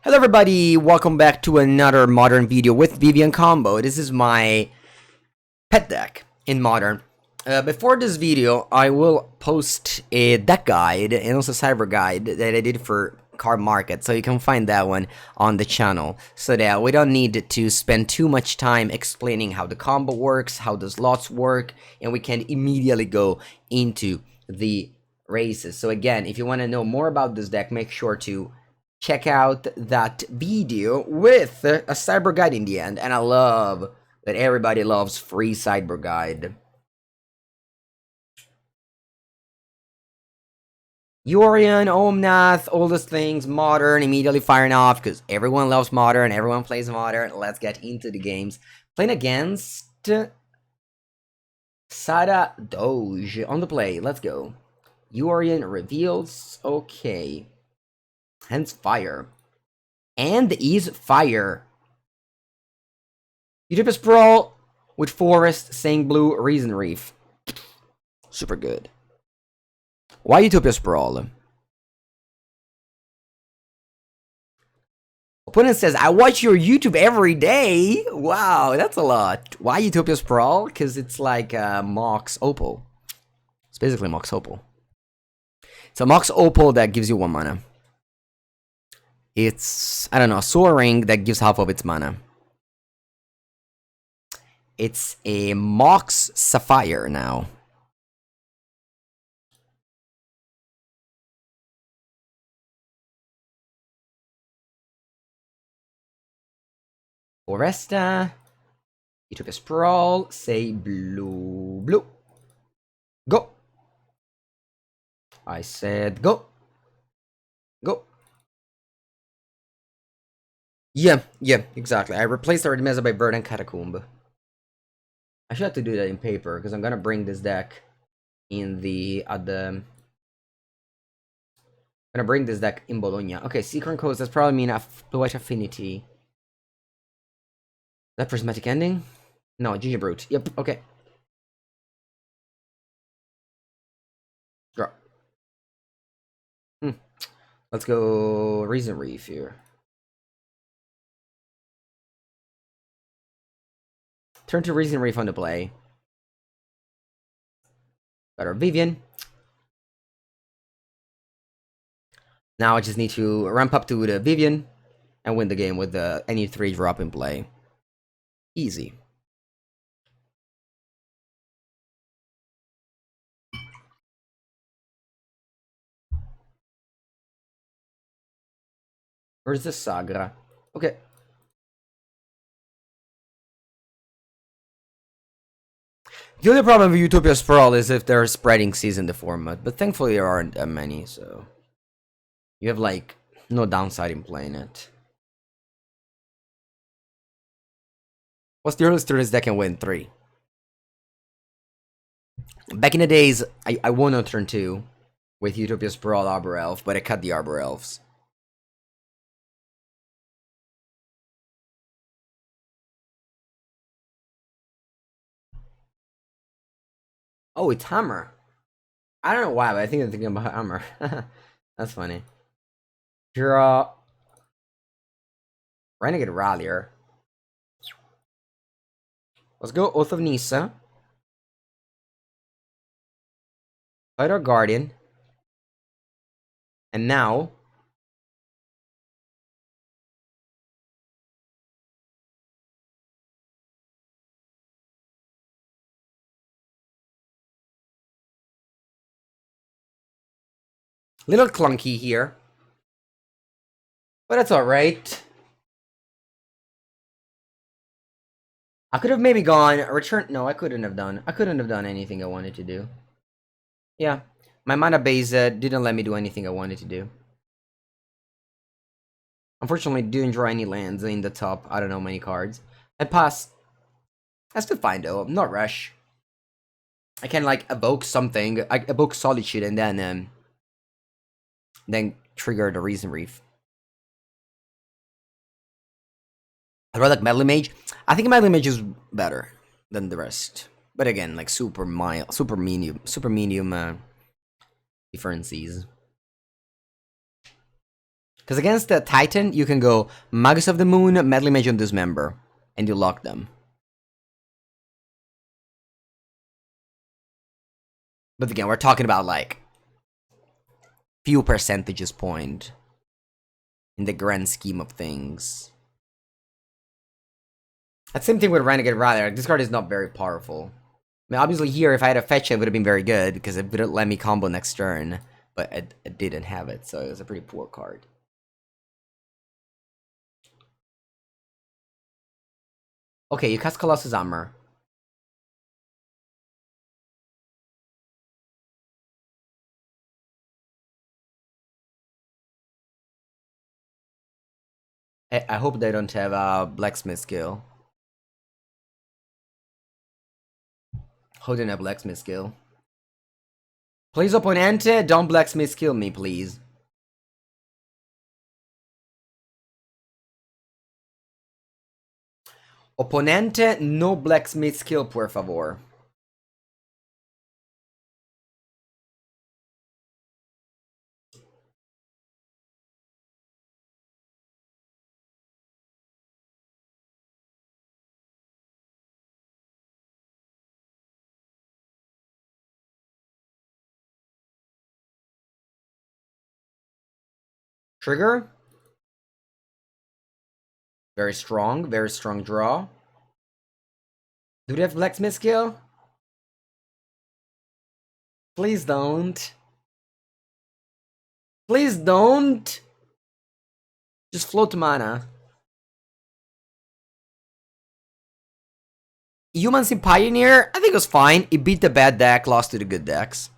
Hello everybody, welcome back to another Modern video with Vivien Combo. This is my pet deck in Modern. Before this video, I will post a deck guide and also cyber guide that I did for Card Market, so you can find that one on the channel, so that we don't need to spend too much time explaining how the combo works, how the slots work, and we can immediately go into the races. So again, if you want to know more about this deck, make sure to check out that video with a cyber guide in the end. And I love that everybody loves free cyber guide. Yorion, Omnath, all those things, Modern, immediately firing off because everyone loves Modern, everyone plays Modern. Let's get into the games. Playing against Sada Doge on the play. Let's go. Yorion reveals. Okay. Hence fire. And is fire. Utopia Sprawl with Forest, saying blue, Risen Reef. Super good. Why Utopia Sprawl? Opponent says, I watch your YouTube every day. Wow, that's a lot. Why Utopia Sprawl? Because it's like Mox Opal. It's basically Mox Opal. It's a Mox Opal that gives you 1 mana. It's, I don't know, a Soaring that gives half of its mana. It's a Mox Sapphire now. Foresta. Utopia Sprawl. Say blue. Blue. Go. I said go. Go. Yeah, exactly. I replaced Red Mesa by Verdant Catacombs. I should have to do that in paper, because I'm gonna bring this deck in the I'm gonna bring this deck in Bologna. Okay, Secret Coast, that's probably mean the White Affinity. That Prismatic Ending? No, Ginger Brute. Yep, okay. Draw. Let's go Risen Reef here. Turn to Risen Reef on the play. Got our Vivien. Now I just need to ramp up to the Vivien and win the game with the any 3 drop in play. Easy. Where's the Sagra? Okay. The only problem with Utopia Sprawl is if they're spreading season the format, but thankfully there aren't that many, so you have like no downside in playing it. What's the earliest turn this deck can win? 3. Back in the days, I won on turn 2 with Utopia Sprawl Arbor Elf, but I cut the Arbor Elves. Oh, it's Hammer. I don't know why, but I think I'm thinking about Hammer. That's funny. Draw. Renegade Rallier. Let's go Oath of Nissa. Felidar Guardian. And now little clunky here, but that's alright. I could have maybe gone return. No, I couldn't have done anything I wanted to do. Yeah, my mana base didn't let me do anything I wanted to do. Unfortunately, didn't draw any lands in the top, I don't know, many cards. I pass. That's still fine though, not rush. I can like evoke something, I evoke Solitude and then trigger the Risen Reef. I'd rather like Meddling Mage. I think Meddling Mage is better than the rest. But again, like super mild, super medium differences. Because against the Titan, you can go Magus of the Moon, Meddling Mage, and Dismember, and you lock them. But again, we're talking about like few percentages point in the grand scheme of things. That same thing with Renegade Rallier. This card is not very powerful. I mean, obviously here, if I had a fetch, it would have been very good because it would have let me combo next turn, but I didn't have it, so it was a pretty poor card. Okay, you cast Colossus Armor. I hope they don't have a Blacksmith skill. Holding a Blacksmith skill. Please, Opponente, don't Blacksmith skill me, please. Opponente, no Blacksmith skill, por favor. Trigger. Very strong draw. Do they have Blacksmith skill? Please don't. Please don't. Just float mana. Humancy Pioneer, I think it was fine. It beat the bad deck, lost to the good decks.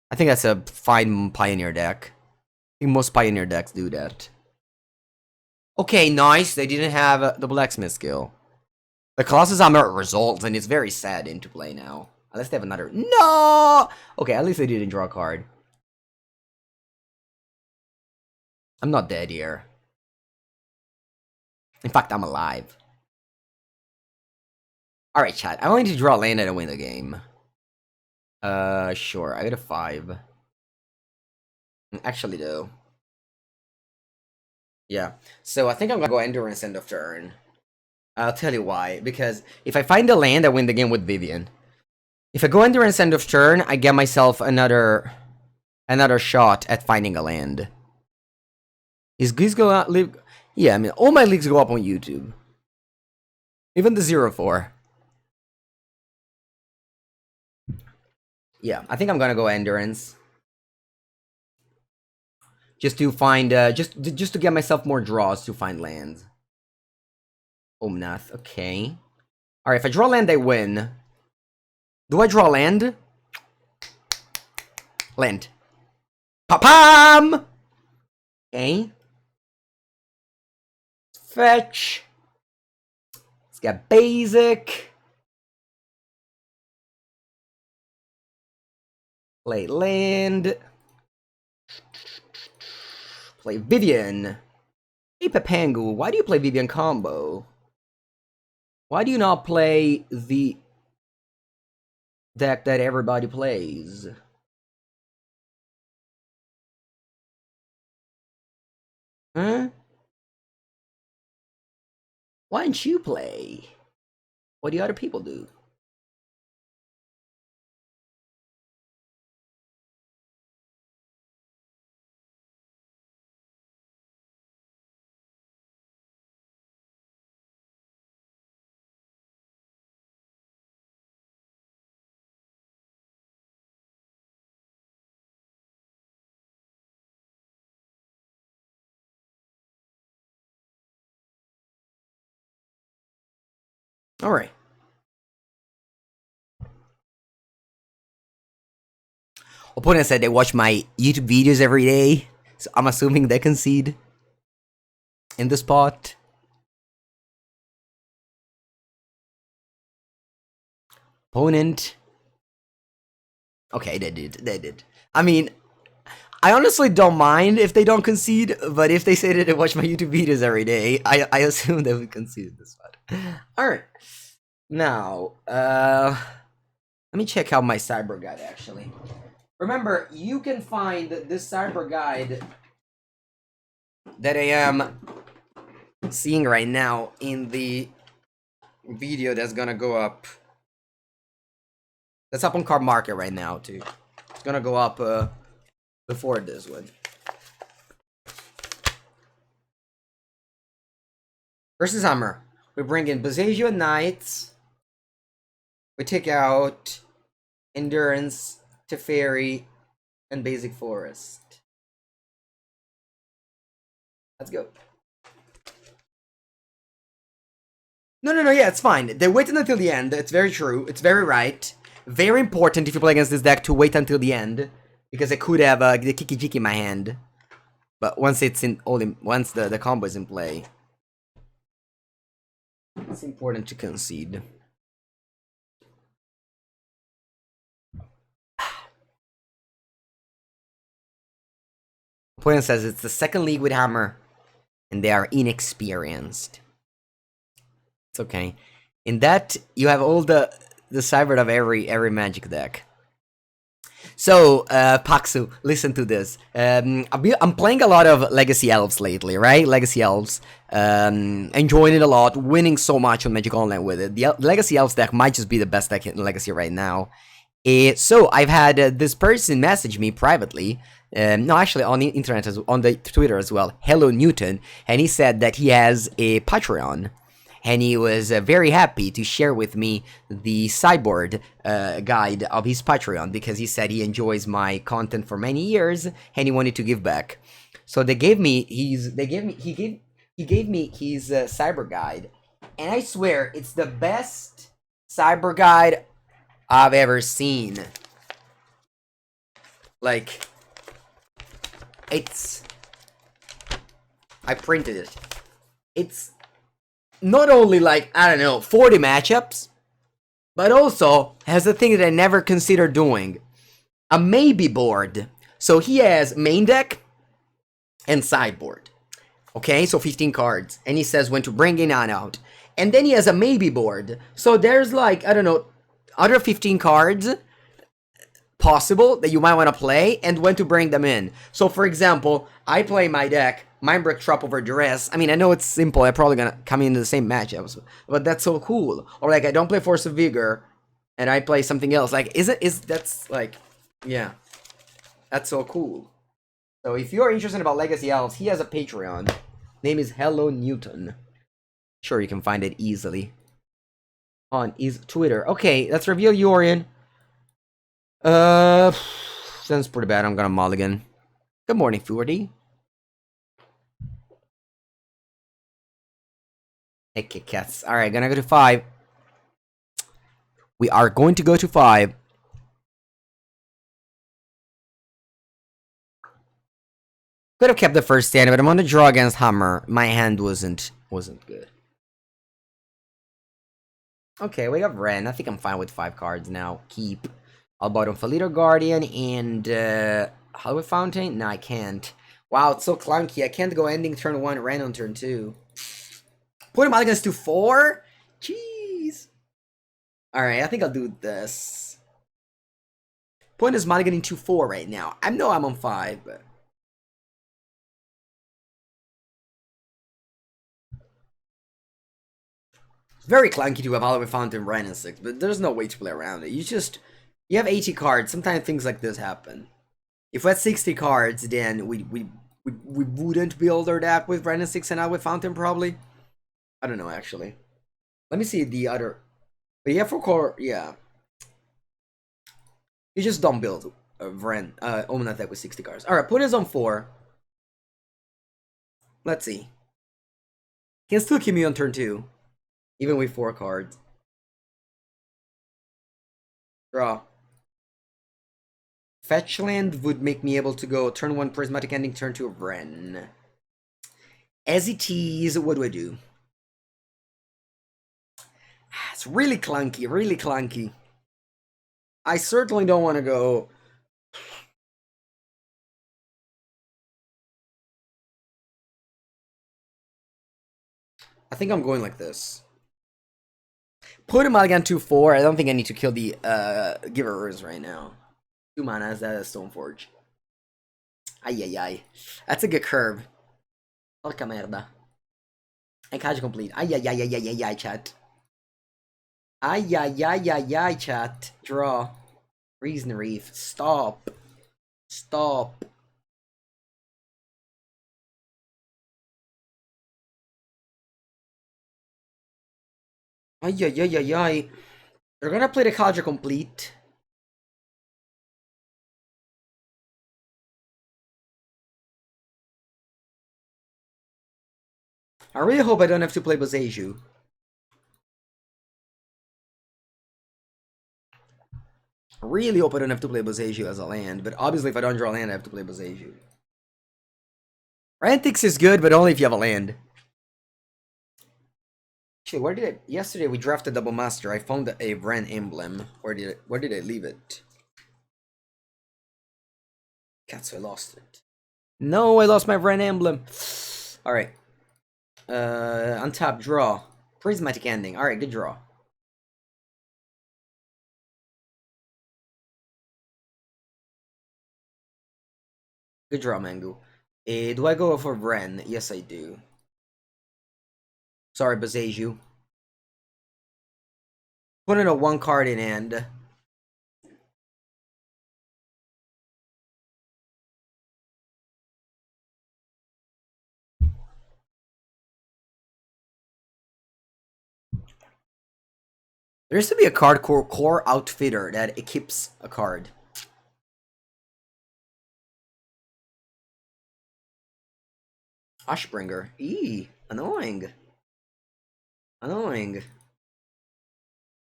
I think that's a fine Pioneer deck. I think most Pioneer decks do that. Okay, nice. They didn't have the Blacksmith skill. The Colossus Armor results, and it's very sad into play now. Unless they have another... No! Okay, at least they didn't draw a card. I'm not dead here. In fact, I'm alive. Alright, chat. I only need to draw a land and win the game. Sure. I got a 5. Actually, though. Yeah. So, I think I'm gonna go Endurance end of turn. I'll tell you why. Because if I find a land, I win the game with Vivien. If I go Endurance end of turn, I get myself another shot at finding a land. Is Geese go out? Yeah, I mean, all my leagues go up on YouTube. Even the 0-4. Yeah, I think I'm gonna go Endurance. Just to find, just to get myself more draws to find lands. Omnath, okay. Alright, if I draw land, I win. Do I draw land? Land. Pa-pam! Okay. Fetch. Let's get basic. Play land. Play Vivien. Hey, Papangu, why do you play Vivien Combo? Why do you not play the deck that everybody plays? Huh? Why don't you play? What do other people do? Alright. Opponent said they watch my YouTube videos every day, so I'm assuming they concede in the spot. Opponent. Okay, they did. I mean, I honestly don't mind if they don't concede, but if they say that they watch my YouTube videos every day, I assume they would concede this one. Alright. Now, let me check out my Cyber Guide, actually. Remember, you can find this Cyber Guide that I am seeing right now in the video that's gonna go up. That's up on Card Market right now too. It's gonna go up before this one. Versus Hammer. We bring in Bozagio Knights. We take out Endurance, Teferi, and Basic Forest. Let's go. No, yeah, it's fine. They waited until the end. It's very true. It's very right. Very important if you play against this deck to wait until the end, because I could have the Kiki-Jiki in my hand. But once it's in, once the combo is in play, it's important to concede. Opponent says it's the second league with Hammer, and they are inexperienced. It's okay. In that, you have all the cyber of every Magic deck. So, Paxu, listen to this. I'm playing a lot of Legacy Elves lately, right? Legacy Elves. Enjoying it a lot, winning so much on Magic Online with it. The Legacy Elves deck might just be the best deck in Legacy right now. So, I've had this person message me privately. No, actually, on the internet, on the Twitter as well. Hello, Newton. And he said that he has a Patreon. And he was very happy to share with me the sideboard guide of his Patreon, because he said he enjoys my content for many years and he wanted to give back. So he gave me his cyber guide, and I swear it's the best cyber guide I've ever seen. Like, I printed it. It's not only like, I don't know, 40 matchups, but also has a thing that I never considered doing. A maybe board. So he has main deck and sideboard. Okay, so 15 cards. And he says when to bring in and out. And then he has a maybe board. So there's like, I don't know, other 15 cards possible that you might want to play and when to bring them in. So for example, I play my deck Mindbreak Trap over Duress. I mean, I know it's simple, I'm probably gonna come into the same matchups, but that's so cool. Or like I don't play Force of Vigor and I play something else. Like that's like, yeah, that's so cool. So if you're interested about Legacy Elves, he has a Patreon. Name is Hello Newton. Sure, you can find it easily on his Twitter. Okay, let's reveal Yorion. Sounds pretty bad. I'm gonna mulligan. Good morning, Fuerty. Okay, cats. Alright, gonna go to 5. We are going to go to 5. Could have kept the first stand, but I'm on the draw against Hammer. My hand wasn't good. Okay, we got Wrenn. I think I'm fine with 5 cards now. Keep. I'll bottom Felidar Guardian and Hallowed Fountain? No, I can't. Wow, it's so clunky. I can't go ending turn 1, Wrenn on turn 2. Put him out against 2-4? Jeez. Alright, I think I'll do this. Point is mulligan in 2-4 right now. I know I'm on 5, but it's very clunky to have Hallowed Fountain, Wrenn and Six, but there's no way to play around it. You have 80 cards. Sometimes things like this happen. If we had 60 cards, then we wouldn't build our deck with Wrenn and Six and Hallowed Fountain, probably. I don't know, actually. Let me see the other. But yeah, for core, yeah. You just don't build Wrenn, Omnath deck with 60 cards. Alright, put his on 4. Let's see. Can still keep me on turn 2. Even with 4 cards. Draw. Fetch land would make me able to go turn 1 Prismatic Ending, turn 2 Wrenn. As it is, what do I do? It's really clunky, really clunky. I certainly don't want to go. I think I'm going like this. Put him out again 2-4. I don't think I need to kill the Giverers right now. 2 mana, that is Stoneforge. Ay. That's a good curve. Porca merda. I catch complete. Ai ai ai ai ai ai ai, chat. Ai ai ai ai ai, chat. Draw. Risen Reef. Stop. Stop. Ay ay ay ay ay. They're gonna play the Kadra complete. I really hope I don't have to play Boseiju. I really hope I don't have to play Boseiju as a land, but obviously if I don't draw a land, I have to play Boseiju. Wrenn and Six is good, but only if you have a land. Actually, where did I... Yesterday we drafted Double Master. I found a Wrenn emblem. Where did I leave it? Cats, I lost it. No, I lost my Wrenn emblem. Alright. Untap, draw. Prismatic Ending. Alright, good draw. Good draw, Mango. Do I go for Wrenn? Yes, I do. Sorry, Boseiju. Put in a 1 card in hand. There used to be a card core outfitter that equips a card. Ashbringer. Eee, annoying. Annoying.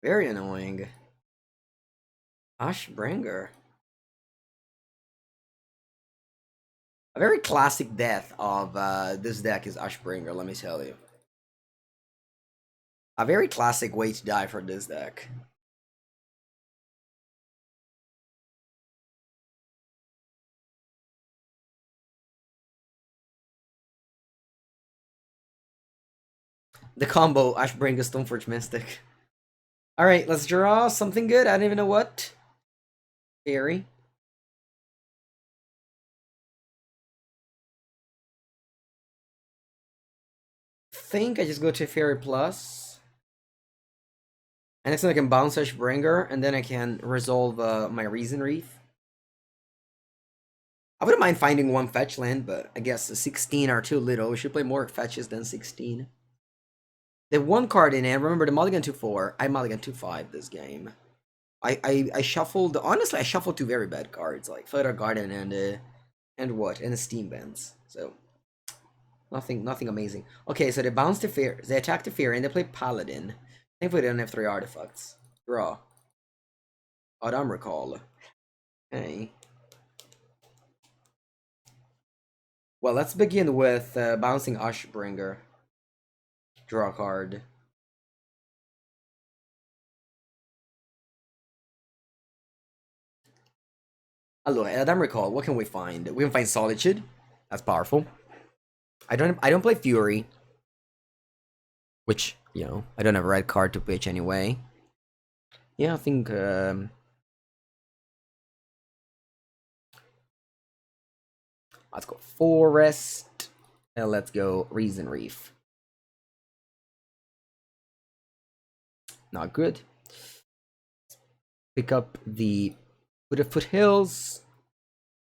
Very annoying. Ashbringer. A very classic death of this deck is Ashbringer, let me tell you. A very classic way to die for this deck. The combo, Ashbringer, Stoneforge Mystic. Alright, let's draw something good. I don't even know what. Teferi. Think I just go to Teferi Plus. And next time I can bounce Ashbringer, and then I can resolve my Risen Reef. I wouldn't mind finding 1 fetch land, but I guess 16 are too little. We should play more fetches than 16. The 1 card in hand, remember the mulligan 2-4. I mulligan 2-5 this game. I shuffled, honestly I shuffled 2 very bad cards, like Felidar Guardian and what? And the Steam Bands. So nothing amazing. Okay, so they bounce to fear, they attack to fear, and they play Paladin. Thankfully they don't have 3 artifacts. Draw. Adam Recall. Okay. Well, let's begin with bouncing Ashbringer. Draw a card. Allora, Eladamri Recall, what can we find? We can find Solitude. That's powerful. I don't play Fury. Which, you know, I don't have a red card to pitch anyway. Yeah, I think let's go Forest. And let's go Risen Reef. Not good. Pick up the Wooded Foothills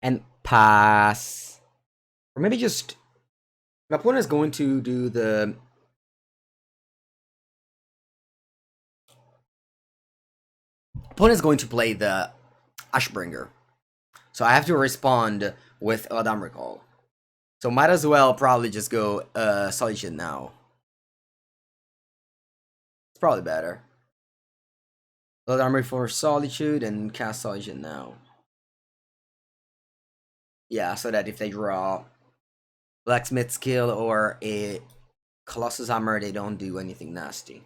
and pass. Or maybe just my opponent is going to do the opponent is going to play the Ashbringer. So I have to respond with Adam Recall. So might as well probably just go Solitude now. It's probably better. Eladamri for Solitude and cast Solitude now. Yeah, so that if they draw Blacksmith Skill or a Colossus Hammer, they don't do anything nasty.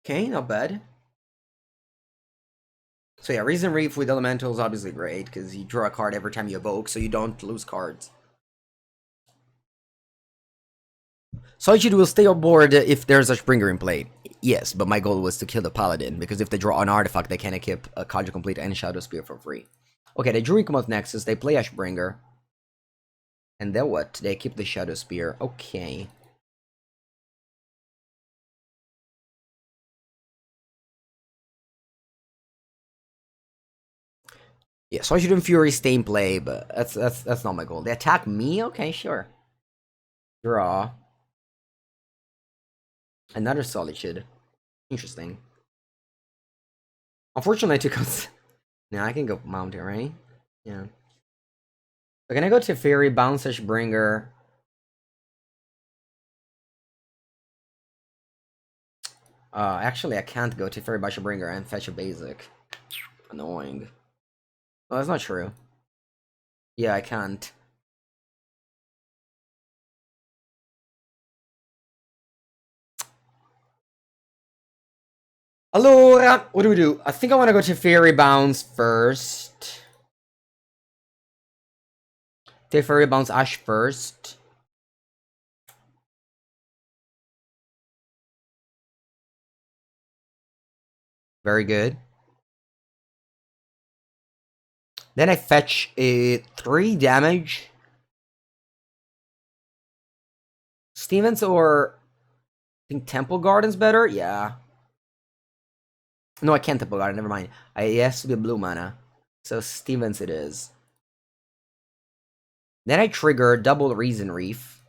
Okay, not bad. So yeah, Risen Reef with Elemental is obviously great, because you draw a card every time you evoke, so you don't lose cards. Solitude will stay on board if there's a Springer in play. Yes, but my goal was to kill the Paladin, because if they draw an artifact, they can equip a Kaja Complete and Shadow Spear for free. Okay, they drew Ikomoth Nexus, they play Ashbringer. And then what? They keep the Shadow Spear. Okay. Yeah, Solitude and Fury stay in play, but that's not my goal. They attack me? Okay, sure. Draw. Another Solitude. Interesting. Unfortunately, I took out... Now I can go Mountain, right? Yeah. So can I go to Teferi, bounce Ashbringer? Actually, I can't go to Teferi, Ashbringer and fetch a basic. Annoying. Oh, that's not true. Yeah, I can't. Allora, what do? I think I want to go to Fairy Bounce first. Fairy Bounce Ash first. Very good. Then I fetch a 3 damage. Stevens or... I think Temple Garden's better? Yeah. No, I can't Temple Garden, never mind. It has to be blue mana. So Stevens it is. Then I trigger double Risen Reef.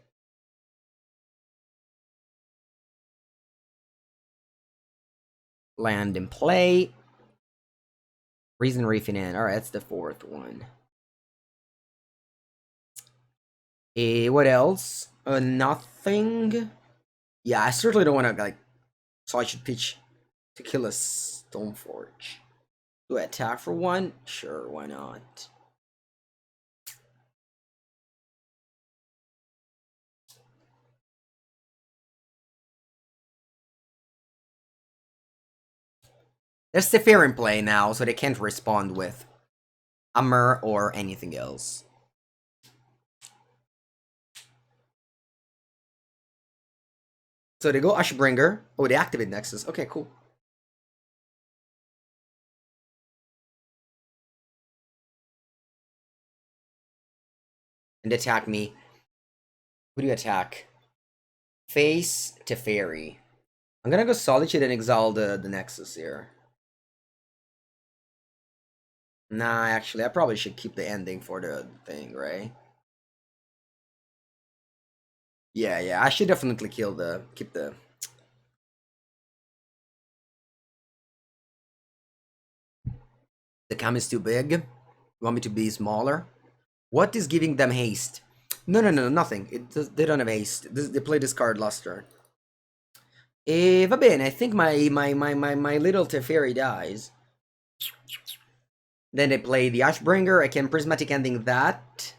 Land in play. Risen Reef in. Alright, that's the 4th one. What else? Nothing. Yeah, I certainly don't want to, like... So I should pitch to kill a Stoneforge. Do I attack for 1? Sure, why not? There's Teferi in play now, so they can't respond with Hammer or anything else. So they go Ashbringer. Oh, they activate Nexus. Okay, cool. And attack me. Who do you attack? Face Teferi. I'm gonna go Solitude and exile the Nexus here. Nah, actually, I probably should keep the ending for the thing, right? Yeah, I should definitely keep the... The cam is too big. You want me to be smaller? What is giving them haste? No, nothing. They don't have haste. They play this card last turn. Va bene, I think my little Teferi dies. Then they play the Ashbringer. I can Prismatic Ending that.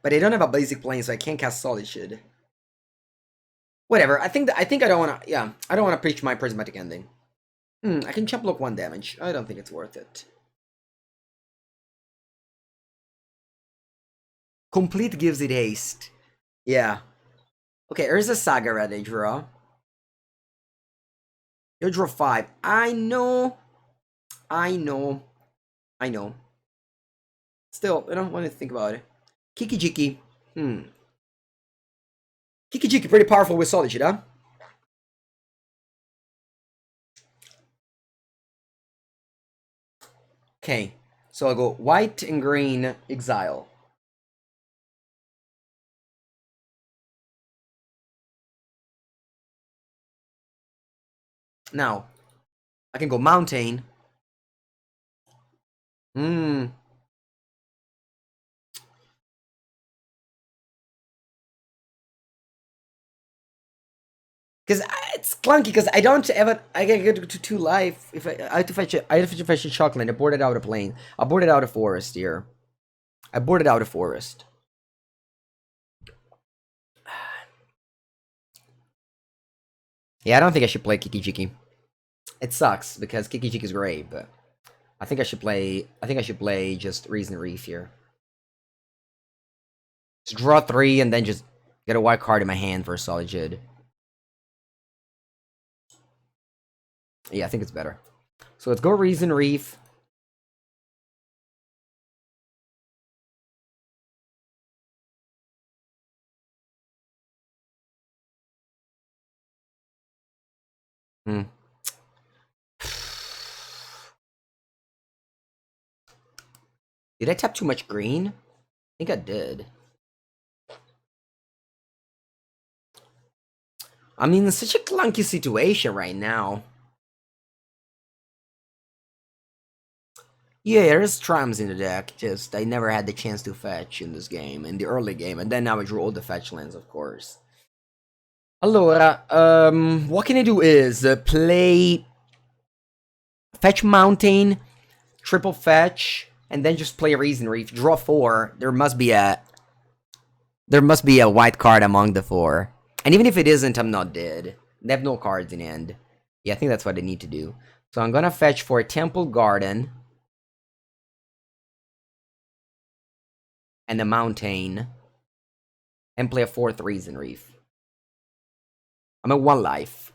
But I don't have a basic plane, so I can't cast Solitude. Whatever. I think I don't wanna... Yeah, I don't wanna preach my Prismatic Ending. I can chump block 1 damage. I don't think it's worth it. Complete gives it haste. Yeah. Okay, here's a Saga Red they draw. You draw 5. I know. Still, I don't want to think about it. Kiki-Jiki. Kiki-Jiki pretty powerful with Solitude, huh? Okay, so I'll go white and green exile. Now, I can go mountain. Because it's clunky, because I don't ever... I can get to 2 life. If I have to fetch it, I have to fetch a chocolate. I boarded out a plane. I boarded out a forest here. I boarded out a forest. Yeah, I don't think I should play Kiki-Jiki. It sucks because Kiki-Jiki is great, but I think I should play just Risen Reef here. Just draw 3 and then just get a white card in my hand for a Solitude. Yeah, I think it's better. So let's go Risen Reef. Did I tap too much green? I think I did. I mean, it's such a clunky situation right now. Yeah, there's Triomes in the deck, just I never had the chance to fetch in this game, in the early game, and then now I drew all the fetch lands, of course. Allora, what can I do is play Fetch Mountain, triple fetch, and then just play Risen Reef, draw 4. There must be a white card among the 4. And even if it isn't, I'm not dead. They have no cards in hand. Yeah, I think that's what I need to do. So I'm gonna fetch for Temple Garden. And a Mountain. And play a 4th Risen Reef. I'm at 1 life.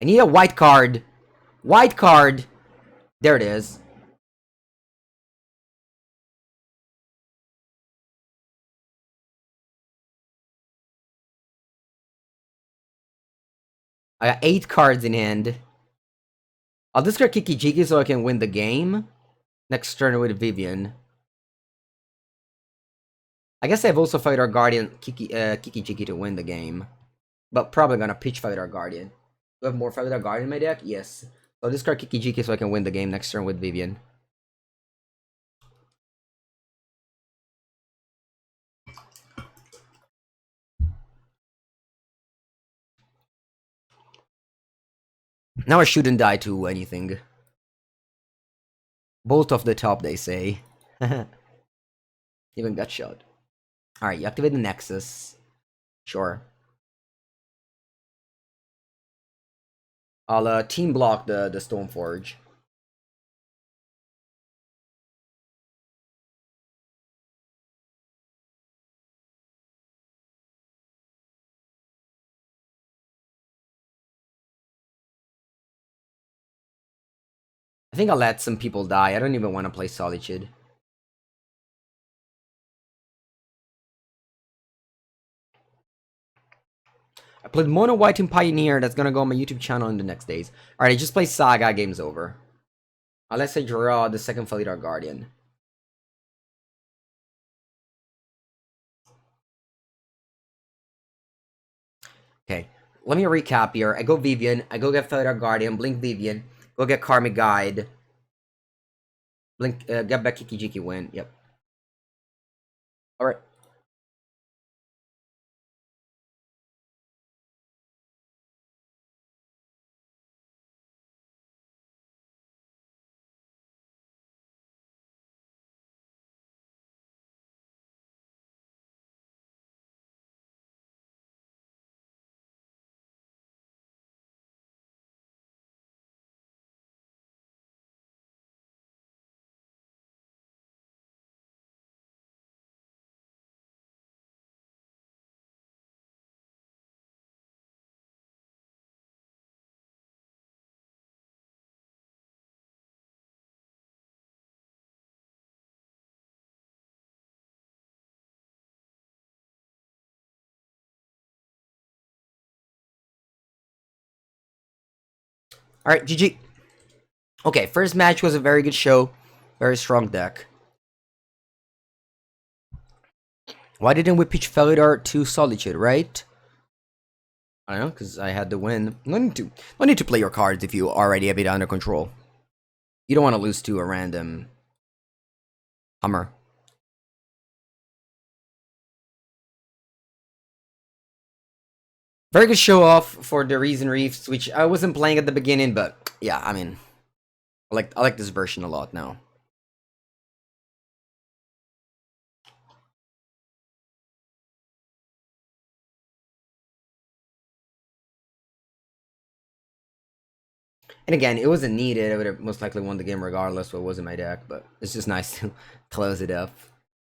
I need a white card. White card. There it is. I got 8 cards in hand. I'll discard Kiki-Jiki so I can win the game. Next turn with Vivien. I guess I've also Felidar Guardian Kiki-Jiki to win the game. But probably gonna pitch Felidar Guardian. Do I have more Felidar Guardian in my deck? Yes. So I'll discard Kiki-Jiki so I can win the game next turn with Vivien. Now I shouldn't die to anything. Bolt off the top, they say. Even gut shot. Alright, you activate the Nexus. Sure. I'll team block the Stoneforge. I think I'll let some people die. I don't even want to play Solitude. I played Mono White and Pioneer. That's gonna go on my YouTube channel in the next days. Alright, I just play Saga. Game's over. Unless I draw the second Felidar Guardian. Okay, let me recap here. I go Vivien. I go get Felidar Guardian. Blink Vivien. Go get Karmic Guide. Blink, get back Kiki-Jiki, win. Yep. Alright. Alright, GG. Okay, first match was a very good show. Very strong deck. Why didn't we pitch Felidar to Solitude, right? I don't know, because I had the win. No need to play your cards if you already have it under control. You don't want to lose to a random Hummer. Very good show off for the Risen Reefs, which I wasn't playing at the beginning, but yeah, I mean, I like this version a lot now. And again, it wasn't needed. I would have most likely won the game regardless what was in my deck, but it's just nice to close it up.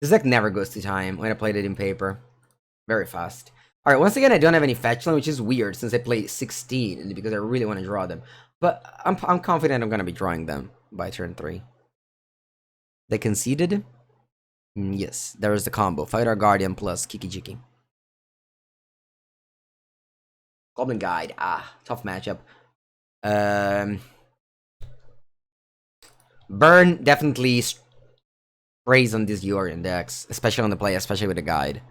This deck never goes to time when I played it in paper. Very fast. Alright, once again, I don't have any fetch land, which is weird since I played 16 because I really want to draw them. But I'm confident I'm going to be drawing them by turn 3. They conceded? Yes, there is the combo. Felidar Guardian plus Kiki-Jiki. Goblin Guide. Tough matchup. Burn definitely sprays on these Yorion decks, especially on the play, especially with the guide.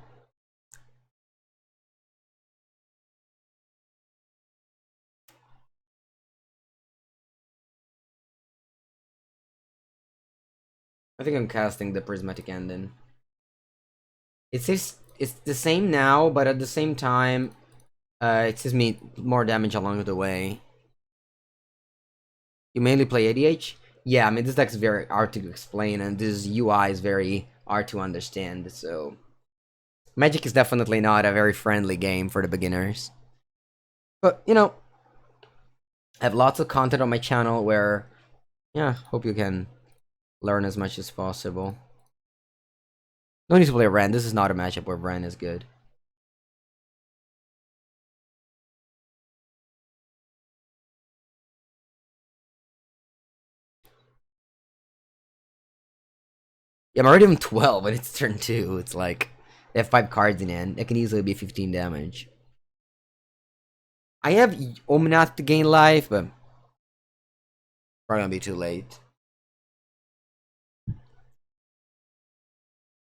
I think I'm casting the Prismatic Ending. It says it's the same now, but at the same time, it says me more damage along the way. You mainly play ADH? Yeah, I mean, this deck's very hard to explain, and this UI is very hard to understand, so... Magic is definitely not a very friendly game for the beginners. But, you know, I have lots of content on my channel where, yeah, hope you can learn as much as possible. No need to play Wrenn. This is not a matchup where Wrenn is good. Yeah, I'm already on 12, and it's turn 2. It's like, they have 5 cards in hand. That can easily be 15 damage. I have Omnath to gain life, but probably gonna be too late.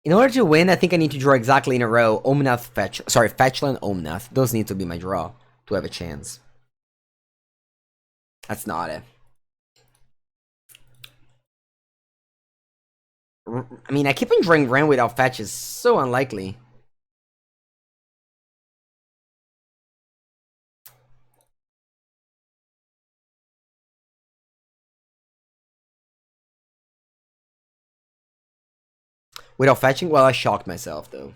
In order to win, I think I need to draw exactly in a row. Omnath, fetch. Sorry, Fetchland, Omnath. Those need to be my draw to have a chance. That's not it. I mean, I keep on drawing Wrenn without fetch is so unlikely. Without fetching? Well, I shocked myself, though.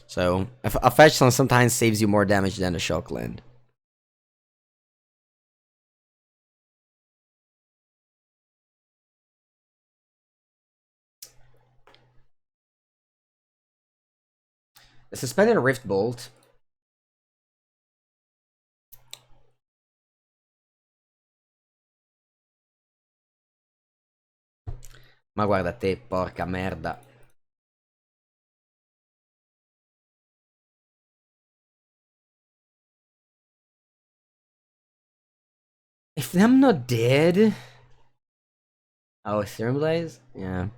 So, a fetch land sometimes saves you more damage than a shock land. The Suspended Rift Bolt. Ma guarda te, porca merda. If I'm not dead... Oh, Serum Blaze? Yeah.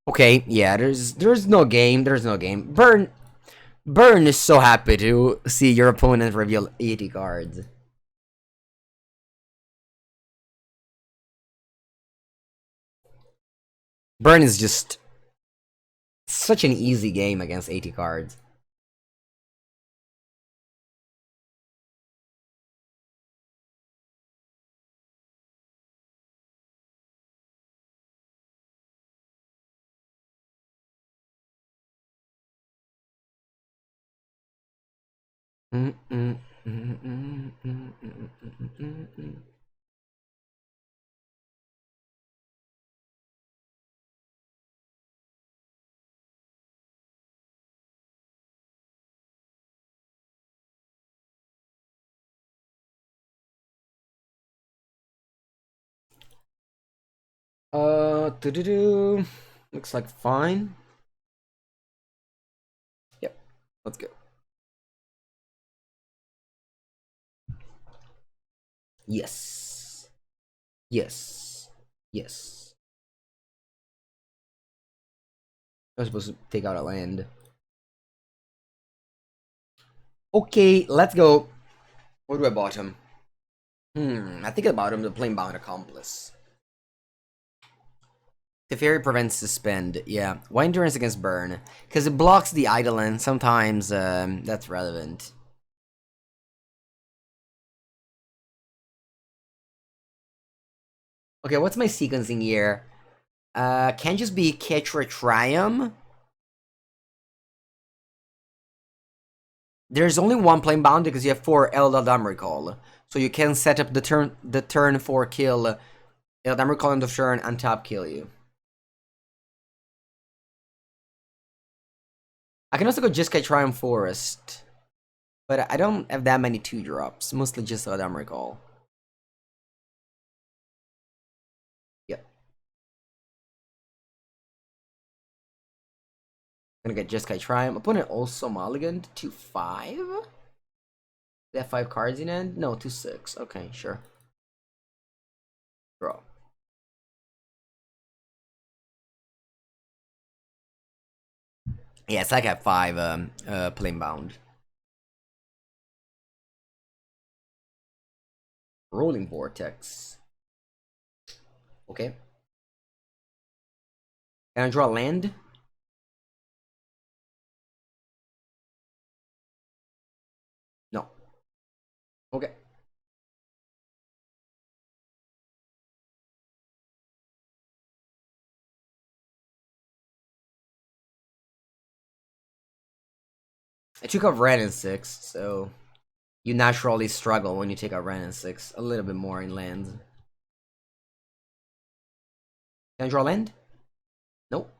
Okay, yeah, there's no game, there's no game. Burn is so happy to see your opponent reveal 80 cards. Burn is just such an easy game against 80 cards. Doo-doo-doo. Looks like fine. Yep, let's go. Yes. Yes. Yes. I was supposed to take out a land. Okay, let's go. What do I bottom? I think I bottom the Planebound Accomplice. Teferi prevents suspend, yeah. Why endurance against burn? Because it blocks the idle and sometimes that's relevant. Okay, what's my sequencing here? Can just be Ketria Triome. There's only one Planebound because you have 4 Eladamri call. So you can set up the turn 4 kill Eladamri call on the turn and top kill you. I can also go Jeskai Triumph Forest. But I don't have that many 2-drops. Mostly just Eladamri call. Yep. Gonna get Jeskai Triumph. Opponent also mulliganed to 5? They have 5 cards in hand? No, to 6. Okay, sure. Draw. Yes, I got 5 Planebound. Rolling Vortex. Okay. Can I draw land? No. Okay. I took out Wrenn and Six, so you naturally struggle when you take out Wrenn and Six a little bit more in lands. Can I draw land? Nope.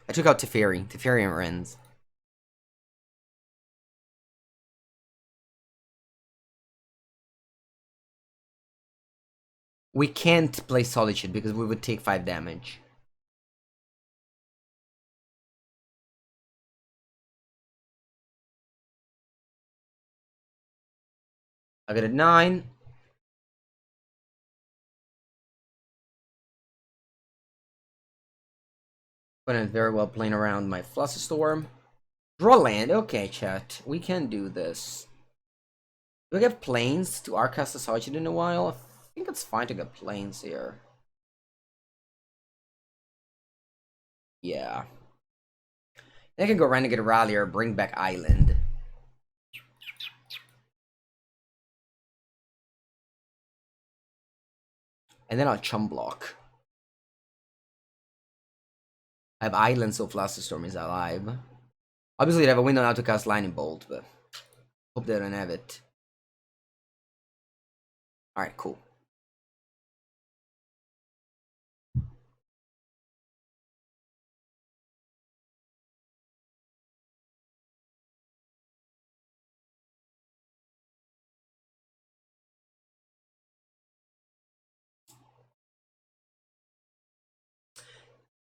I took out Teferi. Teferi and Wrenns. We can't play Solitude because we would take 5 damage. I got a 9. Opponent very well playing around my Flusterstorm. Draw land. Okay, chat. We can do this. Do we have planes to Arcast the Solitude in a while? I think it's fine to get planes here. Yeah. I can go Renegade Rallier, bring back Island. And then I'll chum block. I have Island, so Flusterstorm is alive. Obviously, they have a window now to cast Lightning Bolt, but hope they don't have it. Alright, cool.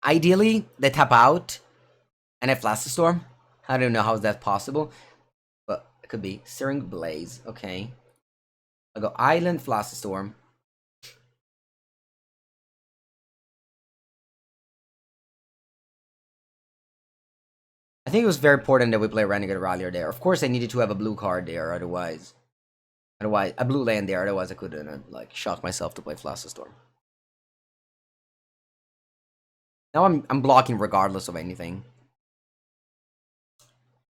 Ideally, they tap out and have Flusterstorm. I don't know how that's possible, but it could be. Searing Blaze, okay. I'll go Island, Flusterstorm. I think it was very important that we play Renegade Rallier there. Of course, I needed to have a blue card there, otherwise, a blue land there. Otherwise, I couldn't like shock myself to play Flusterstorm. Now I'm blocking regardless of anything.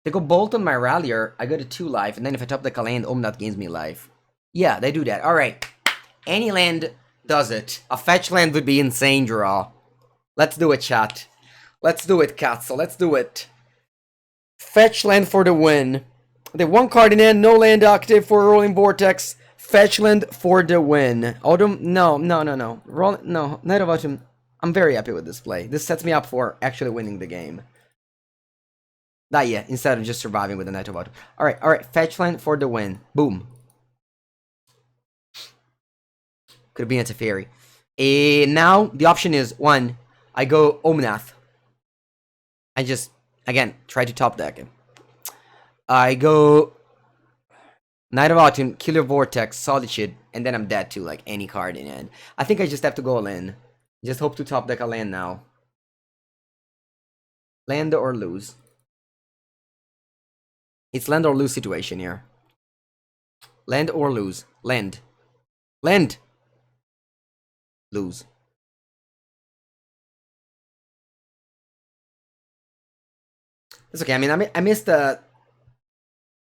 They go Bolt on my Rallier. I go to 2 life, and then if I top deck a land, Omnath gains me life. Yeah, they do that. All right, any land does it. A fetch land would be insane draw. Let's do it, chat. Let's do it, Katzel. Let's do it. Fetch land for the win. They have 1 card in hand, no land active for Rolling Vortex. Fetch land for the win. Autumn, no. Roll, no, Night of Autumn. I'm very happy with this play. This sets me up for actually winning the game. Not yet, instead of just surviving with the Night of Autumn. Alright, fetch land for the win. Boom. Could have been a Teferi. Now, the option is, 1, I go Omnath. I just, again, try to top deck him. I go Night of Autumn, Killer Vortex, Solitude, and then I'm dead to like any card in hand. I think I just have to go all in. Just hope to top deck a land now. Land or lose. It's land or lose situation here. Land or lose. Land. Land. Lose. It's okay. I mean, I missed the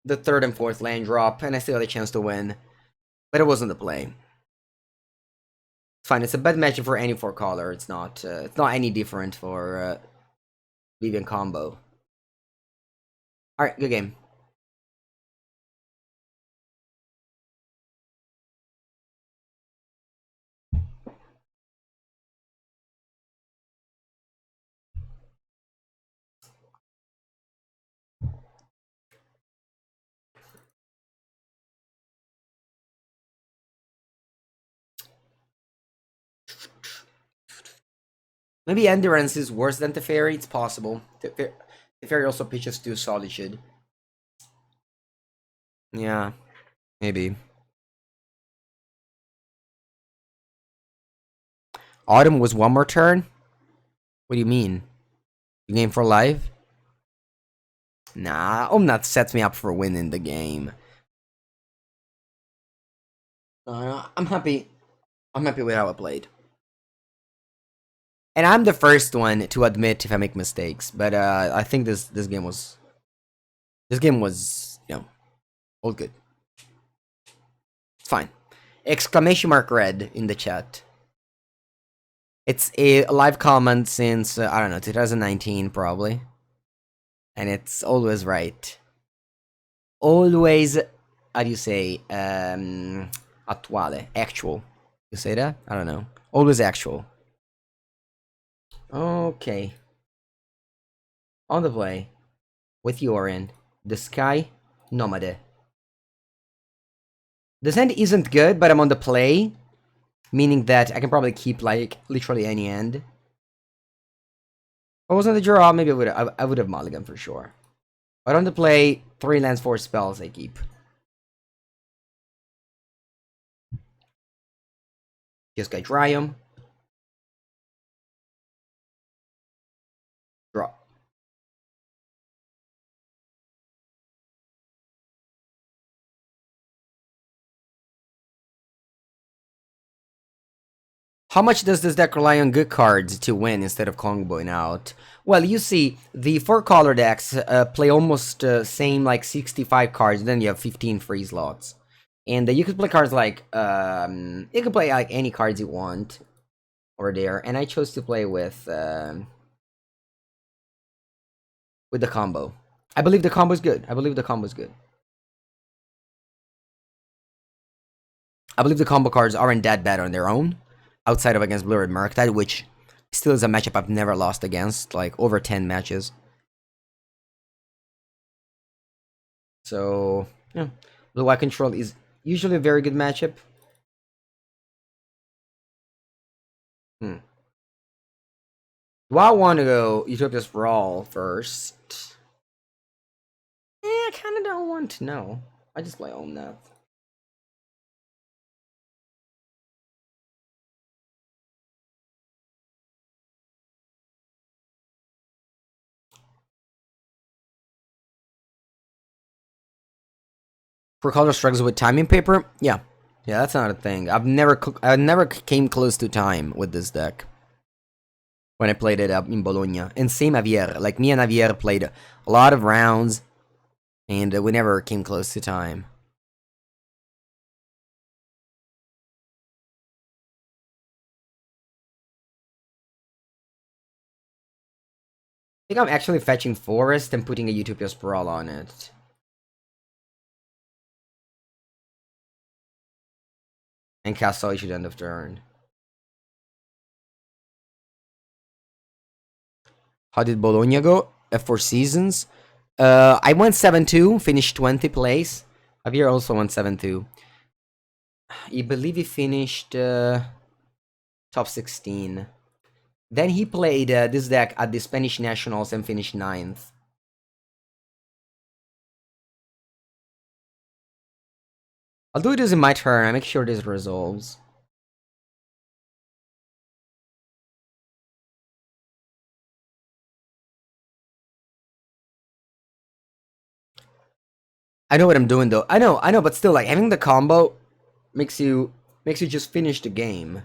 third and fourth land drop, and I still had a chance to win. But it wasn't the play. It's fine. It's a bad matchup for any 4-color. It's not any different for Vivien Combo. Alright, good game. Maybe Endurance is worse than Teferi. It's possible. Teferi also pitches to Solitude. Yeah, maybe. Autumn was one more turn? What do you mean? You game for life? Nah, Omnath sets me up for winning the game. I'm happy. I'm happy with how I played. And I'm the first one to admit if I make mistakes, but I think this game was all good. It's fine. Exclamation mark red in the chat. It's a live comment since I don't know 2019 probably, and it's always right. Always, how do you say attuale, actual? You say that? I don't know. Always actual. Okay. On the play with Yorion, the sky nomade. This end isn't good, but I'm on the play, meaning that I can probably keep like literally any end. If I wasn't the draw, maybe I would have mulligan for sure. But on the play, 3 lands, 4 spells I keep. Just got Triome. Draw. How much does this deck rely on good cards to win instead of comboing out? Well, you see, the 4-color decks play almost same like 65 cards, then you have 15 free slots. And you could play cards like, you can play like any cards you want over there. And I chose to play with the combo. I believe the combo is good. I believe the combo is good. I believe the combo cards aren't that bad on their own, outside of against Blurred Murktide, which still is a matchup I've never lost against, like over 10 matches. So, yeah. Blue Eye Control is usually a very good matchup. Do I want to go Utopia Sprawl first? I kind of don't want to know. I just play Omnath. For color struggles with timing paper? Yeah. Yeah, that's not a thing. I never came close to time with this deck when I played it up in Bologna. And same Javier. Like, me and Javier played a lot of rounds, and we never came close to time. I think I'm actually fetching Forest and putting a Utopia Sprawl on it. And cast Solitude end of turn. How did Bologna go? Four seasons? I went 7-2, finished 20th place. Javier also went 7-2. I believe he finished top 16. Then he played this deck at the Spanish Nationals and finished 9th. I'll do this in my turn. I make sure this resolves. I know what I'm doing though. I know, but still, like having the combo makes you just finish the game.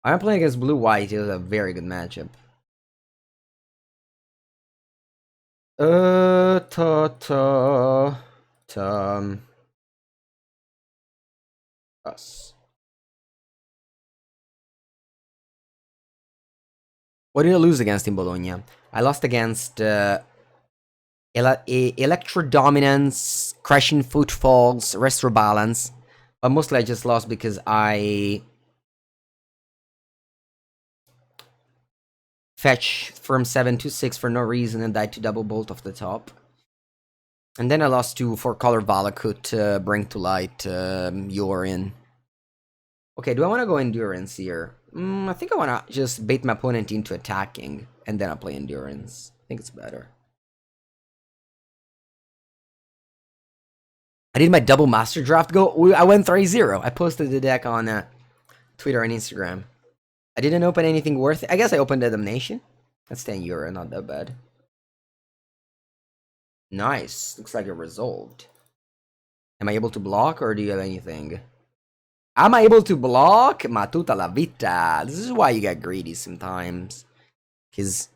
I'm playing against blue white. It was a very good matchup. Us. What did I lose against in Bologna? I lost against Electro Dominance, Crashing Footfalls, Restore Balance. But mostly I just lost because I fetch from 7 to 6 for no reason and died to double bolt off the top. And then I lost to 4-color Valakut, Bring to Light, Yorion. Okay, do I want to go Endurance here? I think I want to just bait my opponent into attacking, and then I'll play Endurance. I think it's better. I did my double master draft go. I went 3-0. I posted the deck on Twitter and Instagram. I didn't open anything worth it. I guess I opened the Damnation. That's 10 euro, not that bad. Nice. Looks like it resolved. Am I able to block, or do you have anything? Am I able to block? Ma tutta la vita. This is why you get greedy sometimes. Because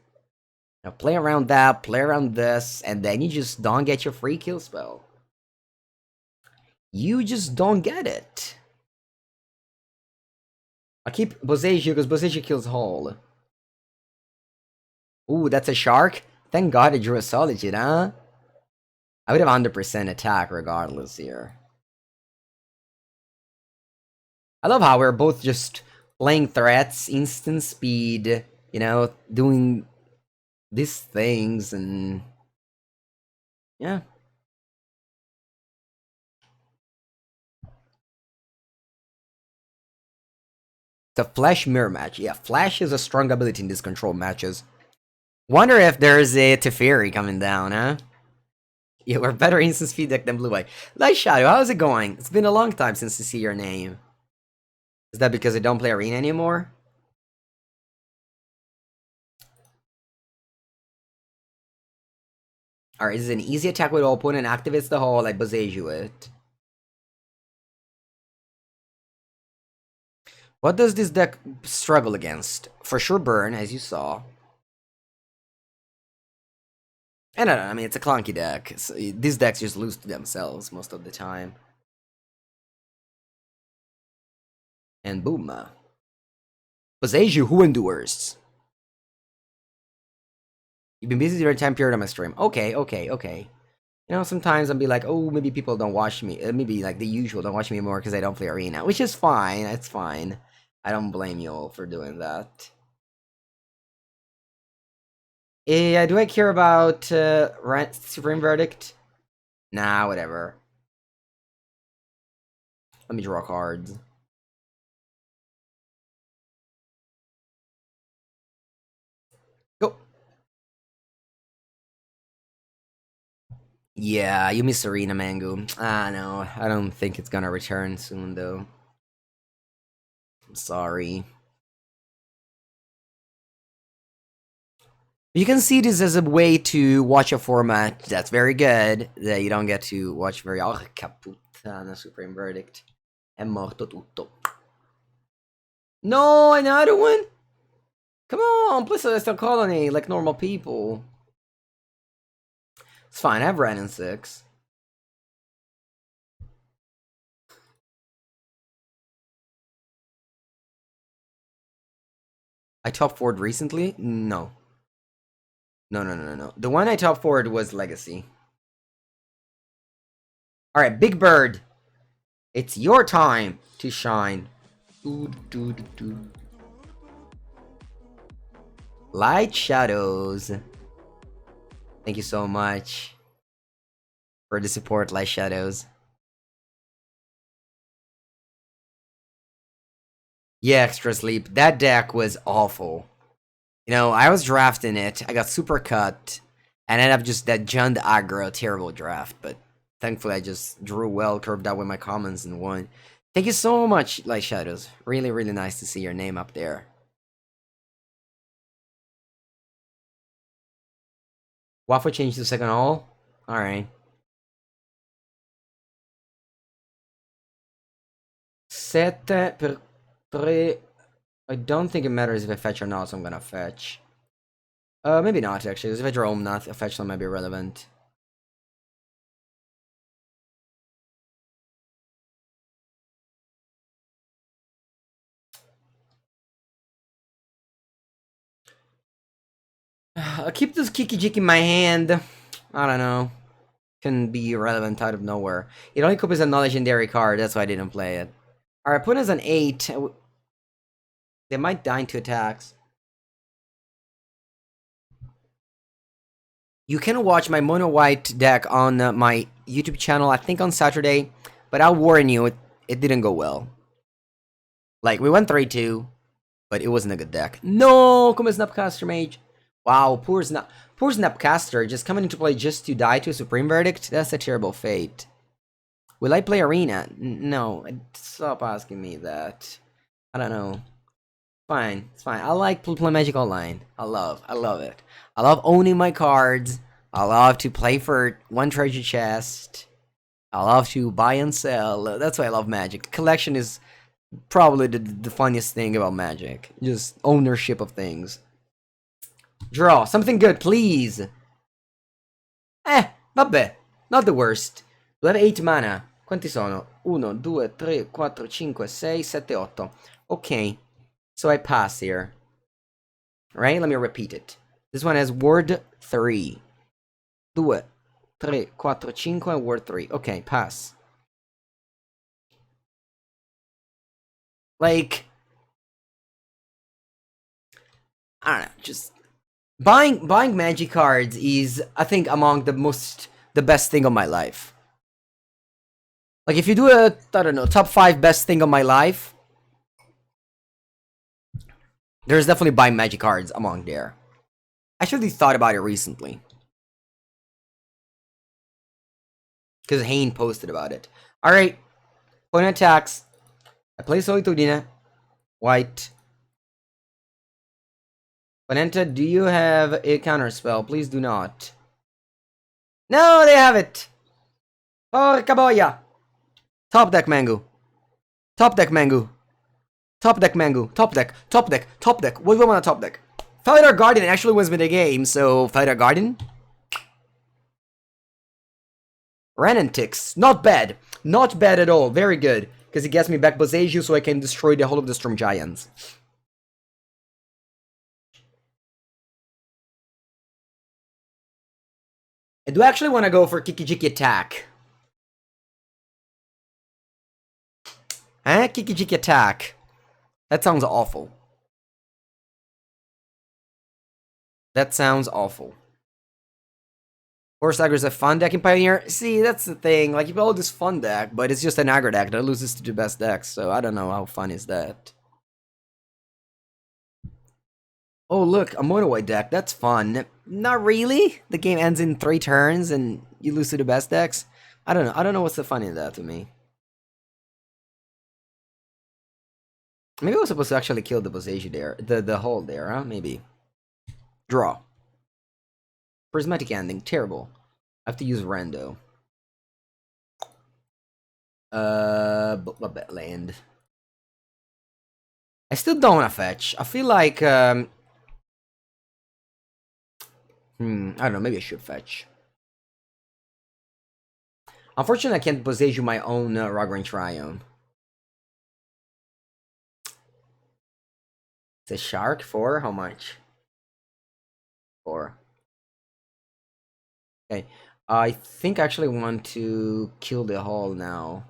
you know, play around that, play around this, and then you just don't get your free kill spell. You just don't get it. I'll keep Boseiju because Boseiju kills Hall. Ooh, that's a shark? Thank God I drew a Solitude, huh? I would have 100% attack regardless here. I love how we're both just playing threats, instant speed, you know, doing these things, and yeah. The Flash mirror match. Yeah, Flash is a strong ability in these control matches. Wonder if there's a Teferi coming down, huh? Yeah, we're better instant speed deck than blue white. Light Shadow, how's it going? It's been a long time since I see your name. Is that because I don't play Arena anymore? Alright, this is an easy attack with all opponent activates the Hall, I Boseiju it. What does this deck struggle against? For sure burn, as you saw. And I mean, it's a clunky deck. So these decks just lose to themselves most of the time. And boom. Boseiju, who endures? You've been busy during time period on my stream. Okay. You know, sometimes I'll be like, oh, maybe people don't watch me. Maybe like the usual don't watch me more because I don't play Arena, which is fine. It's fine. I don't blame you all for doing that. Do I care about Supreme Verdict? Nah, whatever. Let me draw cards. Go. Yeah, you miss Arena, Mango. Ah, no, I don't think it's gonna return soon, though. I'm sorry. You can see this as a way to watch a format that's very good, that you don't get to watch very... Oh, puttana, Supreme Verdict. È morto tutto. No, another one? Come on, please let us still colony like normal people. It's fine, I have Wrenn and Six. I top forward recently? No. No. The one I top forward was Legacy. Alright, Big Bird. It's your time to shine. Light Shadows. Thank you so much for the support, Light Shadows. Yeah, Extra Sleep. That deck was awful. You know, I was drafting it. I got super cut. And ended up just that Jund aggro, terrible draft. But thankfully, I just drew well, curved out with my commons, and won. Thank you so much, Light Shadows. Really, really nice to see your name up there. Waffle change to second all? Alright. Sette per 3. I don't think it matters if I fetch or not, so I'm gonna fetch. Maybe not actually, because if I draw Omnath, a fetch land might be irrelevant. I'll keep this Kiki-Jiki in my hand. I don't know. Can be irrelevant out of nowhere. It only copies a non-legendary card, that's why I didn't play it. Our opponent is an 8. They might die in 2 attacks. You can watch my mono white deck on my YouTube channel, I think on Saturday, but I'll warn you, it didn't go well. Like, we went 3-2, but it wasn't a good deck. No, come on, Snapcaster Mage. Wow, poor Snapcaster, just coming into play just to die to a Supreme Verdict? That's a terrible fate. Will I play Arena? No, stop asking me that. I don't know. Fine, it's fine. I like play Magic Online. I love it. I love owning my cards. I love to play for one treasure chest. I love to buy and sell. That's why I love Magic. Collection is probably the funniest thing about Magic. Just ownership of things. Draw. Something good, please. Vabbè. Not the worst. We have 8 mana. Quanti sono? 1, 2, 3, 4, 5, 6, 7, 8. Okay. So I pass here. Right? Let me repeat it. This one has word 3. 2, 3, 4, 5, word 3. Okay, pass. Like, I don't know, just buying Magic cards is, I think, among the best thing of my life. Like, if you do a, I don't know, top 5 best thing of my life, there's definitely buying Magic cards among there. I actually thought about it recently. Because Hayne posted about it. Alright. Point attacks. I play Solitude. White. Ponenta, do you have a counterspell? Please do not. No, they have it! Porca boia! Top deck Mango. Top deck Mango. Top deck Mango. Top deck. Top deck. Top deck. What do we want on top deck? Felidar Guardian actually wins me the game, so Felidar Guardian. Wrenn and Six. Not bad. Not bad at all. Very good. Because it gets me back Boseiju so I can destroy the whole of the Storm Giants. I do actually want to go for Kiki-Jiki attack. Kiki-Jiki attack. That sounds awful. That sounds awful. Horse Aggro's a fun deck in Pioneer. See, that's the thing. Like, you build this fun deck, but it's just an aggro deck that loses to the best decks, so I don't know how fun is that. Oh, look, a mono white deck. That's fun. Not really. The game ends in 3 turns and you lose to the best decks. I don't know. I don't know what's the fun in that to me. Maybe I was supposed to actually kill the Boseiju there. The hole there, huh? Maybe. Draw. Prismatic Ending. Terrible. I have to use Rando. Land. I still don't want to fetch. I feel like, I don't know, maybe I should fetch. Unfortunately, I can't Boseiju my own Raugrin Triome. It's a shark for how much? 4. Okay. I think I actually want to kill the hall now.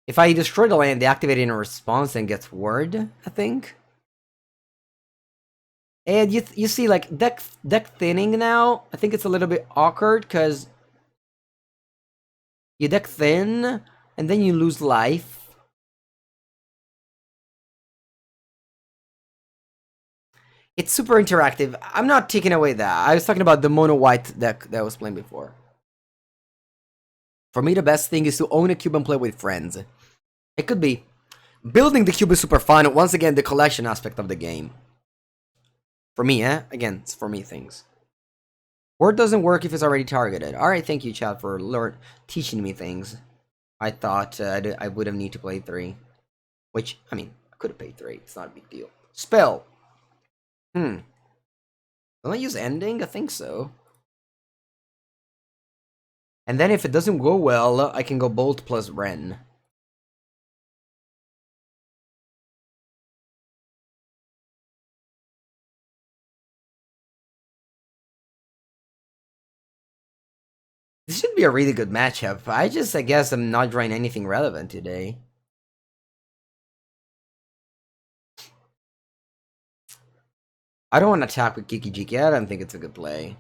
If I destroy the land, they activate it in a response and gets word, I think. And you see, like, deck thinning now. I think it's a little bit awkward, because you deck thin, and then you lose life. It's super interactive. I'm not taking away that. I was talking about the mono white deck that I was playing before. For me, the best thing is to own a cube and play with friends. It could be. Building the cube is super fun. Once again, the collection aspect of the game. For me, eh? Again, it's for me things. Word doesn't work if it's already targeted. Alright, thank you, chat, for teaching me things. I thought I would have need to play 3. Which, I mean, I could have paid 3. It's not a big deal. Spell. Don't I use ending? I think so. And then if it doesn't go well, I can go Bolt plus Wrenn. This should be a really good matchup. I guess I'm not drawing anything relevant today. I don't want to attack with Kiki-Jiki. I don't think it's a good play.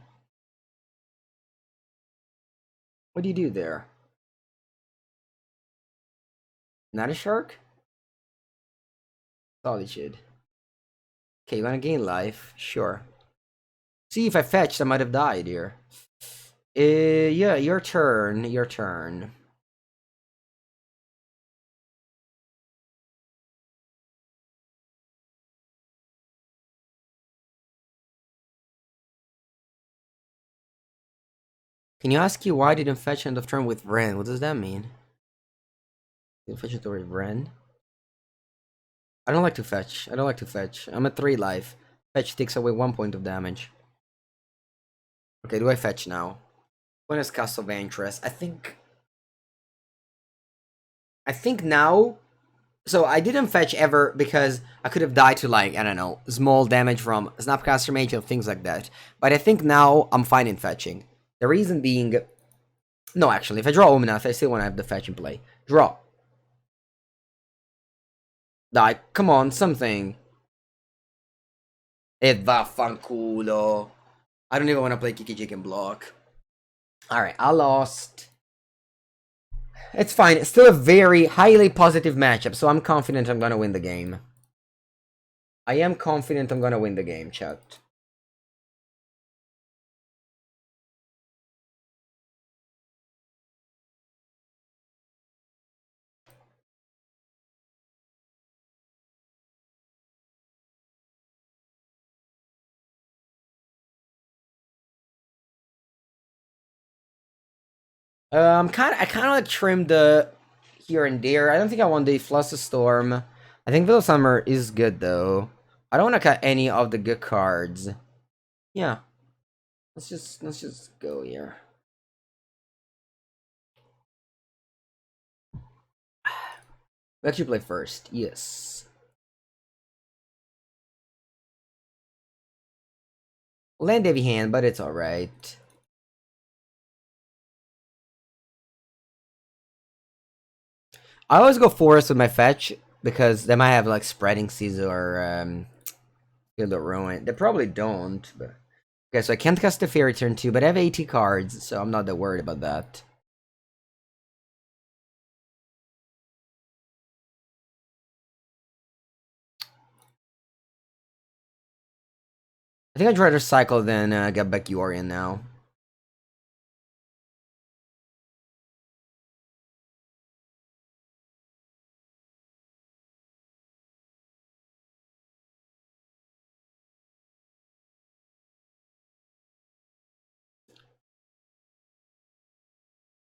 What do you do there? Not a shark? Solitude. Okay, you want to gain life? Sure. See, if I fetched, I might have died here. Yeah, your turn. Your turn. Can you ask you why didn't fetch end of turn with Wrenn? What does that mean? Didn't fetch it with Wrenn? I don't like to fetch. I don't like to fetch. I'm at 3 life. Fetch takes away 1 point of damage. Okay, do I fetch now? When is Castle of Interest? I think now. So I didn't fetch ever because I could have died to, like, I don't know, small damage from Snapcaster Mage and things like that. But I think now I'm fine in fetching. The reason being, no, actually, if I draw Omnath, I still want to have the fetch in play. Draw. Die. Come on, something. E vaffanculo. I don't even want to play Kiki-Jiki and block. Alright, I lost. It's fine. It's still a very highly positive matchup, so I'm confident I'm gonna win the game. I am confident I'm gonna win the game, chat. I kind of like trimmed the here and there. I don't think I want the Fluster Storm. I think Veil Summer is good though. I don't want to cut any of the good cards. Yeah, let's just go here. Let you play first. Yes. Land heavy hand, but it's alright. I always go forest with my fetch because they might have like Spreading Seas or Field of Ruin. They probably don't. But okay, so I can't cast Teferi turn 2, but I have 80 cards, so I'm not that worried about that. I think I'd rather cycle than get back Yorion now.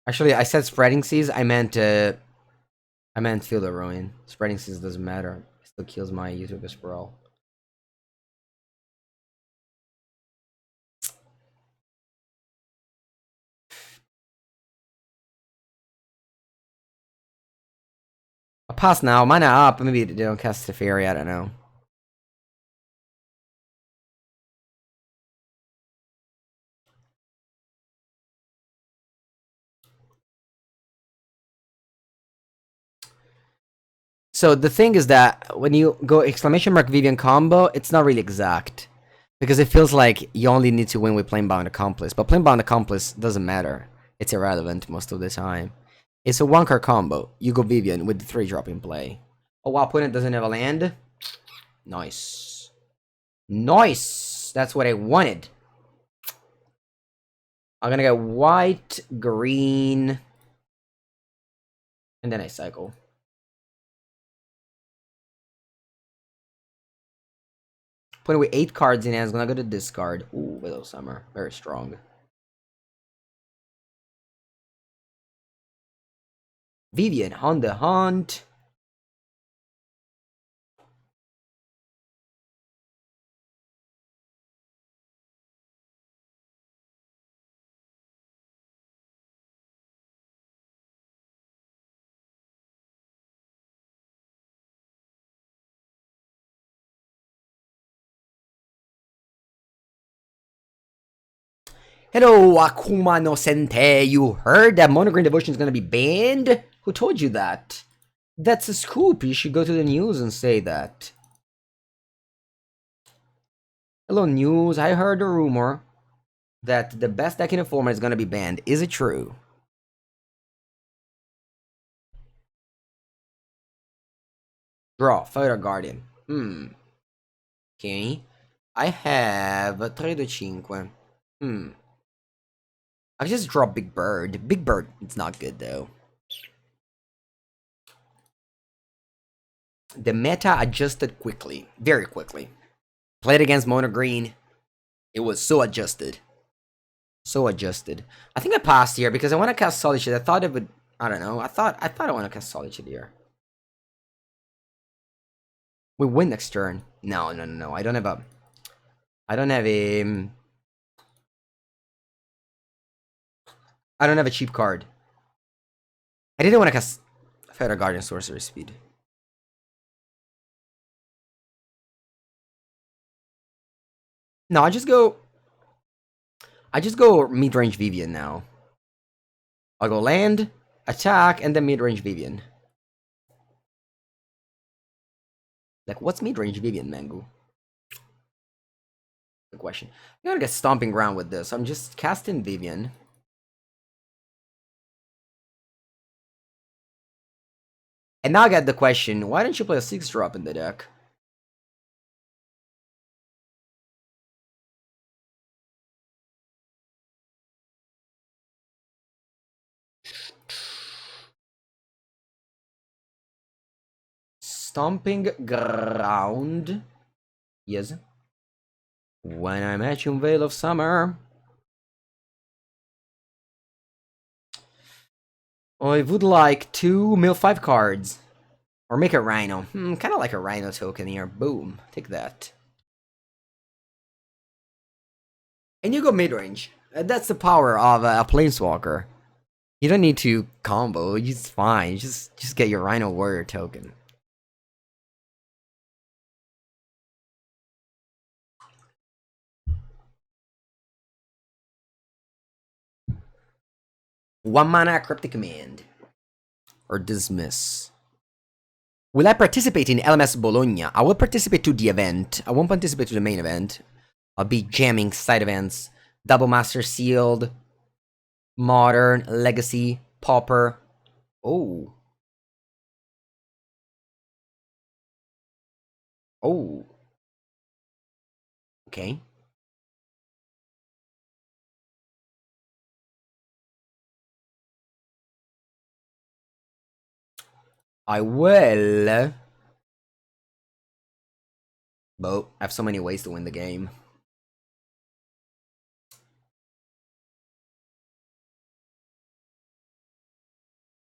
Actually, I said Spreading Seas. I meant Field of Ruin. Spreading Seas doesn't matter. It still kills my Utopia Sprawl. I'll pass now. Mana up. Maybe they don't cast Teferi. I don't know. So the thing is that when you go exclamation mark Vivien Combo, it's not really exact. Because it feels like you only need to win with Planebound Accomplice. But Planebound Accomplice doesn't matter. It's irrelevant most of the time. It's a 1-card combo. You go Vivien with the 3-drop in play. Oh wow, opponent doesn't have a land. Nice. Nice! That's what I wanted. I'm gonna get white, green, And then I cycle. Putting with 8 cards in hand, is gonna go to discard. Ooh, Willow Summer. Very strong. Vivien on the hunt. Hello, Akuma no Sensei. You heard that Monogreen Devotion is gonna be banned? Who told you that? That's a scoop. You should go to the news and say that. Hello, news. I heard a rumor that the best deck in the format is gonna be banned. Is it true? Draw. Felidar Guardian. Okay. I have 3-5. I just draw Big Bird. Big Bird, it's not good though. The meta adjusted quickly. Very quickly. Played against Mono Green. It was so adjusted. So adjusted. I think I passed here because I want to cast Solitude. I thought it would... I don't know. I thought I want to cast Solitude here. We win next turn. No. I don't have a... I don't have a cheap card. I didn't want to cast Felidar Guardian Sorcery Speed. No, I just go mid-range Vivien now. I'll go land, attack, and then mid-range Vivien. Like, what's mid-range Vivien, Mangu? Good question. I'm gonna get Stomping Ground with this. I'm just casting Vivien. And now I get the question, why don't you play a 6-drop in the deck? Stomping Ground. Yes. When I met you in Veil of Summer. I would like 2 mill 5 cards. Or make a Rhino. Kind of like a Rhino token here. Boom. Take that. And you go mid-range. That's the power of a Planeswalker. You don't need to combo. It's fine. Just get your Rhino Warrior token. One mana Cryptic Command. Or Dismiss. Will I participate in LMS Bologna? I will participate to the event. I won't participate to the main event. I'll be jamming side events. Double Master Sealed. Modern. Legacy. Pauper. Oh. Oh. Okay. I will. But I have so many ways to win the game.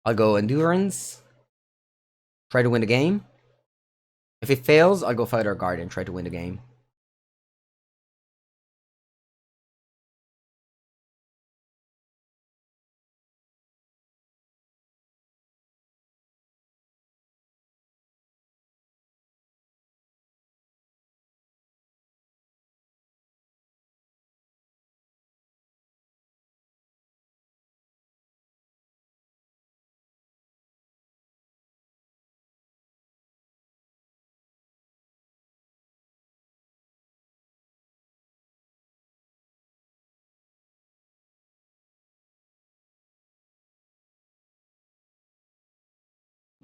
I'll go Endurance. Try to win the game. If it fails, I'll go Felidar Guardian. Try to win the game.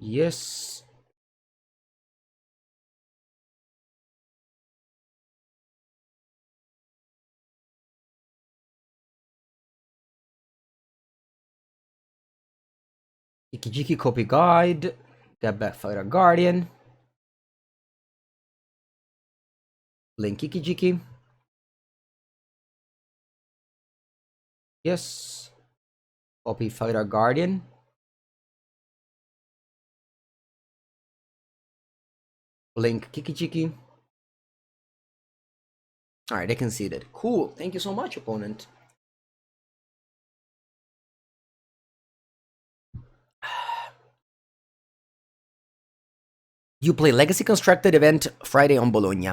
Yes. Kiki-Jiki Copy Guide. Get back Felidar Guardian. Link Kiki-Jiki. Yes. Copy Felidar Guardian. Link Kiki-Jiki. Alright, I conceded. Cool. Thank you so much, opponent. You play Legacy Constructed event Friday on Bologna.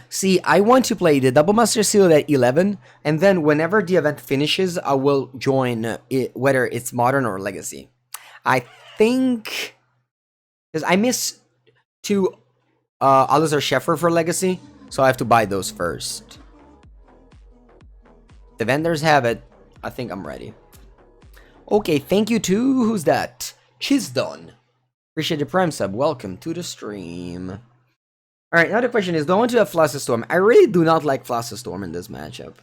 See, I want to play the Double Master Seal at 11, and then whenever the event finishes, I will join it, whether it's Modern or Legacy. I think... because I miss 2 Alistair Sheffer for Legacy, so I have to buy those first. The vendors have it. I think I'm ready. Okay, thank you to... who's that? Chisdon. Appreciate the Prime sub. Welcome to the stream. Alright, now the question is, do I want to have Fluster Storm? I really do not like Fluster Storm in this matchup.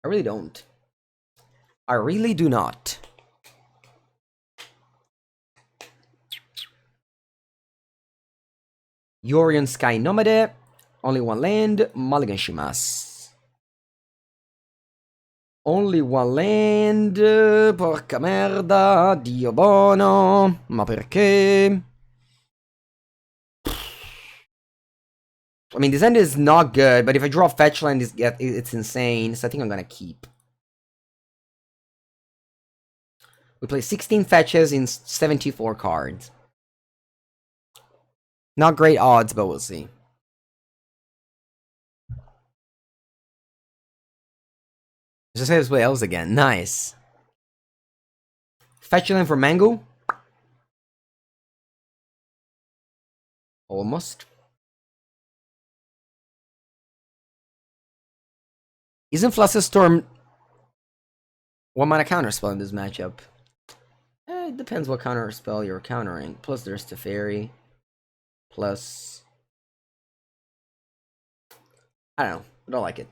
I really don't. I really do not. Yorion Sky Nomade. Only 1 land. Mulligan Shimas. Only 1 land. Porca merda. Dio bono. Ma perché? I mean, this end is not good, but if I draw fetch land, it's insane. So I think I'm gonna keep. We play 16 fetches in 74 cards. Not great odds, but we'll see. Just say this way else again. Nice. Fetch land for Mango. Almost. Isn't Fluster Storm 1-mana counterspell in this matchup? It depends what counterspell you're countering. Plus there's Teferi. Plus... I don't know. I don't like it.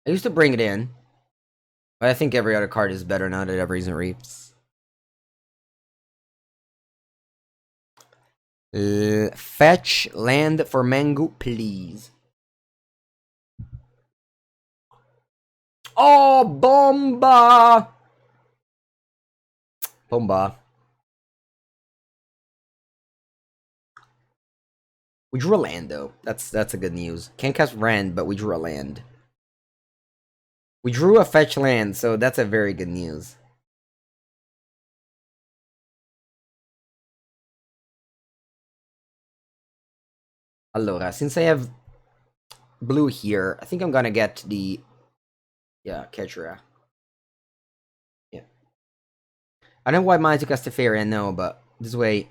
I used to bring it in. But I think every other card is better now that I have Risen Reefs. Fetch land for Mango, please. Oh, bomba! Bomba. We drew a land, though. That's a good news. Can't cast Rend, but we drew a land. We drew a fetch land, so that's a very good news. Allora, since I have blue here, I think I'm gonna get the... yeah, Ketria. Yeah. I don't know why mine to cast Teferi, I know, but this way...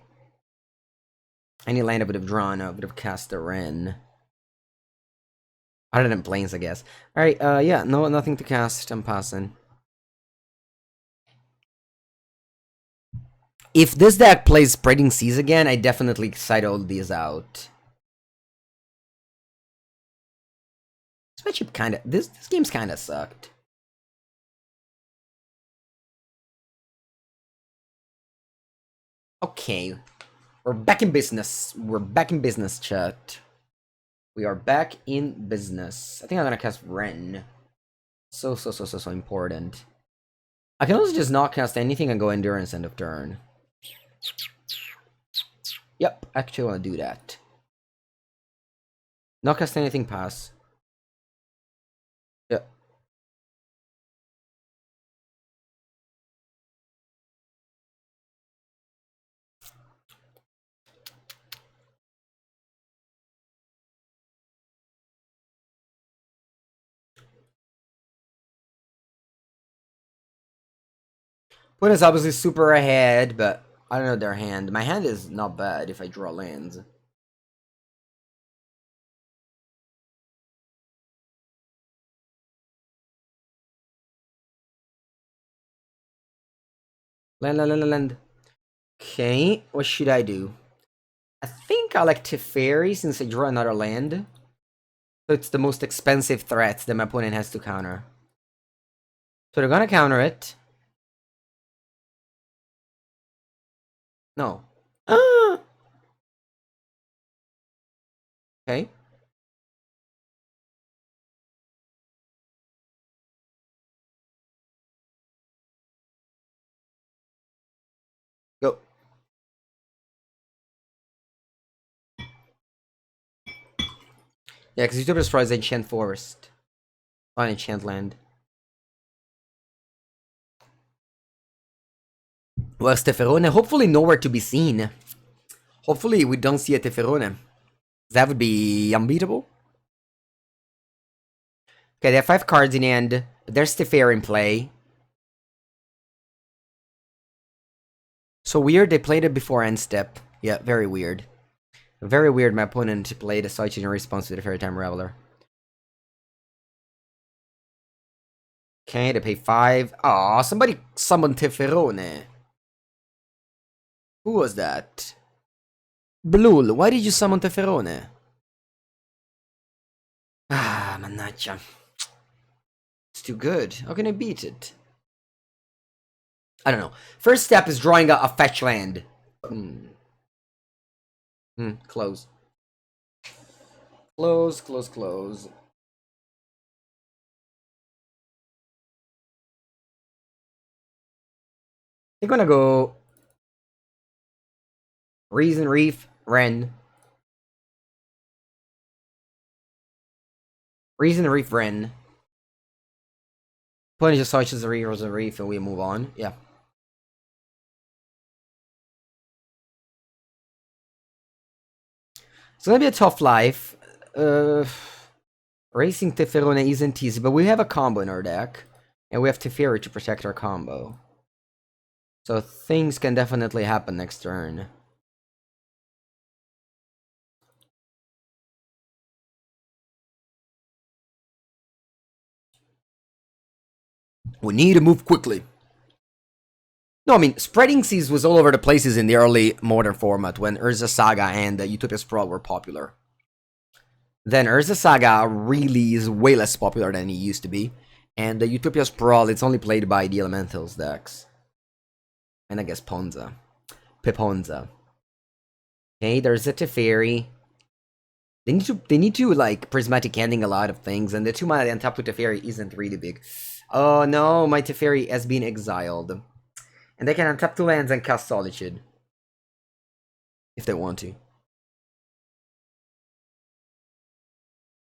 any land I would have drawn, I would have cast a Wrenn. Other than Plains, I guess. Alright, yeah, no, nothing to cast, I'm passing. If this deck plays Spreading Seas again, I definitely side all these out. This matchup kinda... This game's kinda sucked. Okay. We're back in business. We're back in business, chat. We are back in business. I think I'm gonna cast Wrenn. So important. I can also just not cast anything and go Endurance end of turn. Yep, actually I want to do that. Not cast anything, pass. Yep. Point is obviously super ahead, but I don't know their hand. My hand is not bad if I draw lands. Land. Okay, what should I do? I think I like Teferi since I draw another land. So it's the most expensive threat that my opponent has to counter. So they're gonna counter it. No. Ah! Okay. Go. Yeah, because Utopia Sprawl is Enchant Forest. On Enchant Land. Well, Teferone, hopefully nowhere to be seen. Hopefully we don't see a Teferone. That would be unbeatable. Okay, they have 5 cards in hand, but there's Teferi in play. So weird, they played it before end step. Yeah, very weird. Very weird my opponent played a Solitude in response to the Fairy Time Raveler. Okay, they pay 5. Aw, somebody summoned Teferone. Who was that? Blul, why did you summon Teferone? Ah, mannaggia. It's too good. How can I beat it? I don't know. First step is drawing a fetch land. Close. Close, close, close. I'm gonna go Risen Reef, Wrenn. Risen Reef, Wrenn. Plenty just switches the Risen Reef and we move on. Yeah. It's gonna be a tough life. Racing Teferone isn't easy, but we have a combo in our deck. And we have Teferi to protect our combo. So things can definitely happen next turn. We need to move quickly. No, I mean, Spreading Seas was all over the places in the early modern format when Urza Saga and Utopia Sprawl were popular. Then Urza Saga really is way less popular than it used to be. And the Utopia Sprawl, it's only played by the Elementals decks. And I guess Ponza. Piponza. Okay, there's a Teferi. They need to like Prismatic Ending a lot of things, and the 2 mana on top with Teferi isn't really big. Oh no, my Teferi has been exiled. And they can untap 2 lands and cast Solitude. If they want to.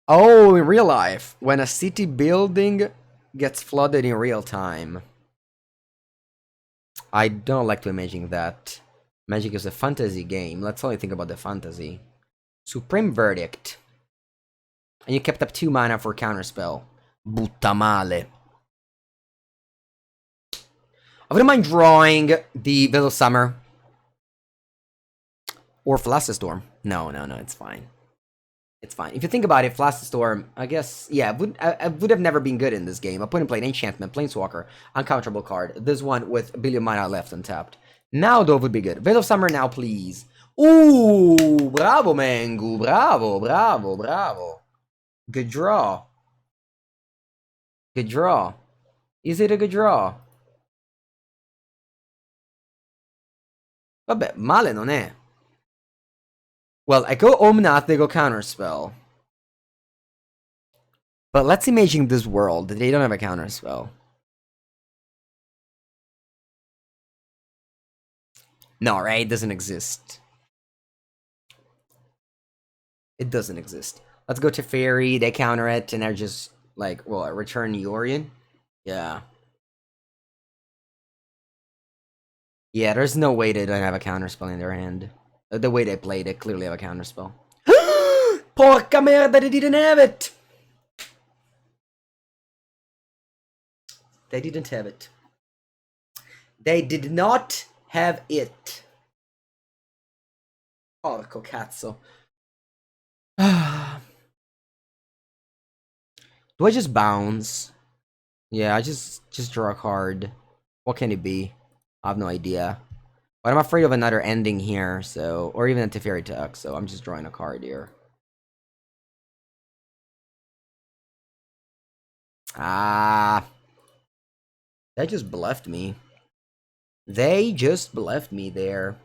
Oh, in real life, when a city building gets flooded in real time. I don't like to imagine that. Magic is a fantasy game. Let's only think about the fantasy. Supreme Verdict. And you kept up 2 mana for counterspell. Butta male. I wouldn't mind drawing the Veil of Summer. Or Storm. No, it's fine. It's fine. If you think about it, Storm, I guess, yeah, I would have never been good in this game. I put in play an Enchantment, Planeswalker, uncounterable card. This one with a billion mana left untapped. Now, though, would be good. Veil of Summer now, please. Ooh, bravo, Mengu. Bravo, bravo, bravo. Good draw. Good draw. Is it a good draw? Vabbè, male non è. Well, I go Omnath, they go Counterspell. But let's imagine this world. They don't have a Counterspell. No, right? It doesn't exist. It doesn't exist. Let's go to Teferi, they counter it, and they're just, like, well, I return Yorion? Yeah. Yeah, there's no way they don't have a Counterspell in their hand. The way they played it, clearly have a Counterspell. Porca merda, they didn't have it! They didn't have it. They did not have it. Porco cazzo. Do I just bounce? Yeah, I just draw a card. What can it be? I have no idea. But I'm afraid of another ending here, so... Or even a Teferi Tuck, so I'm just drawing a card here. Ah. They just bluffed me. They just bluffed me there.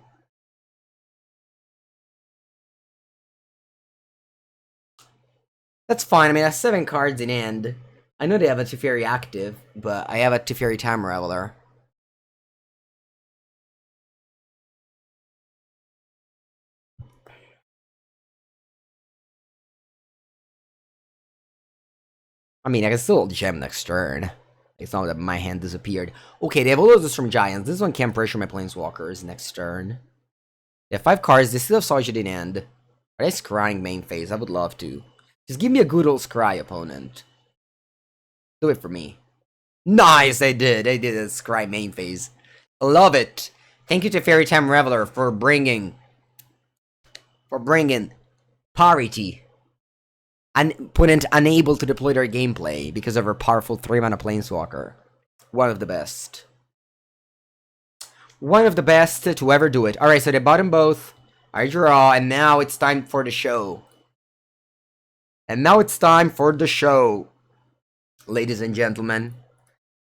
That's fine. I mean, I have 7 cards in hand. I know they have a Teferi active, but I have a Teferi Time Raveler. I mean, I can still gem next turn. It's not that my hand disappeared. Okay, they have all those from Giants. This one can't pressure my Planeswalkers next turn. They have 5 cards. They still have Solitude in hand. Are they scrying main phase? I would love to. Just give me a good old scry opponent. Do it for me. Nice, they did. They did a scry main phase. Love it. Thank you to Fairy Time Raveler for bringing parity. And opponent unable to deploy their gameplay because of her powerful 3-mana Planeswalker. One of the best. One of the best to ever do it. Alright, so they bought them both. I draw, and now it's time for the show. Ladies and gentlemen.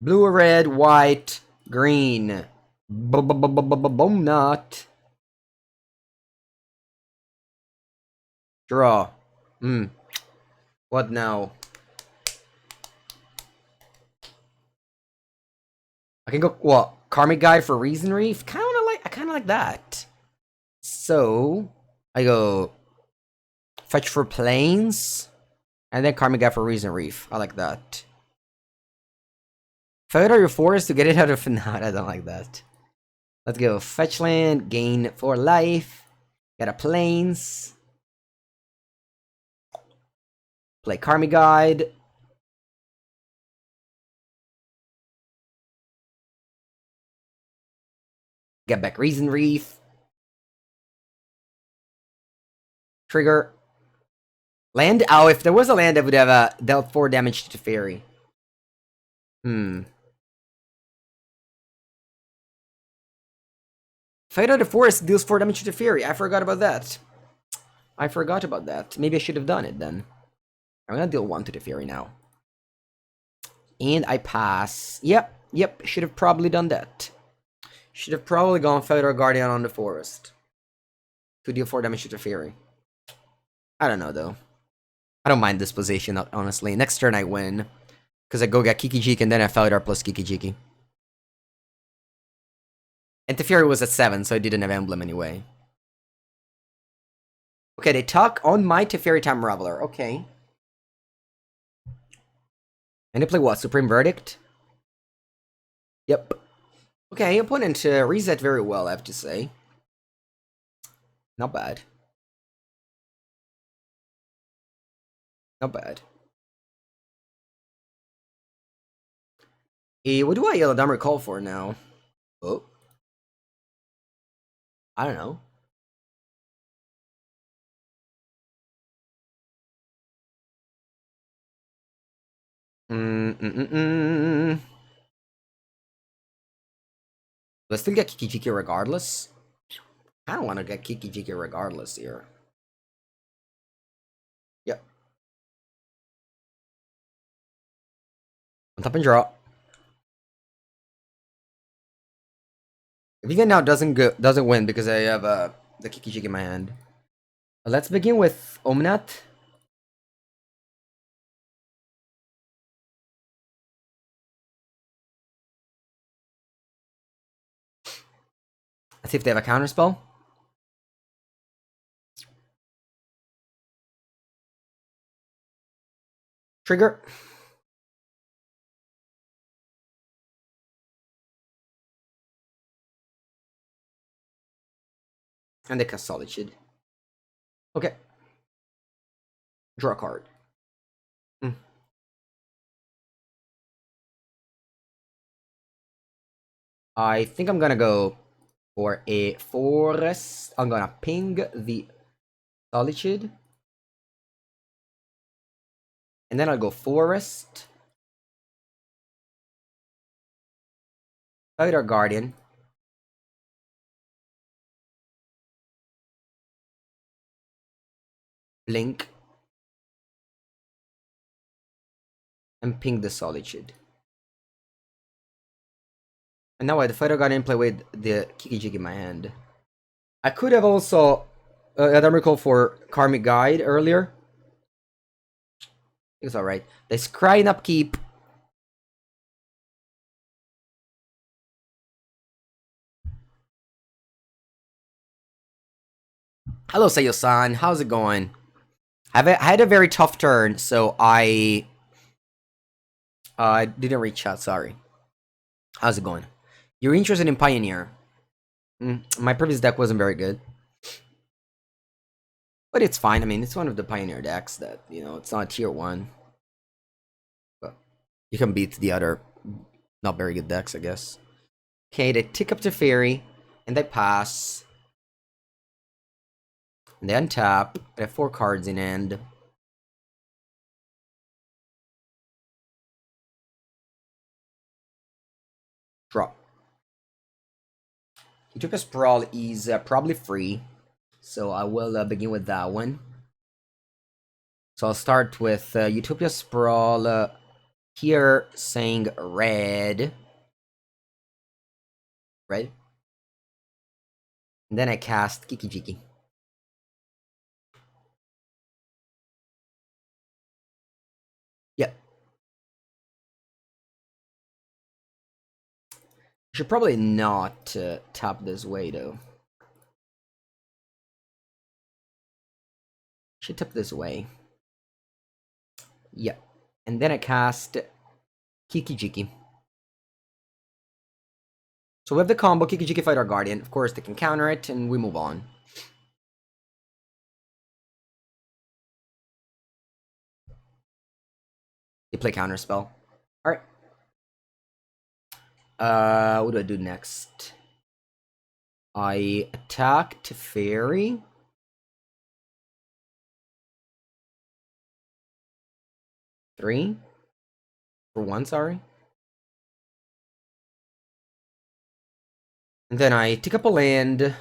Blue, red, white, green. Omnath. Draw. What now? I can go, what? Karmic Guide for Risen Reef? I kinda like that. So, I go fetch for planes, and then Karmic Guide for Risen Reef. I like that. Fight out your forest to get it out of... No, I don't like that. Let's go fetch land, gain 4 life, get a planes. Play Karmic Guide. Get back Risen Reef. Trigger. Land? Oh, if there was a land, I would have dealt 4 damage to Teferi. Fight out the forest deals 4 damage to Teferi. I forgot about that. Maybe I should have done it then. I'm gonna deal 1 to Teferi now. And I pass. Yep, should have probably done that. Should have probably gone Felidar Guardian on the forest. To deal 4 damage to Teferi. I don't know though. I don't mind this position, honestly. Next turn I win. Because I go get Kiki-Jiki and then I Felidar plus Kiki-Jiki. And Teferi was at 7, so I didn't have Emblem anyway. Okay, they talk on my Teferi Time Raveler. Okay. And they play what? Supreme Verdict? Yep. Okay, opponent reset very well, I have to say. Not bad. Not bad. What do I Eladamri call for now? Oh. I don't know. Do I still get Kiki-Jiki regardless? I don't want to get Kiki-Jiki regardless here. Yep. On top and draw. Vivien now doesn't win because I have the Kiki-Jiki in my hand. Let's begin with Omnath. Let's see if they have a counterspell. Trigger. And they cast Solitude. Okay. Draw a card. I think I'm gonna go for a forest. I'm gonna ping the Solitude. And then I'll go forest. Felidar Guardian. Blink. And ping the Solitude. And now I have the Felidar Guardian play with the Kiki-Jiki in my hand. I could have also Eladamri called for Karmic Guide earlier. It's alright. They scry in upkeep. Hello, Seyo-san. How's it going? I had a very tough turn, so I didn't reach out. Sorry. How's it going? You're interested in Pioneer. My previous deck wasn't very good. But it's fine. I mean, it's one of the Pioneer decks that, you know, it's not tier 1. But you can beat the other not very good decks, I guess. Okay, they tick up Teferi, and they pass. And they untap. They have 4 cards in hand. Draw. Utopia Sprawl is probably free, so I will begin with that one. So I'll start with Utopia Sprawl here, saying red. Red. And then I cast Kiki-Jiki. Yep. Should probably not tap this way, though. Should tap this way. Yep. And then I cast Kiki-Jiki. So we have the combo Kiki-Jiki Felidar Guardian. Of course, they can counter it, and we move on. They play counterspell. Alright. What do I do next? I attack Teferi. Three? For 1, sorry. And then I take up a land.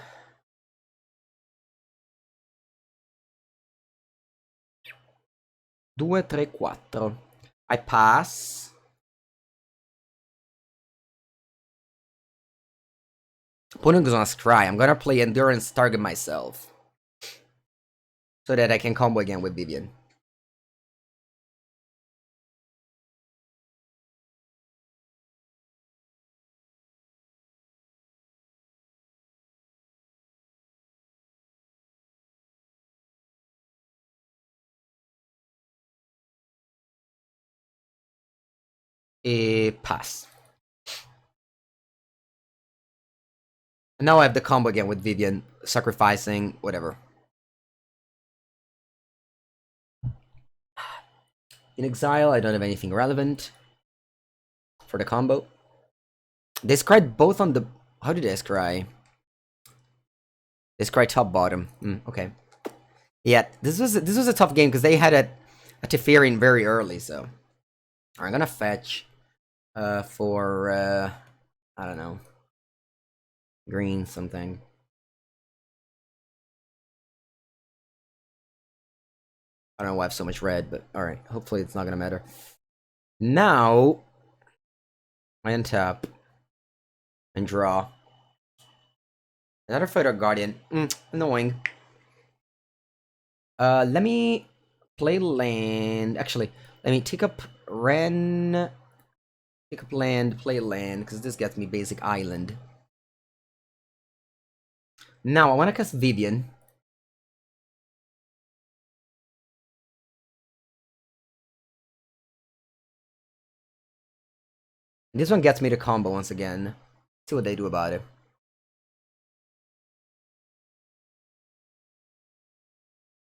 Due, tre, quattro. I pass. Opponent goes on a scry. I'm gonna play Endurance, target myself. So that I can combo again with Vivien. Pass. And now I have the combo again with Vivien, sacrificing, whatever. In exile, I don't have anything relevant for the combo. They scryed both on the... How did they scry? They scryed top bottom. Okay. Yeah, this was a tough game because they had a Teferi very early, so... I'm gonna fetch for I don't know, green something. I don't know why I have so much red, but alright, hopefully it's not gonna matter. Now I untap and draw another Felidar Guardian. Annoying. Let me play land. Actually, let me take up Wrenn. Pick up land, play land, because this gets me basic island. Now, I want to cast Vivien. This one gets me to combo once again. See what they do about it.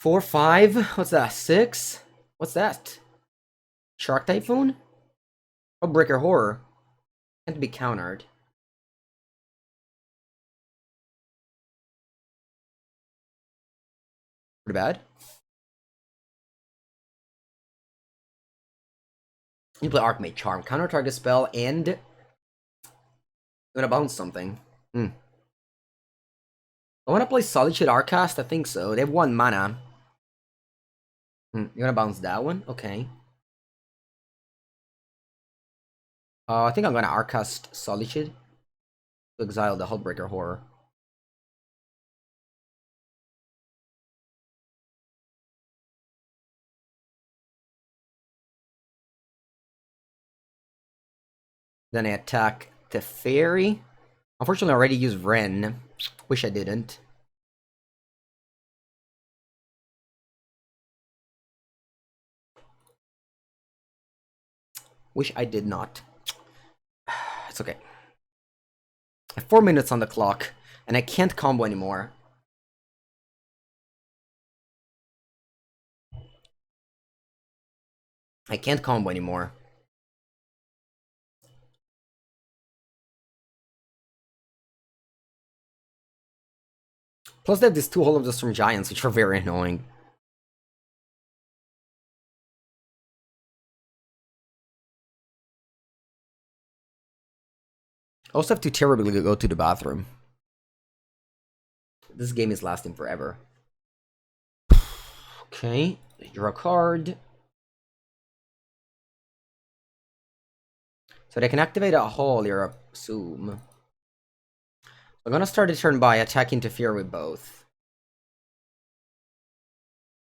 Four, 5? What's that? 6? What's that? Shark Typhoon? Oh, Breaker Horror. Can't be countered. Pretty bad. You play Archmage Charm. Counter target spell and... I'm gonna bounce something. I wanna play Solitude Arcast? I think so. They have 1 mana. You're gonna bounce that one? Okay. I think I'm gonna Arcast Solitude to exile the Hullbreaker Horror. Then I attack Teferi. Unfortunately, I already used Wrenn. Wish I didn't. Wish I did not. It's okay. I have 4 minutes on the clock, and I can't combo anymore. I can't combo anymore. Plus, they have these 2 Hallowed Storm Giants, which are very annoying. I also have to terribly go to the bathroom. This game is lasting forever. Okay, draw a card. So they can activate a hall here, I assume. I'm gonna start the turn by attacking Teferi with both.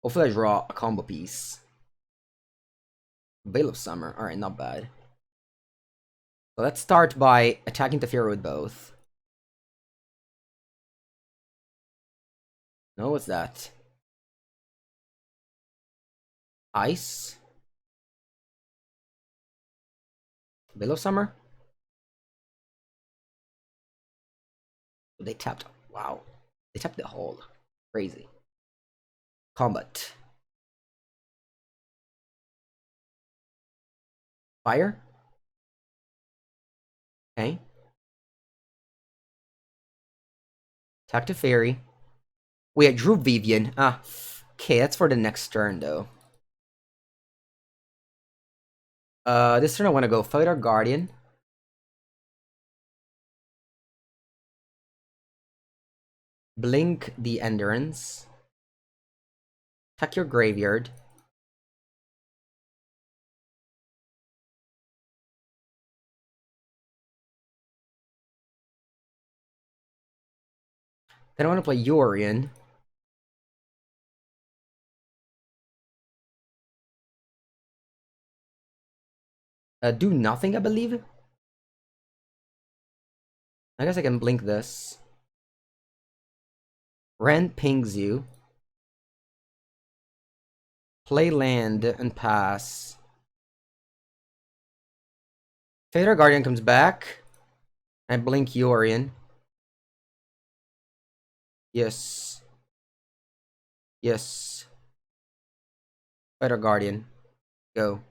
Hopefully I draw a combo piece. Veil of Summer. Alright, not bad. So let's start by attacking Teferi with both. No, what's that? Ice? Veil of Summer? They tapped. Wow. They tapped the hole. Crazy. Combat. Fire? Okay. Attack Teferi. Wait, I drew Vivien. Ah. Okay, that's for the next turn, though. This turn I want to go Felidar Guardian. Blink the Endurance. Attack your graveyard. Then I want to play Yorion. Do nothing, I believe. I guess I can blink this. Wrenn pings you. Play land and pass. Felidar Guardian comes back. I blink Yorion. Yes. Yes. Felidar Guardian. Go.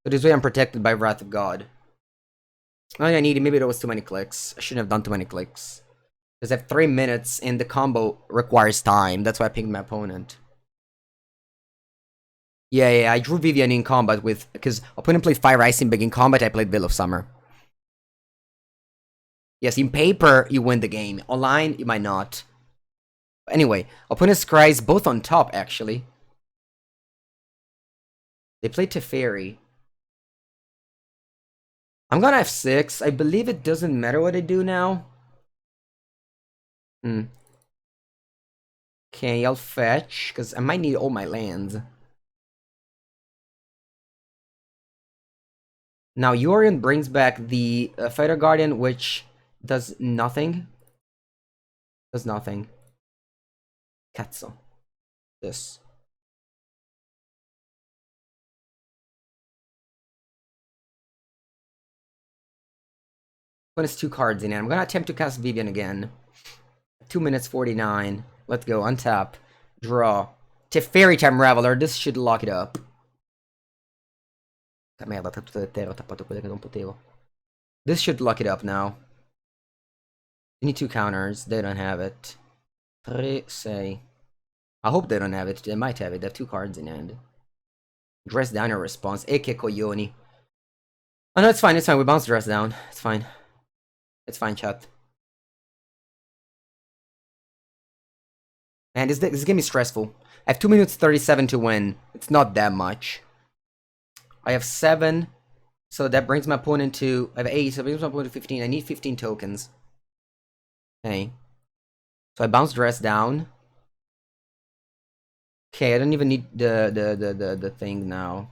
So this way I'm protected by Wrath of God. Oh yeah, I needed. Maybe there was too many clicks. I shouldn't have done too many clicks. Because I have 3 minutes and the combo requires time. That's why I pinged my opponent. Yeah, I drew Vivien in combat with... Because opponent played Fire Icing Big in combat, I played Veil of Summer. Yes, in paper, you win the game. Online, you might not. Anyway, opponent's Scries both on top, actually. They played Teferi. I'm gonna F6. I believe it doesn't matter what I do now. Okay, I'll fetch, because I might need all my lands. Now, Yorion brings back the Felidar Guardian, which does nothing. Does nothing. Katsu. This. When it's 2 cards in it. I'm gonna attempt to cast Vivien again. 2 minutes 49. Let's go. Untap. Draw. Teferi time Raveler. This should lock it up. Merda, tá tudo terra, ho tappato quelle che non potevo. This should lock it up now. You need 2 counters. They don't have it. 3, say. I hope they don't have it. They might have it. They have 2 cards in hand. Dress down your response. E che coglioni. Oh no, it's fine. It's fine. We bounce dress down. It's fine. It's fine, chat. Man, this game is stressful. I have 2 minutes 37 to win. It's not that much. I have 7. So that brings my opponent to... I have 8. So that brings my opponent to 15. I need 15 tokens. Okay. So I bounce dress down. Okay, I don't even need the thing now.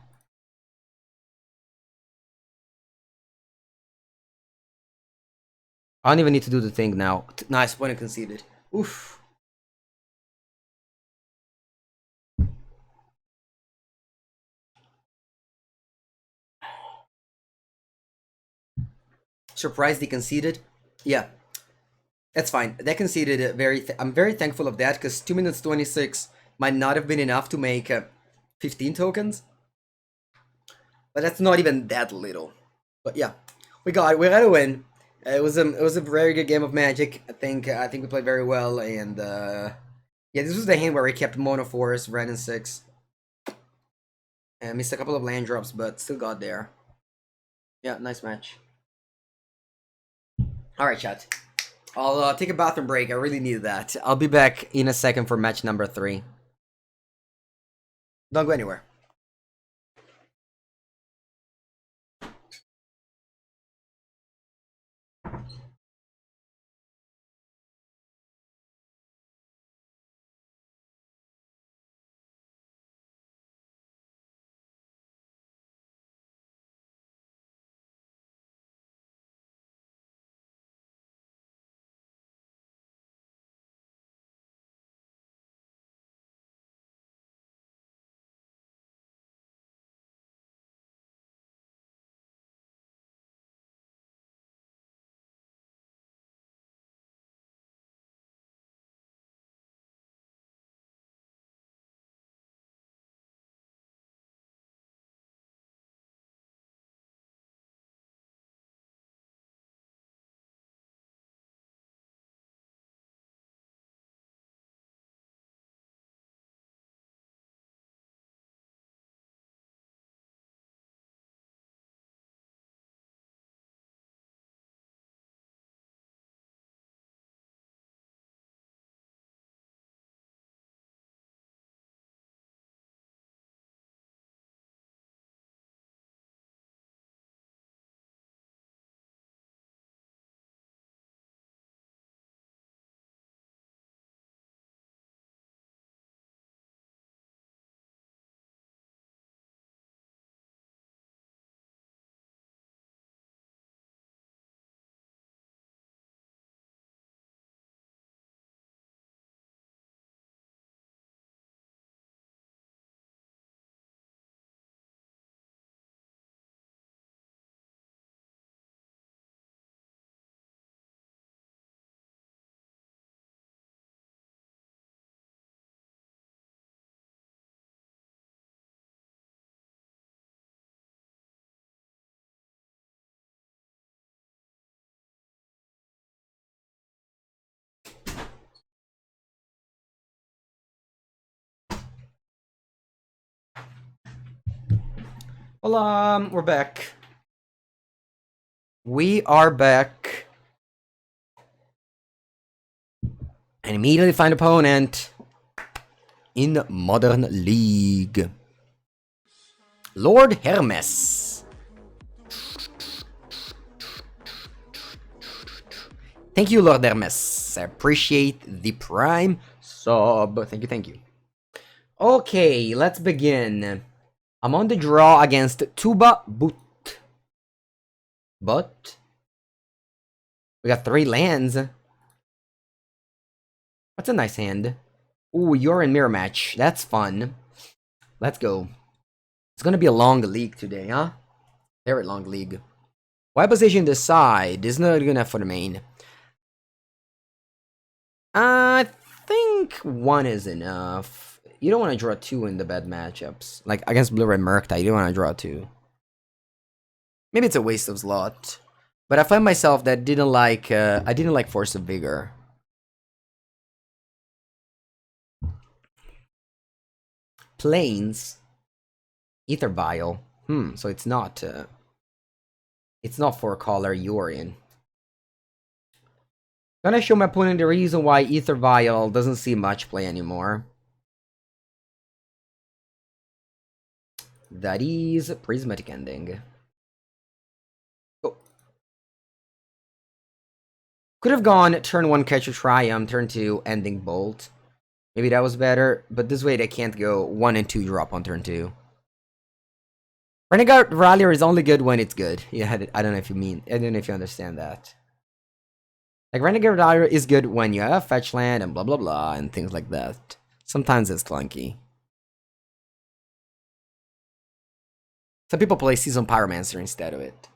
I don't even need to do the thing now. Nice, point and conceded. Oof. Surprised he conceded? Yeah. That's fine. They conceded I'm very thankful of that, because 2 minutes 26 might not have been enough to make 15 tokens. But that's not even that little. But yeah, we got a win. It was a very good game of Magic. I think we played very well, and yeah, this was the hand where we kept Mono Forest, Wrenn and Six. And missed a couple of land drops, but still got there. Yeah, nice match. Alright, chat. I'll take a bathroom break. I really need that. I'll be back in a second for match number 3. Don't go anywhere. Well, we're back. We are back. And immediately find opponent in Modern League. Lord Hermes. Thank you, Lord Hermes. I appreciate the prime sub. Thank you. Okay, let's begin. I'm on the draw against Tuba Boot. But we got 3 lands. That's a nice hand. Ooh, you're in mirror match. That's fun. Let's go. It's gonna be a long league today, huh? Very long league. Why position this side? Is not good enough for the main. I think 1 is enough. You don't want to draw 2 in the bad matchups. Like against Blue Red Murktide, you don't want to draw 2. Maybe it's a waste of slot. But I find myself that I didn't like Force of Vigor. Plains. Ether Vial. So it's not 4-color Yorion. Gonna show my opponent the reason why Ether Vial doesn't see much play anymore. That is Prismatic Ending. Oh. Could have gone turn 1 Ketria Triome, turn 2 Ending Bolt. Maybe that was better, but this way they can't go 1 and 2 drop on turn 2. Renegade Rallier is only good when it's good. Yeah, I don't know if you understand that. Like, Renegade Rallier is good when you have fetch land and blah blah blah and things like that. Sometimes it's clunky. Some people play Season Pyromancer instead of it.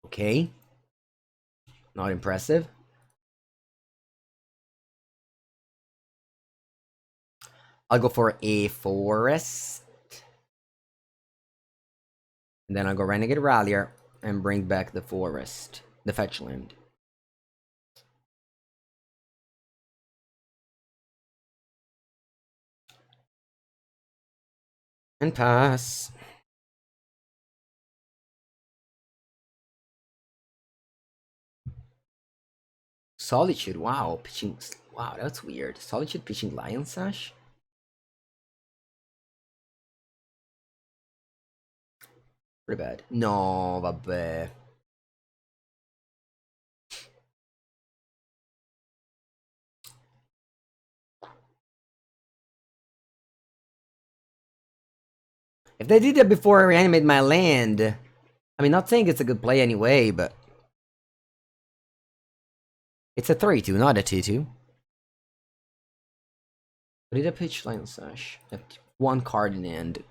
Okay. Not impressive. I'll go for a forest. And then I'll go Renegade Rallier and bring back the forest. The fetch land. And pass. Solitude, wow, pitching, wow, that's weird. Solitude pitching Lion Sash? Pretty bad. No, vabbè. If they did that before I reanimate my land, I mean, not saying it's a good play anyway, but it's a 3-2, not a 2-2. What did I pitch Lion Sash? One card in hand.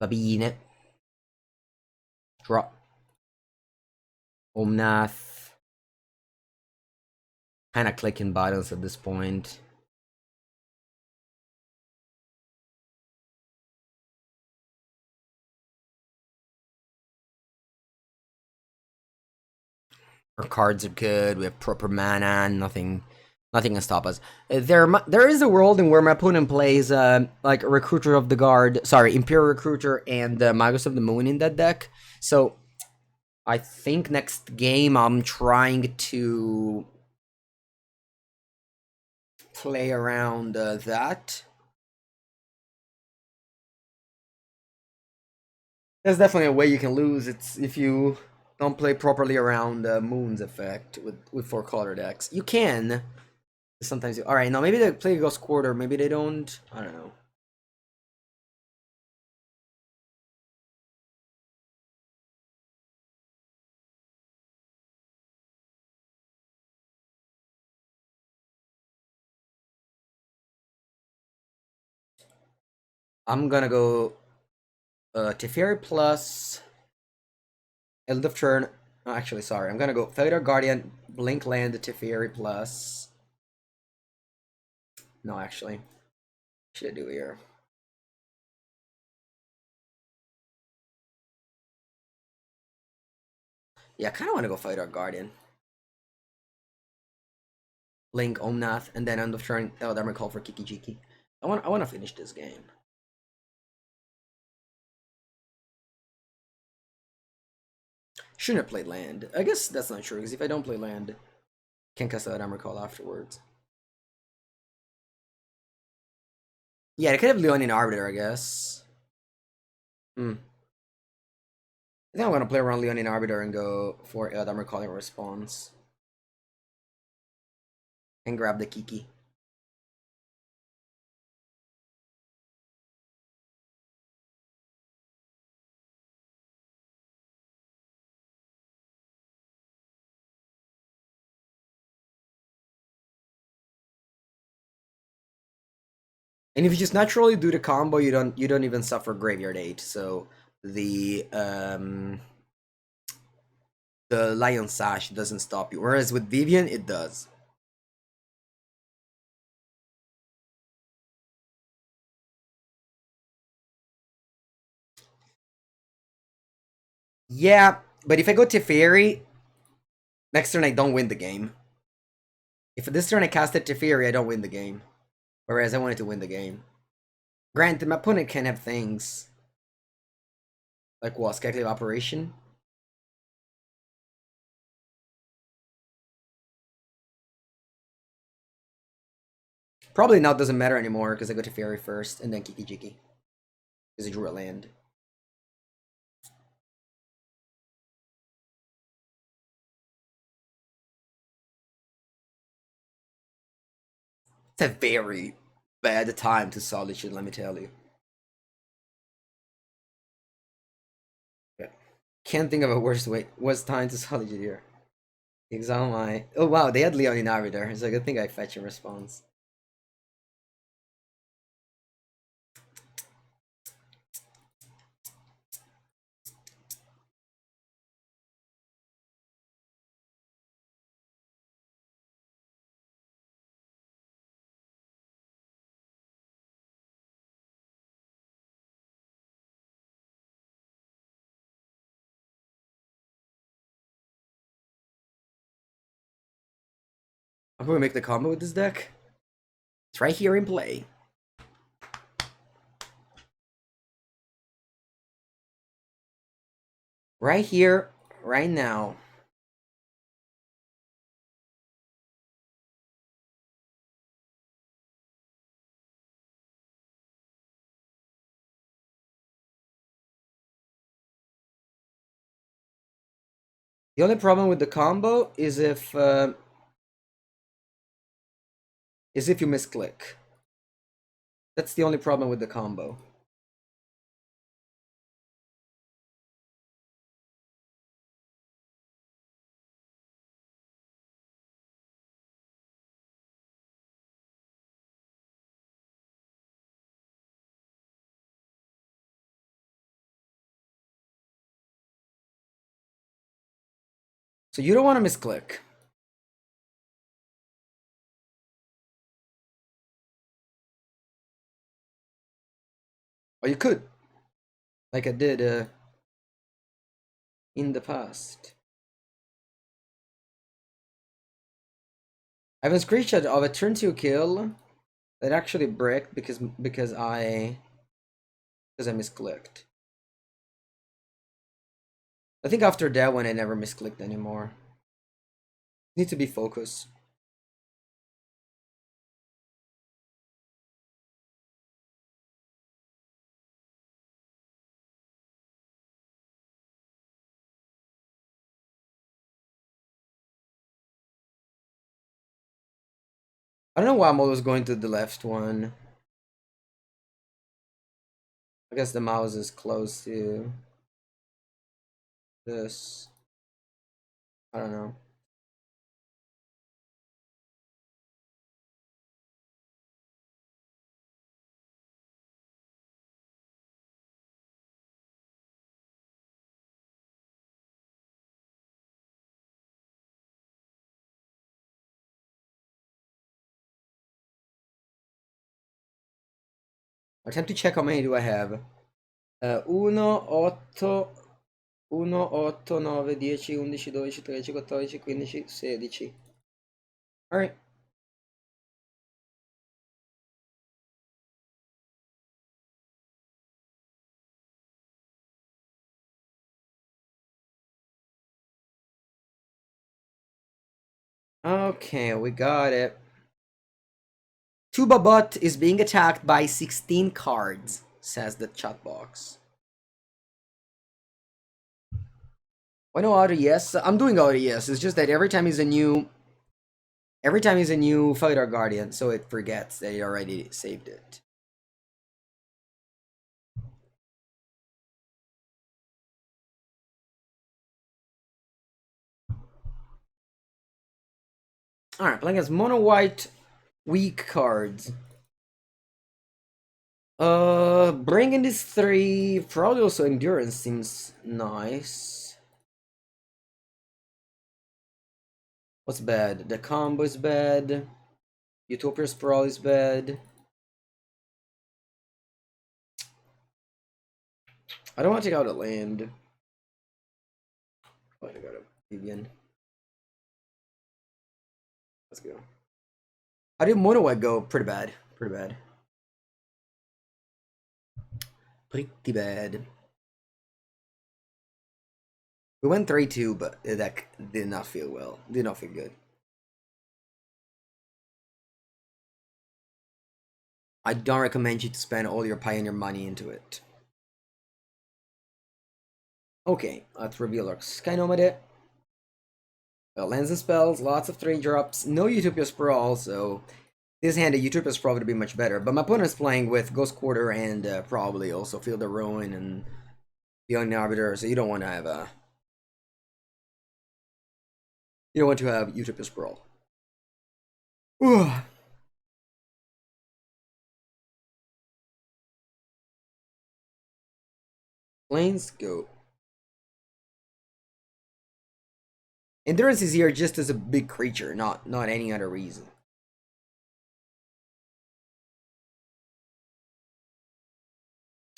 Va bene. Draw. Omnath. Kinda clicking buttons at this point. Our cards are good. We have proper mana. And nothing can stop us. There is a world in where my opponent plays like a Recruiter of the Guard, sorry, Imperial Recruiter and Magus of the Moon in that deck. So I think next game I'm trying to play around that. There's definitely a way you can lose. It's if you don't play properly around Moon's effect with 4-color decks. You can. Sometimes all right, now maybe they play Ghost Quarter, maybe they don't. I don't know. I'm gonna go Teferi plus end of turn. Oh, actually, sorry. I'm gonna go Felidar Guardian, Blink Land, Teferi plus. No, actually, should I do here? Yeah, I kind of want to go Felidar Guardian. Blink Omnath, and then end of turn Eladamri call for Kiki-Jiki. I want to finish this game. Shouldn't have played land. I guess that's not true, because if I don't play land, I can cast Eladamri call afterwards. Yeah, I could have Leonin Arbiter, I guess. I think I'm gonna play around Leonin Arbiter and go for Eladamri calling response. And grab the Kiki. And if you just naturally do the combo, you don't even suffer Graveyard 8. So the Lion Sash doesn't stop you. Whereas with Vivien, it does. Yeah, but if I go Teferi, next turn I don't win the game. If this turn I casted Teferi, I don't win the game. Whereas I wanted to win the game. Granted, my opponent can have things like what, Speculative Operation? Probably now doesn't matter anymore because I go Teferi first and then Kiki-Jiki. Because I drew a land. It's a very bad time to Solitude, let me tell you. Yeah. Can't think of a worse time to Solitude here. Exile my... Oh wow, they had Leoninari there. It's like, I think I fetch a response. I'm gonna make the combo with this deck. It's right here in play. Right here, right now. The only problem with the combo is if you misclick. That's the only problem with the combo. So you don't want to misclick. Or you could. Like I did in the past. I have a screenshot of a turn 2 kill that actually bricked because I misclicked. I think after that one I never misclicked anymore. Need to be focused. I don't know why I'm always going to the left one. I guess the mouse is close to this. I don't know. Attempt to check how many do I have. 1, 8, 1, 8, 9, 10, 11, 12, 13, 14, 15, 16. Alright. Okay, we got it. Tuba Bot is being attacked by 16 cards, says the chat box. Why no auto yes? I'm doing auto yes. It's just that every time he's a new Felidar Guardian, so it forgets that he already saved it. Alright, playing as mono white weak cards. Bringing these 3, probably also endurance seems nice. What's bad? The combo is bad. Utopia Sprawl is bad. I don't want to take out a land. Oh, I got a Vivien. Let's go. How did mono white go? Pretty bad. Pretty bad. Pretty bad. We went 3-2, but the deck did not feel well. Did not feel good. I don't recommend you to spend all your Pioneer money into it. Okay, let's reveal our Sky Nomad. Well, lands and spells, lots of 3-drops, no Utopia Sprawl, so His hand at Utopia Sprawl would be much better, but my opponent's playing with Ghost Quarter and probably also Felidar Ruin and Beyond the Arbiter, so you don't want to have a... You don't want to have Utopia Sprawl. Planes go. Endurance is here just as a big creature, not any other reason.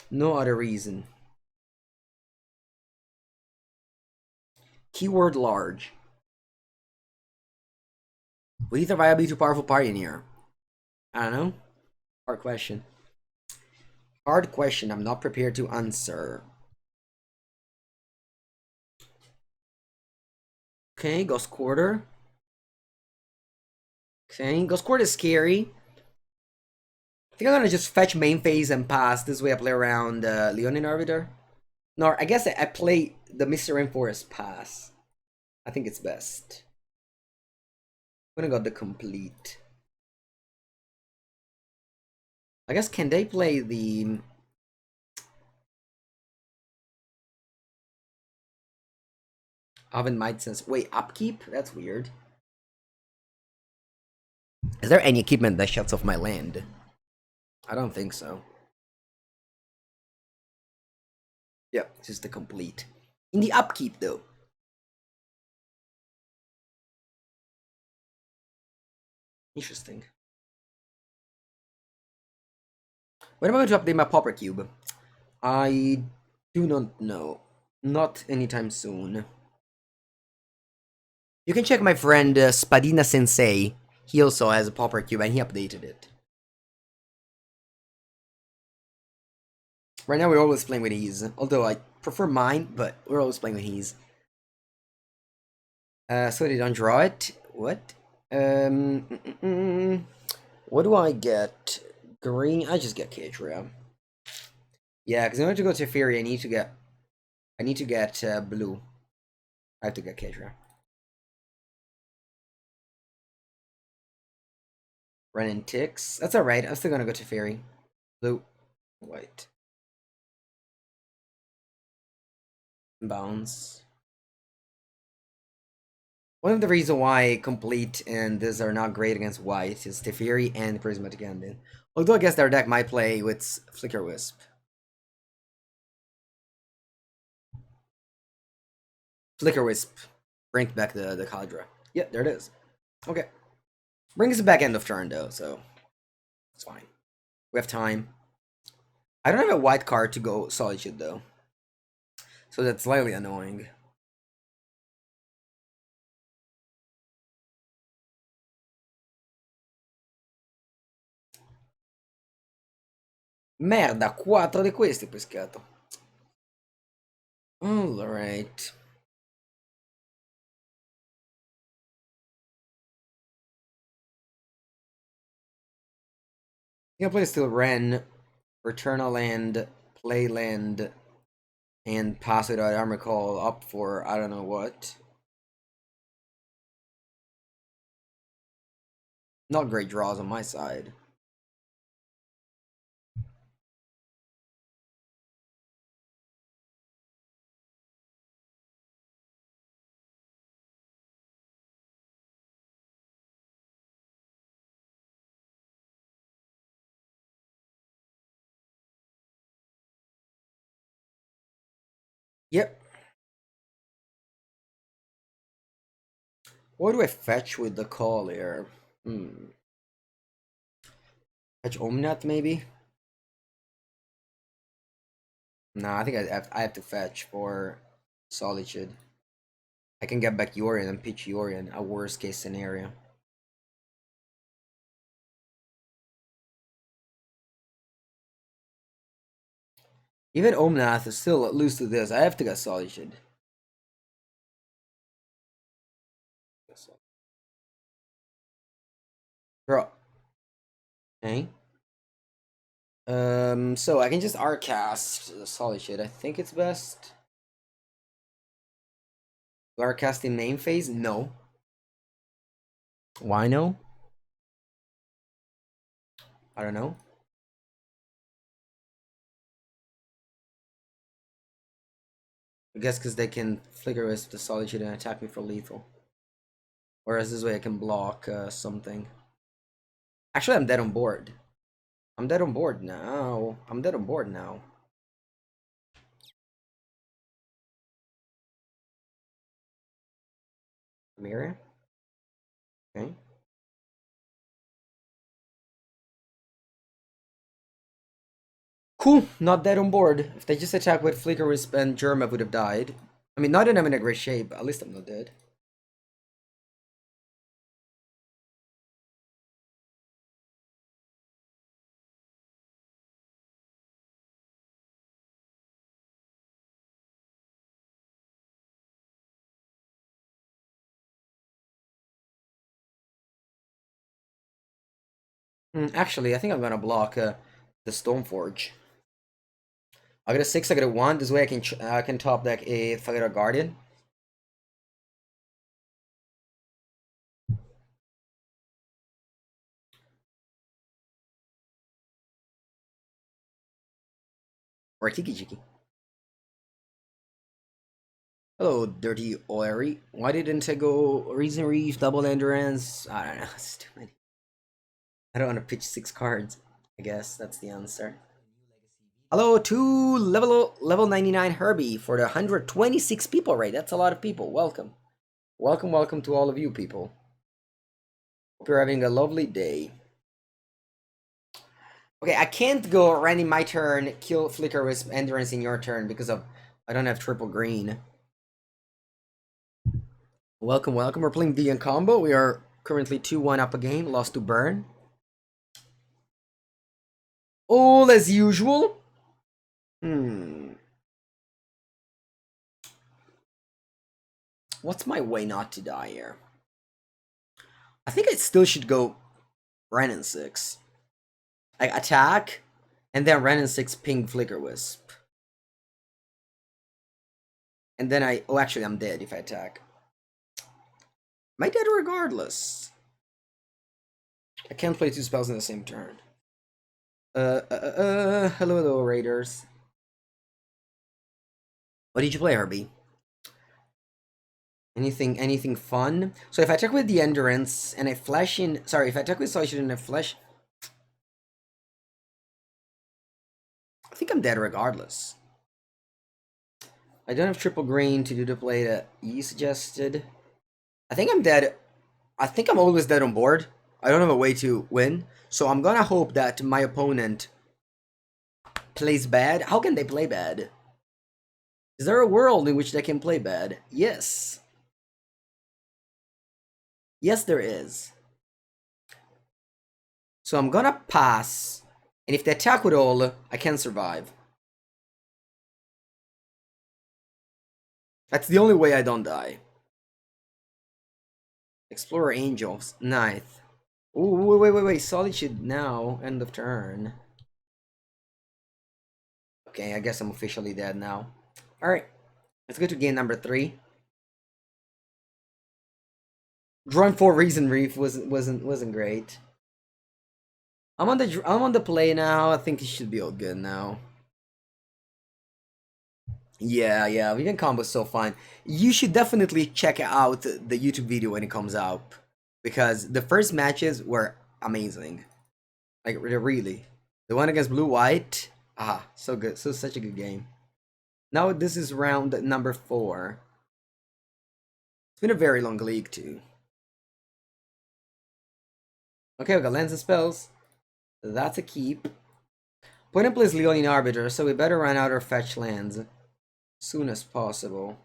No other reason. Keyword large. Would either Via be too powerful Pioneer? I don't know. Hard question. Hard question I'm not prepared to answer. Okay, Ghost Quarter. Okay, Ghost Quarter is scary. I think I'm gonna just fetch main phase and pass. This way I play around Leonin Arbiter. No, I guess I play the Misty Rainforest pass. I think it's best. I'm gonna go the complete. I guess can they play the... Oven might sense... Wait, upkeep? That's weird. Is there any equipment that shuts off my land? I don't think so. Yeah, just the complete. In the upkeep, though. Interesting. When am I going to update my Pauper Cube? I do not know. Not anytime soon. You can check my friend Spadina Sensei. He also has a Pauper Cube and he updated it. Right now we're always playing with ease. Although I prefer mine, but we're always playing with ease. So they don't draw it? What? What do I get? Green? I just get Ketria. Yeah, because in order to go to Teferi, I need to get blue. I have to get Ketria. Wrenn and Six. That's alright. I'm still gonna go to Teferi. Blue. White. Bounce. One of the reasons why Complete and this are not great against white is Teferi and Prismatic Ending. Although I guess their deck might play with Flicker Wisp. Flicker Wisp. Bring back the Kadra. Yeah, there it is. Okay. Brings it back end of turn though, so it's fine. We have time. I don't have a white card to go Solitude though. So that's slightly annoying. Merda, 4 di questi ho pescato. Alright. You can play still Wrenn, return a land, play land, and pass it out armor call up for I don't know what. Not great draws on my side. Yep. What do I fetch with the call here? Fetch Omnath maybe? Nah, I think I have to fetch for Solitude. I can get back Yorion and pitch Yorion, a worst case scenario. Even Omnath is still lose to this. I have to get Solitude. Bro. Okay. So I can just Arcast the Solitude. I think it's best. Arcast in main phase? No. Why no? I don't know. I guess because they can flicker wisp the Solitude and attack me for lethal. Whereas this way I can block something. Actually, I'm dead on board. I'm dead on board now. I'm dead on board now. Mirror. Okay. Cool, not dead on board. If they just attack with Flicker Wisp and Germ, I would have died. I mean, not that I'm in a great shape, but at least I'm not dead. Actually, I think I'm gonna block the Stoneforge. I got a 6, I got a 1. This way I can top deck a Felidar Guardian. Or Kiki-Jiki. Hello, Dirty Oiry. Why didn't I go Risen Reef, double endurance? I don't know, it's too many. I don't want to pitch 6 cards. I guess that's the answer. Hello to level 99 Herbie for the 126 people rate. That's a lot of people. Welcome. Welcome to all of you people. Hope you're having a lovely day. Okay, I can't go random my turn, kill Flicker Wisp, Endurance in your turn because of I don't have triple green. Welcome. We're playing Vivien Combo. We are currently 2-1 up a game, lost to Burn. All as usual. What's my way not to die here? I think I still should go Wrenn and Six. I attack, and then Wrenn and Six ping Flicker Wisp. And then oh, actually, I'm dead if I attack. Am I dead regardless? I can't play 2 spells in the same turn. Hello, Raiders. What did you play, Herbie? Anything fun? So if I attack with the Endurance and I flash in... Sorry, if I attack with Solitude and I flash... I think I'm dead regardless. I don't have triple green to do the play that you suggested. I think I'm dead. I think I'm always dead on board. I don't have a way to win. So I'm gonna hope that my opponent plays bad. How can they play bad? Is there a world in which they can play bad? Yes. Yes, there is. So I'm gonna pass. And if they attack with all, I can survive. That's the only way I don't die. Explorer Angels. Ninth. Ooh, wait. Solitude now. End of turn. Okay, I guess I'm officially dead now. Alright. Let's go to game number 3. Drawn 4 Risen Reef wasn't great. I'm on the play now. I think it should be all good now. Yeah, Vivien Combo is so fun. You should definitely check out the YouTube video when it comes out. Because the first matches were amazing. Like, really. The one against Blue-White, so good. Such a good game. Now this is round number 4. It's been a very long league, too. Okay, we got lands and spells. That's a keep. Opponent plays Leonin Arbiter, so we better run out our fetch lands as soon as possible.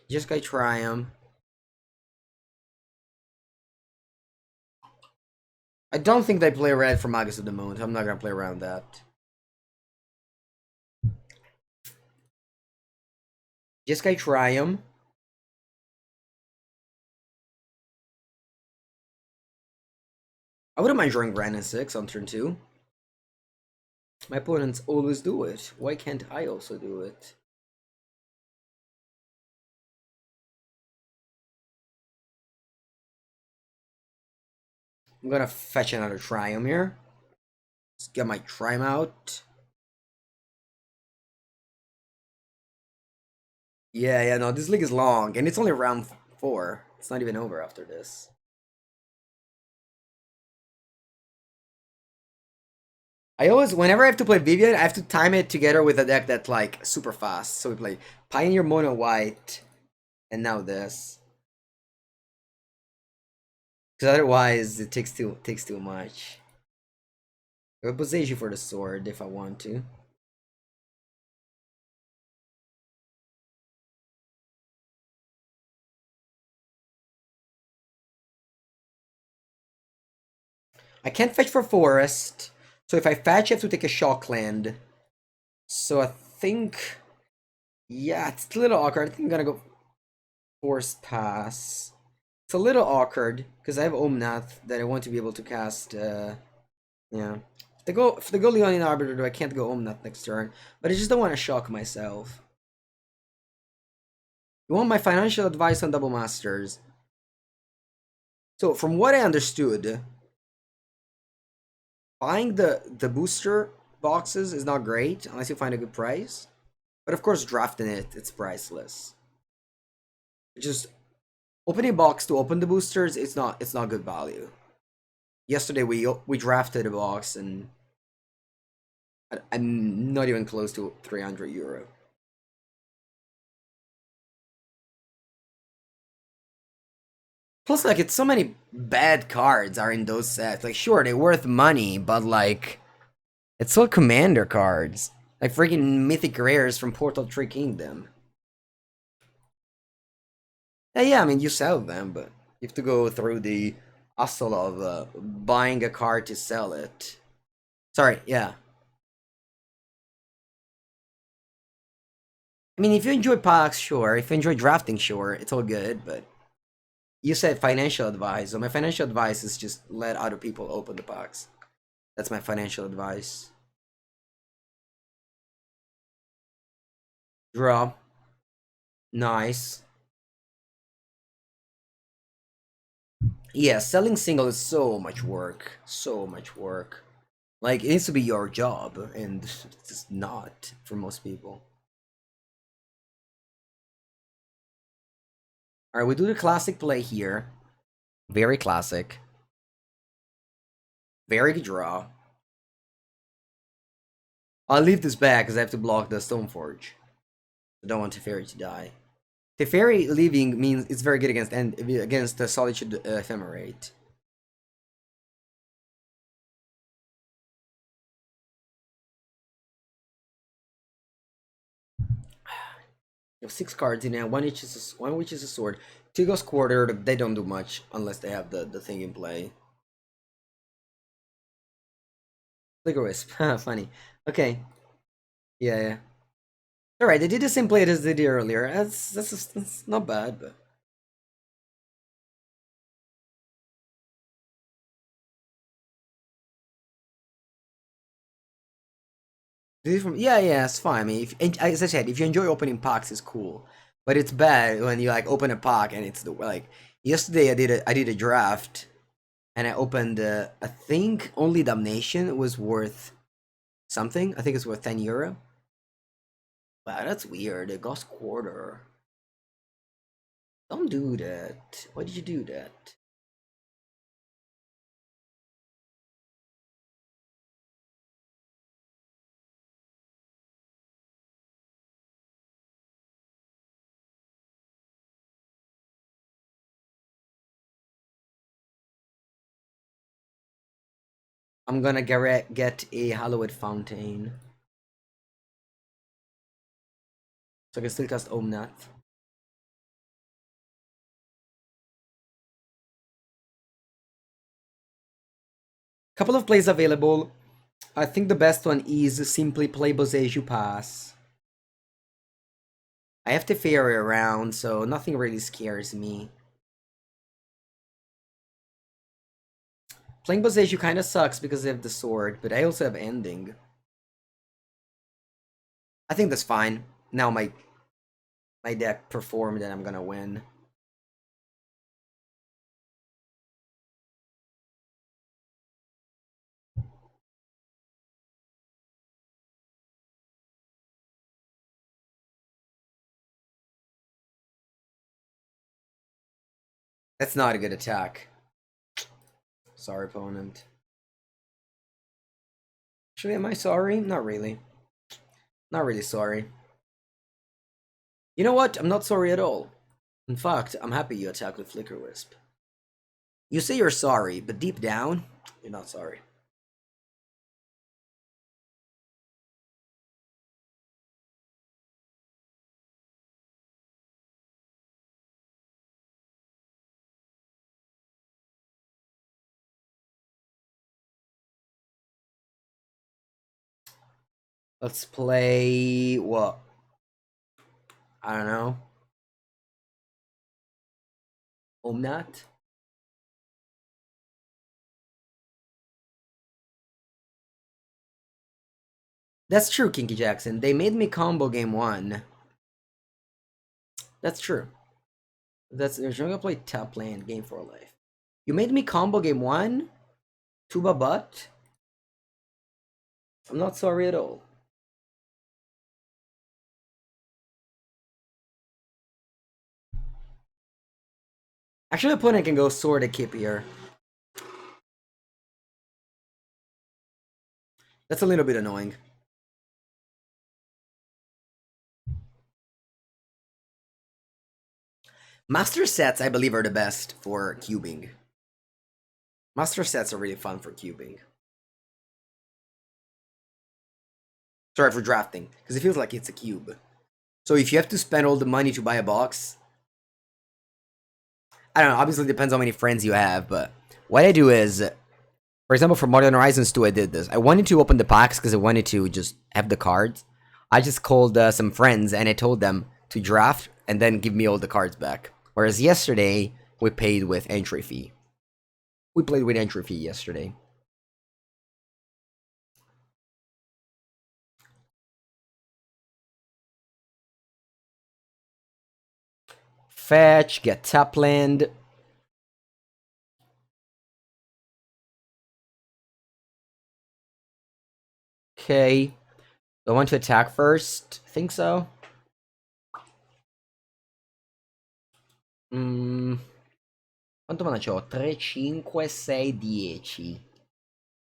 Jeskai Triome. I don't think they play red for Magus of the Moon. I'm not gonna play around that. Jeskai Triome. I wouldn't mind drawing Wrenn and Six on turn 2. My opponents always do it. Why can't I also do it? I'm gonna fetch another Triome here. Let's get my Triome out. Yeah, no, this league is long, and it's only round 4. It's not even over after this. I always, whenever I have to play Vivien, I have to time it together with a deck that's like super fast. So we play Pioneer Mono White, and now this. Because otherwise, it takes too much. I have Boseiju for the sword if I want to. I can't fetch for forest, so if I fetch, I have to take a shock land. So I think, yeah, it's a little awkward. I think I'm gonna go force pass. It's a little awkward because I have Omnath that I want to be able to cast. Yeah, if they go Leonin Arbiter, I can't go Omnath next turn. But I just don't want to shock myself. You want my financial advice on Double Masters? So from what I understood, buying the booster boxes is not great unless you find a good price. But of course, drafting it's priceless. Just opening a box to open the boosters, it's not good value. Yesterday we drafted a box and I'm not even close to €300. Plus, like, it's so many bad cards are in those sets. Like, sure, they're worth money, but like, it's all commander cards. Like freaking mythic rares from Portal 3 Kingdom. Yeah, I mean, you sell them, but you have to go through the hustle of buying a card to sell it. Sorry, yeah. I mean, if you enjoy packs, sure. If you enjoy drafting, sure. It's all good, but you said financial advice, so my financial advice is just let other people open the packs. That's my financial advice. Draw. Nice. Yeah, selling single is so much work. So much work. Like, it needs to be your job, and it's just not for most people. Alright, we do the classic play here. Very classic. Very good draw. I'll leave this back because I have to block the Stoneforge. I don't want Teferi to die. Teferi leaving means it's very good against the Solitude Ephemerate. You have 6 cards in there, one which is a sword. 2 goes quarter, they don't do much unless they have the thing in play. Flicker Wisp, funny. Okay. Yeah. Alright, they did the same play as they did earlier. That's not bad, but... Yeah, it's fine. I mean, as I said, if you enjoy opening packs, it's cool. But it's bad when you like open a pack and it's like yesterday I did a draft and I opened I think only Damnation was worth something. I think it's worth €10. Wow, that's weird. It cost quarter. Don't do that. Why did you do that? I'm gonna get a Hallowed Fountain. So I can still cast Omnath. Couple of plays available. I think the best one is simply play Boseiju Pass. I have Teferi around, so nothing really scares me. Playing Boseiju kinda sucks because I have the sword, but I also have Ending. I think that's fine. Now my deck performed and I'm gonna win. That's not a good attack. Sorry, opponent. Actually, am I sorry? Not really. Not really sorry. You know what? I'm not sorry at all. In fact, I'm happy you attacked with Flicker Wisp. You say you're sorry, but deep down, you're not sorry. Let's play what? I don't know. Omnath? That's true, Kinky Jackson. They made me combo game 1. That's true. That's you're gonna play top lane game 4 life. You made me combo game 1? Tuba butt? I'm not sorry at all. Actually, the opponent can go Sword a Kip here. That's a little bit annoying. Master sets, I believe, are the best for cubing. Master sets are really fun for cubing. Sorry, for drafting, because it feels like it's a cube. So if you have to spend all the money to buy a box, I don't know, obviously it depends how many friends you have, but what I do is, for example, for Modern Horizons 2, I did this. I wanted to open the packs because I wanted to just have the cards. I just called some friends and I told them to draft and then give me all the cards back. Whereas yesterday, we paid with entry fee. We played with entry fee yesterday. Fetch, get top land. Okay. Do I want to attack first? Think so. Quanto mana c'ho? 3, 5, 6,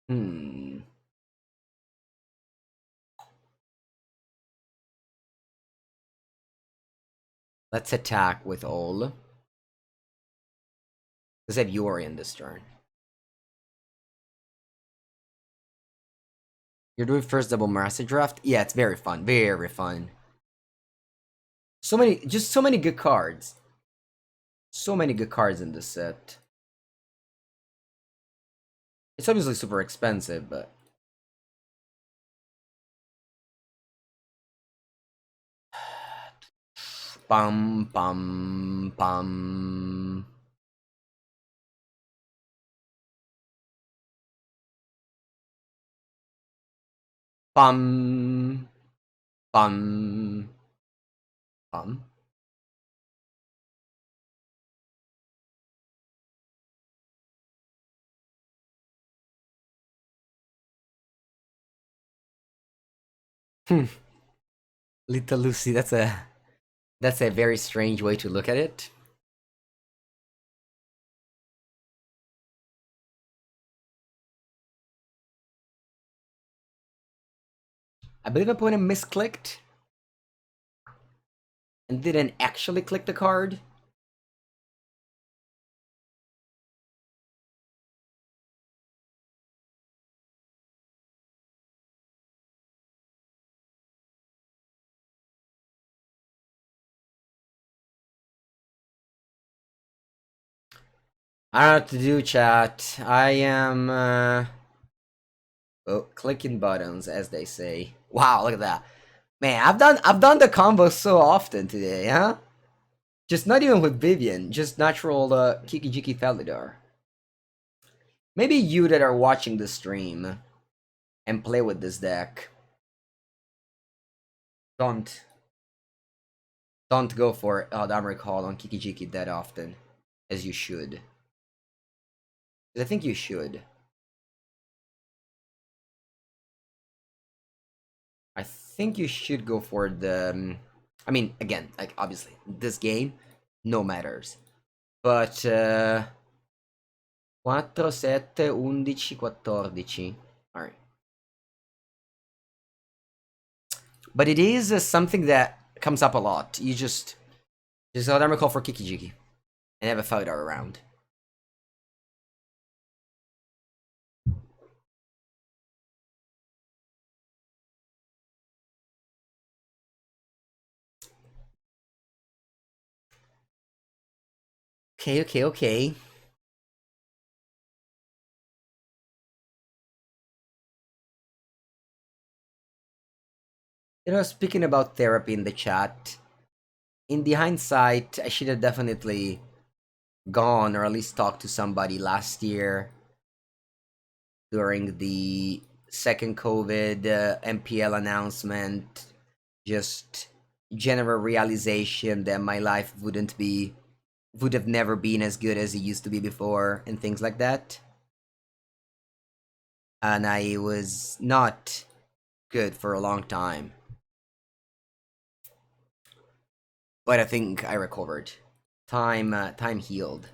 10. Let's attack with all. Let's have Yorion this turn. You're doing first double Marasa draft? Yeah, it's very fun. Very fun. So many, just so many good cards. So many good cards in this set. It's obviously super expensive, but... Bum, bum, bum. Bum. Bum. Bum. Little Lucy, that's a very strange way to look at it. I believe opponent misclicked and didn't actually click the card. I don't know what to do, chat. I am clicking buttons, as they say. Wow, look at that. Man, I've done the combo so often today, huh? Just not even with Vivien, just natural Kiki-Jiki Felidar. Maybe you that are watching the stream and play with this deck. Don't go for Eladamri call on Kiki-Jiki that often, as you should. I think you should. I think you should go for the... I mean, again, like, obviously, this game, no matters. But 4, 7, 11, 14. Alright. But it is something that comes up a lot. You just Eladamri call for Kiki-Jiki and have a Felidar around. Okay. You know, speaking about therapy in the chat, in the hindsight, I should have definitely gone or at least talked to somebody last year during the second COVID MPL announcement. Just general realization that my life would have never been as good as it used to be before and things like that. And I was not good for a long time. But I think I recovered. Time healed.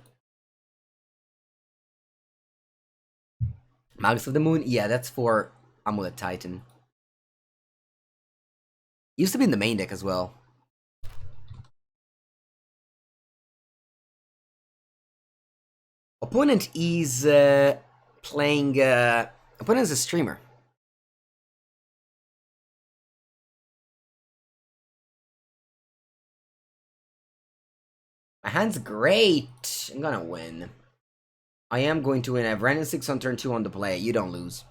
Magus of the Moon? Yeah, that's for Amulet Titan. Used to be in the main deck as well. Opponent is playing... opponent is a streamer. My hand's great. I'm gonna win. I am going to win. I have Wrenn and Six on turn 2 on the play. You don't lose.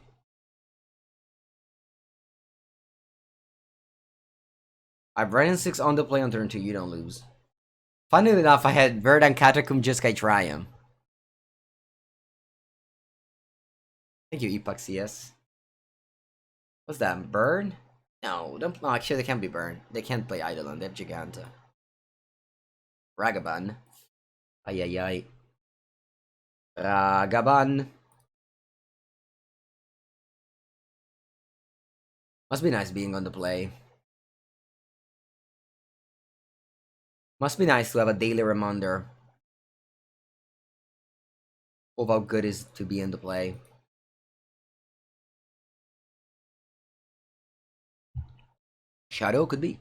I have Wrenn and Six on the play on turn 2. You don't lose. Funnily enough, I had Verdant Catacombs, Jeskai Triome. Thank you, Epoch CS. What's that? Burn? No, don't. No, actually, they can't be burned. They can't play Eidolon. They have Giganta. Ragavan. Ay. Ragavan. Must be nice being on the play. Must be nice to have a daily reminder of how good it is to be in the play. Shadow could be.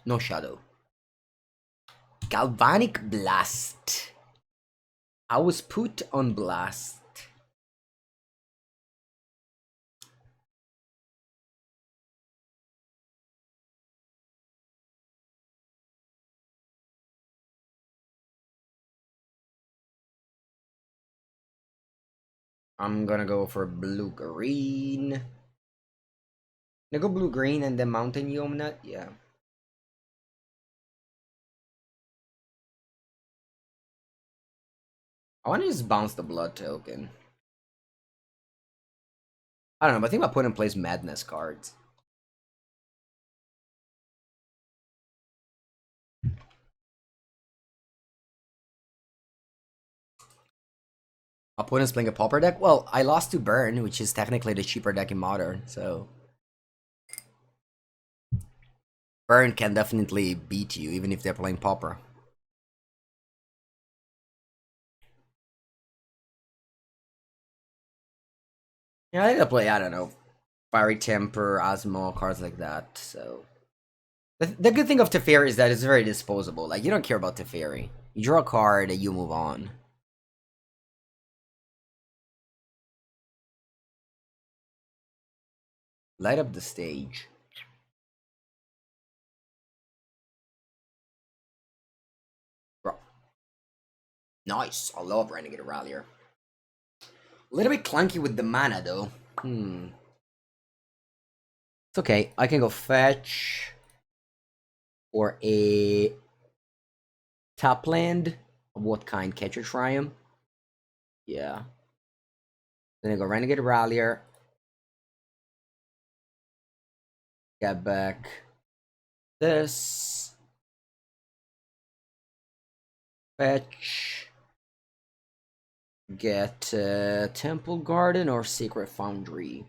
No Shadow. Galvanic Blast. I was put on Blast. I'm gonna go for blue-green. Gonna go blue-green and then Mountain Omnath? Yeah. I wanna just bounce the blood token. I don't know, but I think my opponent plays Madness cards. Opponent's playing a Pauper deck? Well, I lost to Burn, which is technically the cheaper deck in Modern, so... Burn can definitely beat you, even if they're playing Pauper. Yeah, I think I'll play, I don't know, Fiery Temper, Osmo, cards like that, so... The good thing of Teferi is that it's very disposable. Like, you don't care about Teferi. You draw a card, and you move on. Light up the stage. Bro. Nice. I love Renegade Rallier. A little bit clunky with the mana, though. It's okay. I can go fetch... or a... top land. Of what kind? Ketria Triome? Yeah. Then I go Renegade Rallier. Get back this. Fetch. Get Temple Garden or Sacred Foundry?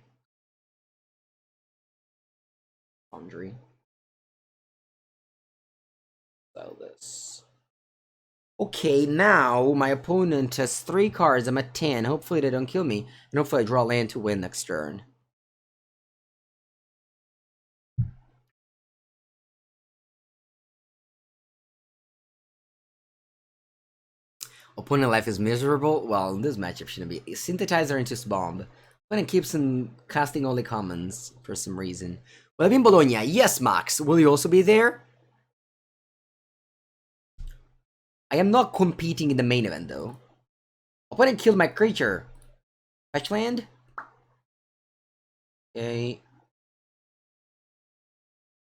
Foundry. Sell this. Okay, now my opponent has 3 cards. I'm at 10. Hopefully they don't kill me. And hopefully I draw land to win next turn. Opponent life is miserable. Well, in this matchup shouldn't be. Synthetizer into Bomb. Opponent keeps on casting only commons for some reason. Will I be in Bologna? Yes, Max. Will you also be there? I am not competing in the main event, though. Opponent killed my creature. Fetch land? Okay.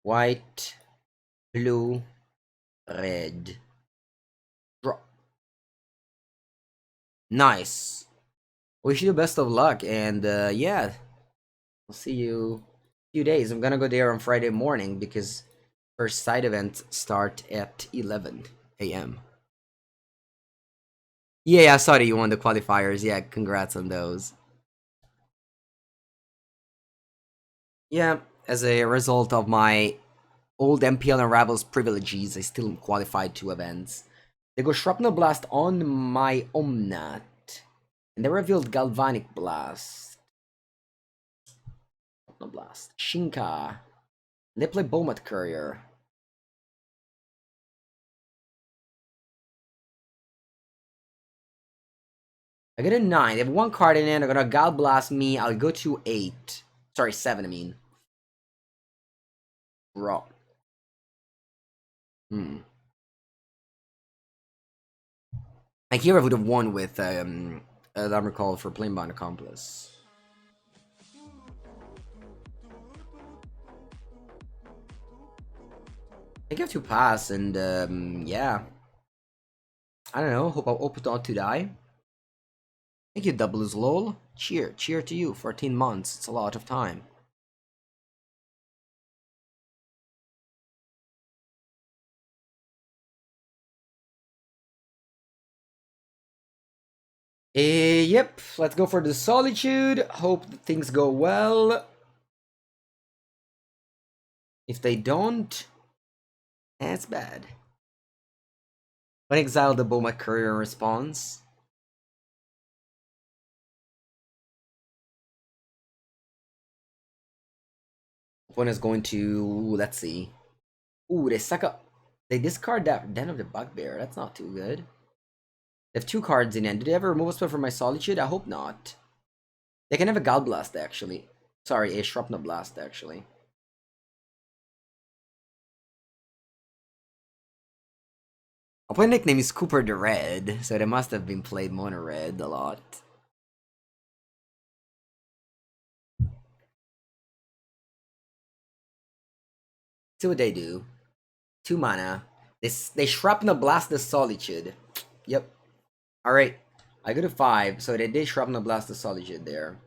White, blue, red. Draw. Nice. Wish you the best of luck, and yeah. I'll see you in a few days. I'm gonna go there on Friday morning because first side events start at 11 a.m. Yeah, I saw that you won the qualifiers. Yeah, congrats on those. Yeah, as a result of my old MPL and Ravels privileges, I still qualified 2 events. They go Shrapnel Blast on my Omnath. And they revealed Galvanic Blast. Shrapnel Blast. Shinka. And they play Bomat Courier. I get a 9. They have 1 card in it. They're gonna Gal Blast me. I'll go to 8. Sorry, 7, I mean. Draw. I here I would have won with Eladamri call for Planebound Accomplice. I think I have to pass, and yeah. I don't know. Hope not to die. Thank you, Doubles lol. Cheer to you. 14 months. It's a lot of time. Yep. Let's go for the Solitude. Hope that things go well. If they don't, that's bad. When exile the Bomat Courier in response. One is going to, let's see. Ooh, they suck up. They discard that Den of the Bugbear. That's not too good. They have 2 cards in end. Did they ever remove a spell from my Solitude? I hope not. They can have a Gal Blast, actually. Sorry, a Shrapnel Blast, actually. My nickname is Cooper the Red, so they must have been played mono red a lot. See what they do. 2 mana. They Shrapnel Blast the Solitude. Yep. Alright. I go to 5, so they did Shrapnel Blast the Solitude there.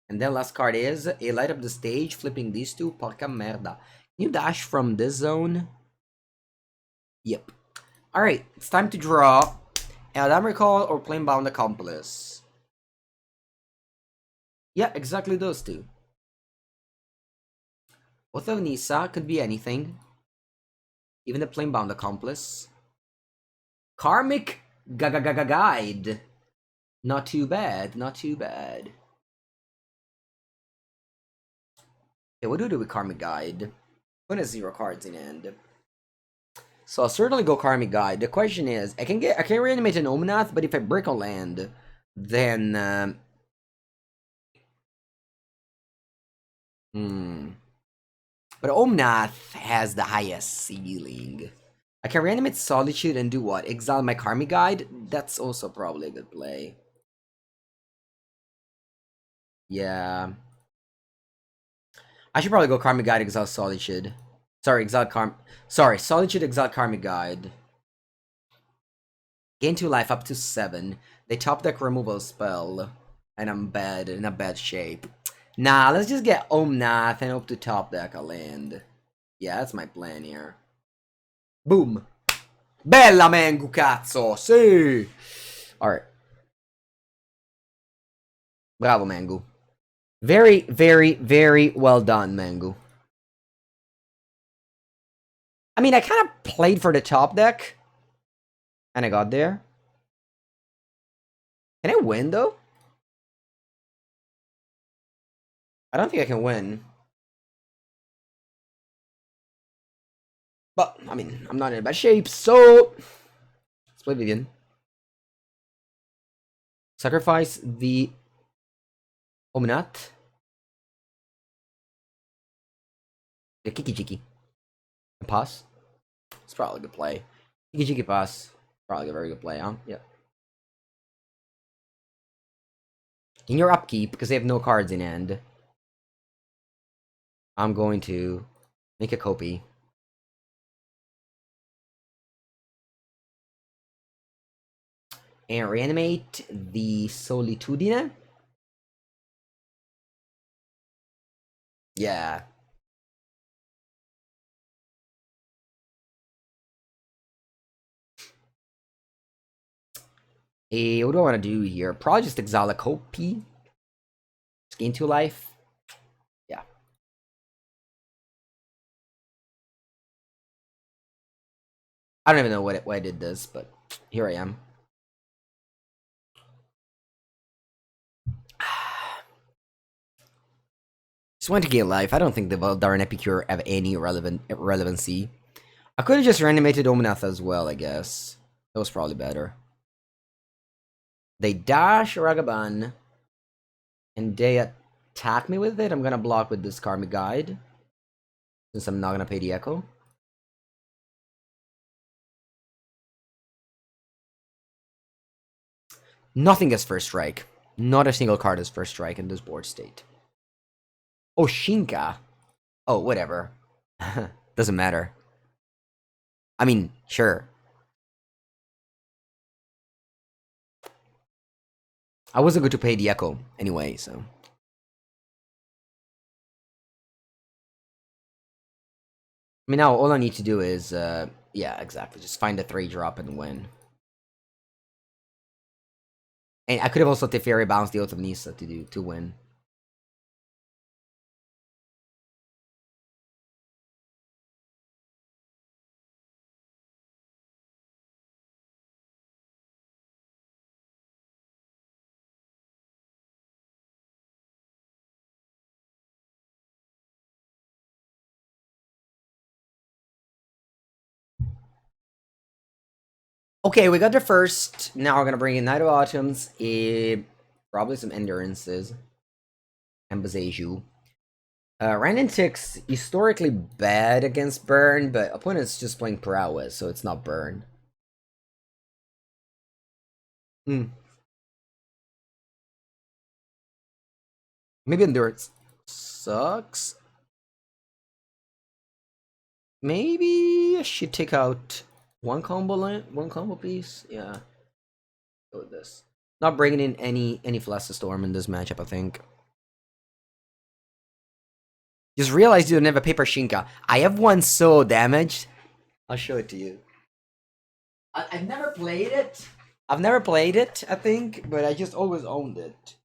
And then last card is a Light Up the Stage, flipping these 2. Porca merda. Can you dash from this zone? Yep. Alright, it's time to draw Eladamri Call or Planebound Accomplice. Yeah, exactly those 2. Oath of Nissa could be anything. Even the Planebound Accomplice. Karmic Guide. Not too bad, not too bad. Okay, what do we do with Karmic Guide? One has 0 cards in hand. So I'll certainly go Karmic Guide. The question is, I can reanimate an Omnath, but if I break a land, then But Omnath has the highest ceiling. I can reanimate Solitude and do what? Exile my Karmic Guide? That's also probably a good play. Yeah. I should probably go Karmic Guide, exile Solitude. Sorry, Solitude, exile Karmic Guide. Gain 2 life up to 7. They top deck removal spell. And I'm in a bad shape. Nah, let's just get Omnath and hope to top deck a land. Yeah, that's my plan here. Boom. Bella Mengu, cazzo! Sì! Alright. Bravo, Mengu. Very, very, very well done, Mengu. I mean, I kind of played for the top deck. And I got there. Can I win, though? I don't think I can win. But, I mean, I'm not in bad shape, so... Let's play Vivien. Sacrifice the Omnath. The Kiki-Jiki. Pass. It's probably a good play. Kiki-Jiki pass. Probably a very good play, huh? Yeah. In your upkeep, because they have no cards in hand, I'm going to make a copy. And reanimate the Solitude. Yeah. What do I want to do here? Probably just exile a copy. Just gain 2 life. Yeah. I don't even know why I did this, but here I am. Just want to gain life. I don't think the Darn Epicure have any relevancy. I could have just reanimated Omnath as well, I guess. That was probably better. They dash Ragavan, and they attack me with it. I'm gonna block with this Karmic Guide, since I'm not gonna pay the Echo. Nothing is first strike. Not a single card is first strike in this board state. Oh, Shinka. Oh, whatever. Doesn't matter. I mean, sure. I wasn't going to pay the Echo anyway, so. I mean, now all I need to do is, yeah, exactly. Just find a 3-drop and win. And I could have also Teferi bounced the Oath of Nissa to win. Okay, we got the first. Now we're gonna bring in Night of Autumns, probably some Endurances, and Bazeju. Wrenn and Six, historically bad against Burn, but opponent's just playing Prowess, so it's not Burn. Maybe Endurance sucks. Maybe I should take out one combo piece. Yeah, go with this. Not bringing in any Flash Storm in this matchup, I think. Just realized you don't have a Paper Shinka. I have one so damaged. I'll show it to you. I've never played it. I've never played it, I think, but I just always owned it.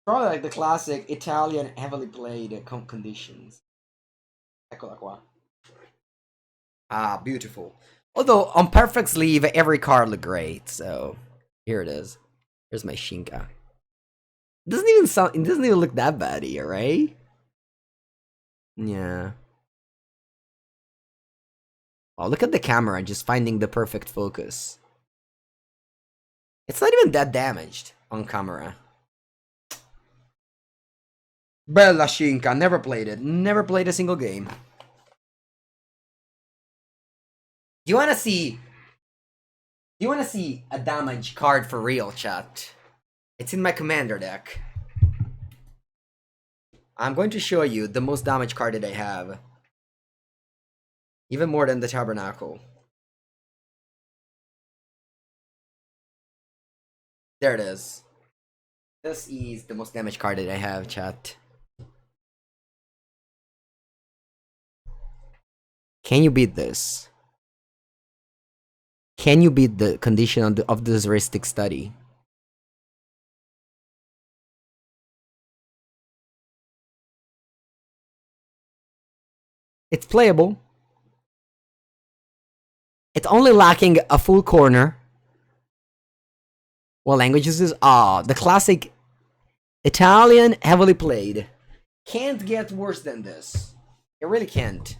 Probably like the classic Italian heavily played conditions. Eccola qua. Ah, beautiful. Although on Perfect Sleeve, every card looked great, so here it is. Here's my Shinka. It doesn't even look that bad here, right? Yeah. Oh, look at the camera, just finding the perfect focus. It's not even that damaged on camera. Bella Shinka, never played it. Never played a single game. Do you wanna see a damage card for real, chat? It's in my commander deck. I'm going to show you the most damage card that I have. Even more than the Tabernacle. There it is. This is the most damage card that I have, chat. Can you beat this? Can you beat the condition of the heuristic study? It's playable. It's only lacking a full corner. What language is this? Ah, the classic Italian, heavily played. Can't get worse than this. It really can't.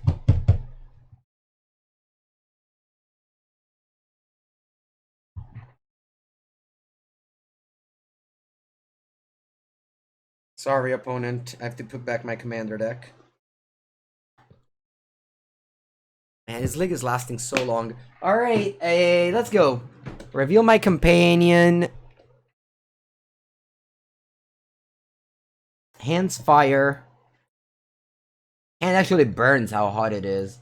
Sorry, opponent. I have to put back my commander deck. Man, his league is lasting so long. Alright, let's go. Reveal my companion. Hands fire. And actually burns how hot it is.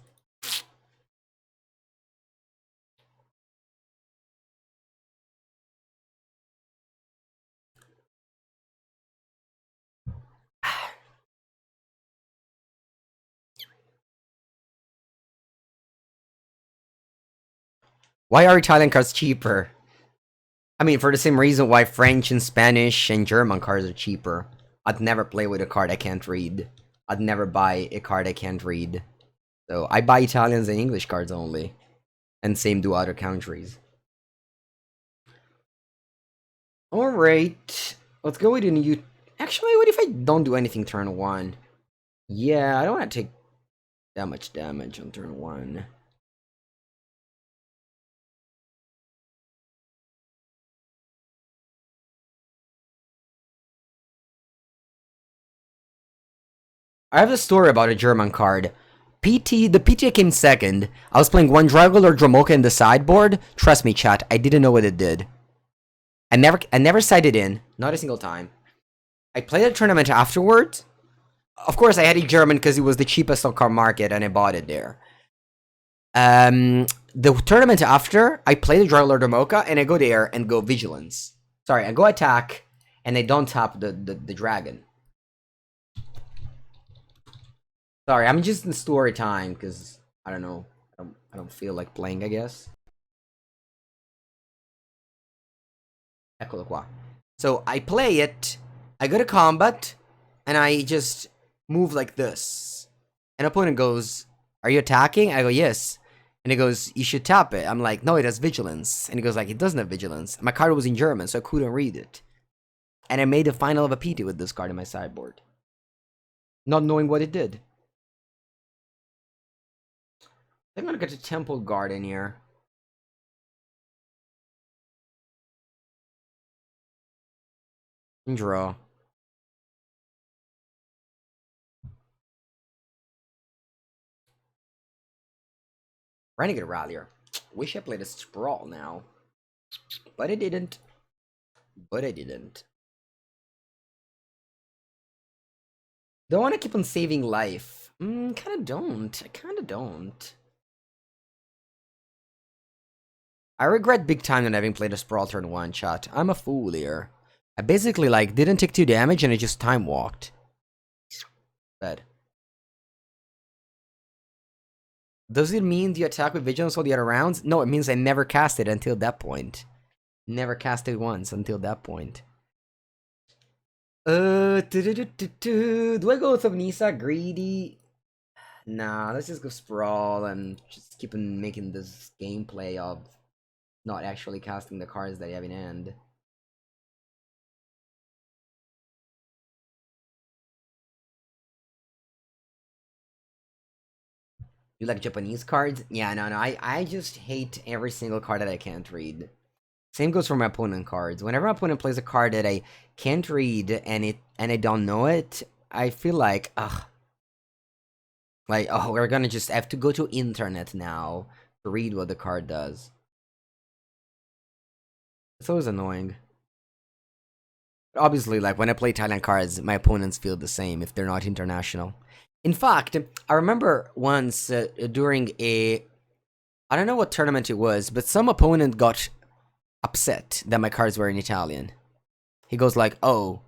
Why are Italian cards cheaper? I mean, for the same reason why French and Spanish and German cards are cheaper. I'd never play with a card I can't read. I'd never buy a card I can't read. So, I buy Italians and English cards only. And same do other countries. Alright. Let's go with a new... Actually, what if I don't do anything turn 1? Yeah, I don't want to take that much damage on turn 1. I have a story about a German card. The PTA came second. I was playing one Dragoler Dromoka in the sideboard. Trust me, chat, I didn't know what it did. I never sided in, not a single time. I played a tournament afterwards. Of course, I had it German because it was the cheapest on card market, and I bought it there. The tournament after, I play the Dragoler Dromoka, and I go there and go Vigilance. Sorry, I go attack, and I don't tap the dragon. Sorry, I'm just in story time because I don't know. I don't feel like playing, I guess. Eccolo qua. So I play it, I go to combat, and I just move like this. An opponent goes, "Are you attacking?" I go, "Yes." And he goes, "You should tap it." I'm like, "No, it has vigilance." And he goes like, "It doesn't have vigilance." My card was in German, so I couldn't read it. And I made a final of a PT with this card in my sideboard. Not knowing what it did. I'm gonna get to Temple Garden here. And draw. Renegade Rallier. Wish I played a Sprawl now. But I didn't. Don't want to keep on saving life. Kinda don't. I kinda don't. I regret big time not having played a Sprawl turn 1, chat. I'm a fool here. I basically, like, didn't take 2 damage and I just time walked. Bad. Does it mean the attack with Vigilance all the other rounds? No, it means I never cast it until that point. Never cast it once until that point. Do I go Oath of Nissa? Greedy? Nah, let's just go Sprawl and just keep on making this gameplay of not actually casting the cards that you have in hand. You like Japanese cards? Yeah, no, I just hate every single card that I can't read. Same goes for my opponent cards. Whenever my opponent plays a card that I can't read and I don't know it, I feel like, ugh. Like, oh, we're gonna just have to go to internet now to read what the card does. It's always annoying. But obviously, like, when I play Thailand cards, my opponents feel the same if they're not international. In fact, I remember once during a... I don't know what tournament it was, but some opponent got upset that my cards were in Italian. He goes like, "Oh,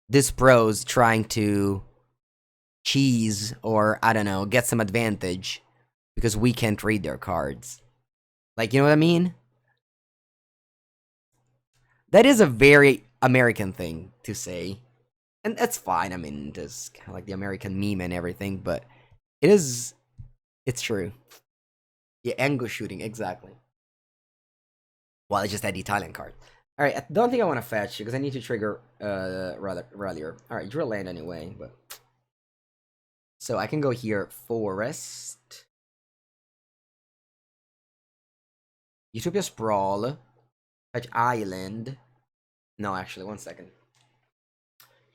this bro's trying to cheese or, I don't know, get some advantage because we can't read their cards." Like, you know what I mean? That is a very American thing to say. And that's fine. I mean, it's kind of like the American meme and everything, but it's true. Yeah, angle shooting, exactly. Well, I just had the Italian card. Alright, I don't think I want to fetch because I need to trigger Rallier. Alright, draw land anyway, but so I can go here, Forest. Utopia Sprawl. Fetch Island. No, actually, 1 second.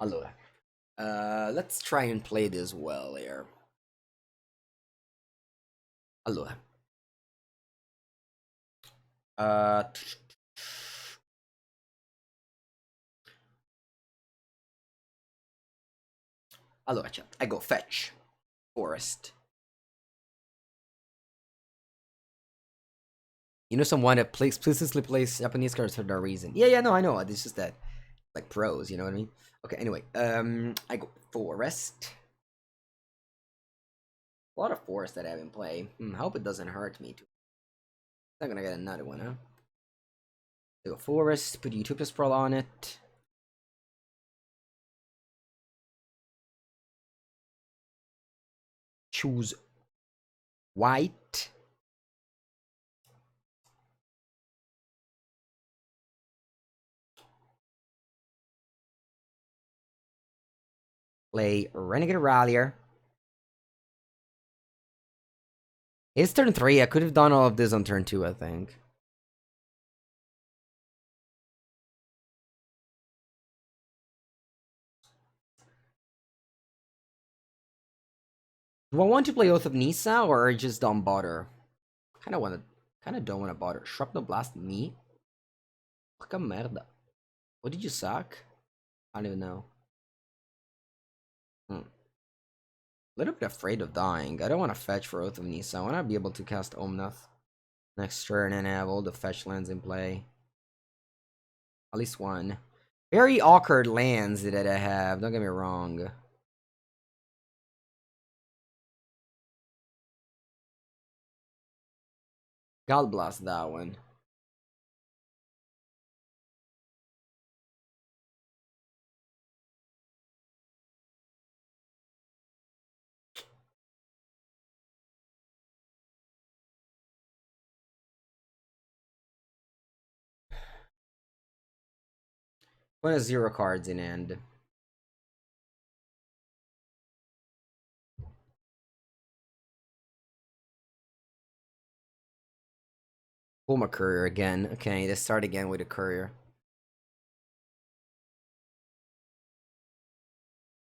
Allora. Let's try and play this well here. Allora. Allora, chat. I go fetch. Forest. You know someone that explicitly plays Japanese cards for no reason. Yeah, no, I know. It's just that, like, pros, you know what I mean? Okay, anyway, I go Forest. A lot of Forest that I have in play. Hope it doesn't hurt me too. I'm not gonna get another one, huh? I go Forest, put Utopia Sprawl on it. Choose white. Play Renegade Rallier. It's turn 3. I could have done all of this on turn 2, I think. Do I want to play Oath of Nissa or just don't bother? Kind of don't want to bother. Shrapnel Blast me? Porca merda. What did you suck? I don't even know. A little bit afraid of dying. I don't want to fetch for Oath of Nissa. I want to be able to cast Omnath next turn and have all the fetch lands in play. At least one. Very awkward lands that I have, don't get me wrong. God bless that one. One has 0 cards in hand. Pull my courier again. Okay, let's start again with a courier.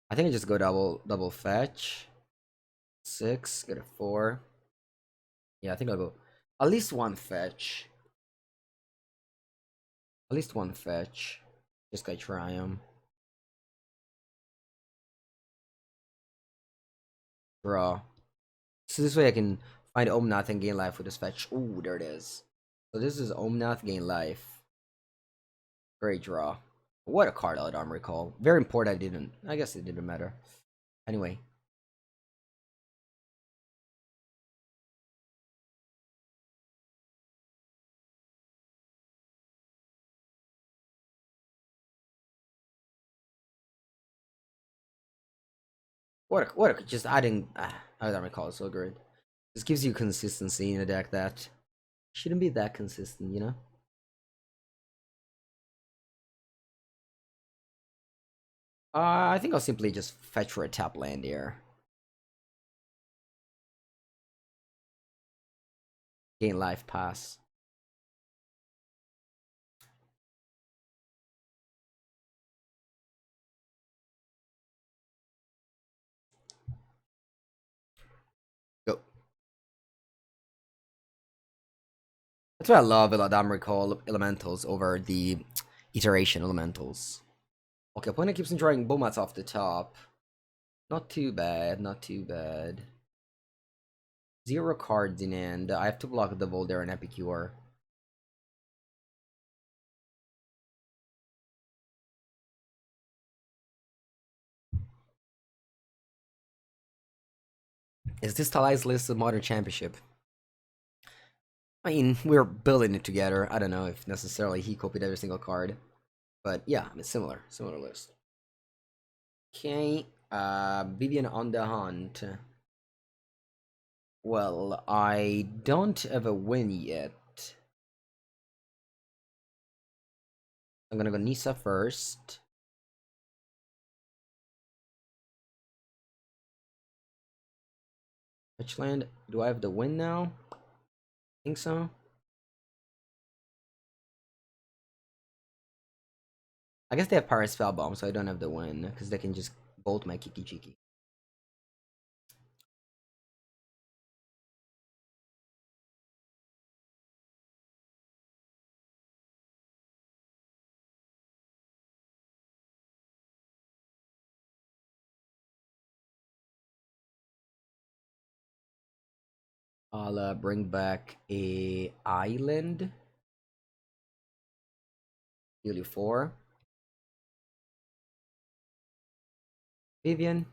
I think I just go double fetch. 6, get a 4. Yeah, I think I'll go at least one fetch. At least one fetch. This guy Triome. Draw. So this way I can find Omnath and gain life with this fetch. Ooh, there it is. So this is Omnath, gain life. Great draw. What a card Eladamri call. Very important. I guess it didn't matter. Anyway. Just adding Eladamri call is so great. This gives you consistency in a deck that shouldn't be that consistent, you know? I think I'll simply just fetch for a tap land here. Gain life, pass. Go. That's why I love Eladamri call elementals over the iteration elementals. Okay, opponent keeps on drawing Bomats off the top. Not too bad, not too bad. 0 cards in hand. I have to block the Volder and Epicure. Is this Talai's list of Modern Championship? I mean, we're building it together. I don't know if necessarily he copied every single card. But yeah, it's similar list. Okay, Vivien on the hunt. Well, I don't have a win yet. I'm gonna go Nissa first. Which land? Do I have the win now? I think so. I guess they have Pirate Spellbomb, so I don't have the win, because they can just bolt my Kiki-Jiki. I'll bring back a island. Nearly 4. Vivien.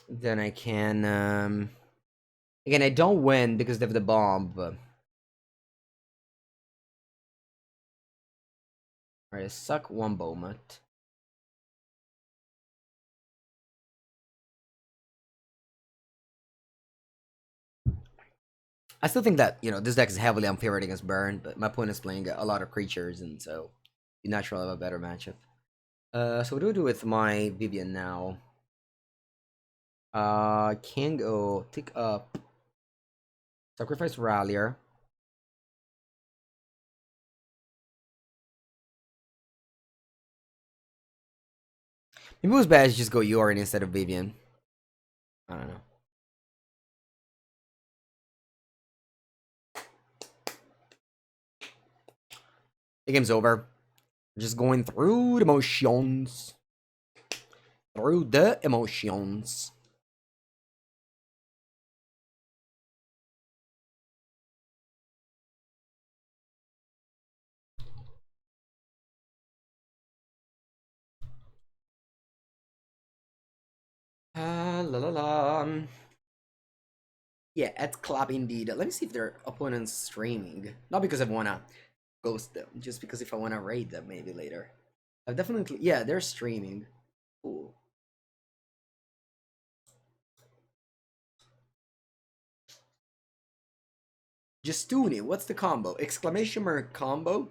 Then I can, again, I don't win because they have the bomb, but... Alright, I suck 1 Bomat. I still think that, this deck is heavily unfavored against Burn, but my opponent is playing a lot of creatures, and so you naturally have a better matchup. So what do I do with my Vivien now? Can go pick up Sacrifice Rallier. Maybe it was bad to just go Yorion instead of Vivien. I don't know. The game's over. Just going through the emotions. Through the emotions. La la la. Yeah, at club indeed. Let me see if their opponent's streaming. Not because I wanna ghost them, just because if I wanna raid them maybe later. I've definitely, yeah, they're streaming. Cool. Justuni, what's the combo? Exclamation mark combo?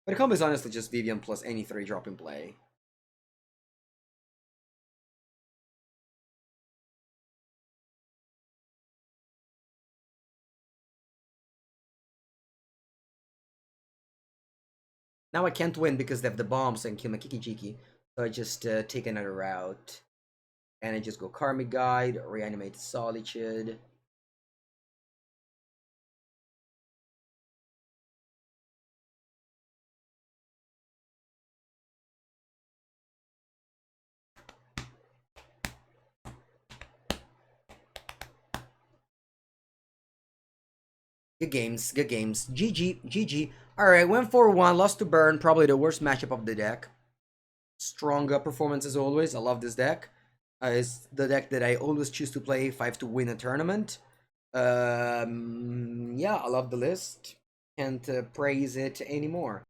But the combo is honestly just Vivien plus any 3-drop in play. Now I can't win because they have the bombs and kill my Kiki-Jiki. So I just take another route. And I just go Karmic Guide, reanimate Solitude. Good games, good games. GG, GG. Alright, went for 1, lost to Burn, probably the worst matchup of the deck. Strong performance as always, I love this deck. It's the deck that I always choose to play 5 to win a tournament. Yeah, I love the list. Can't praise it anymore.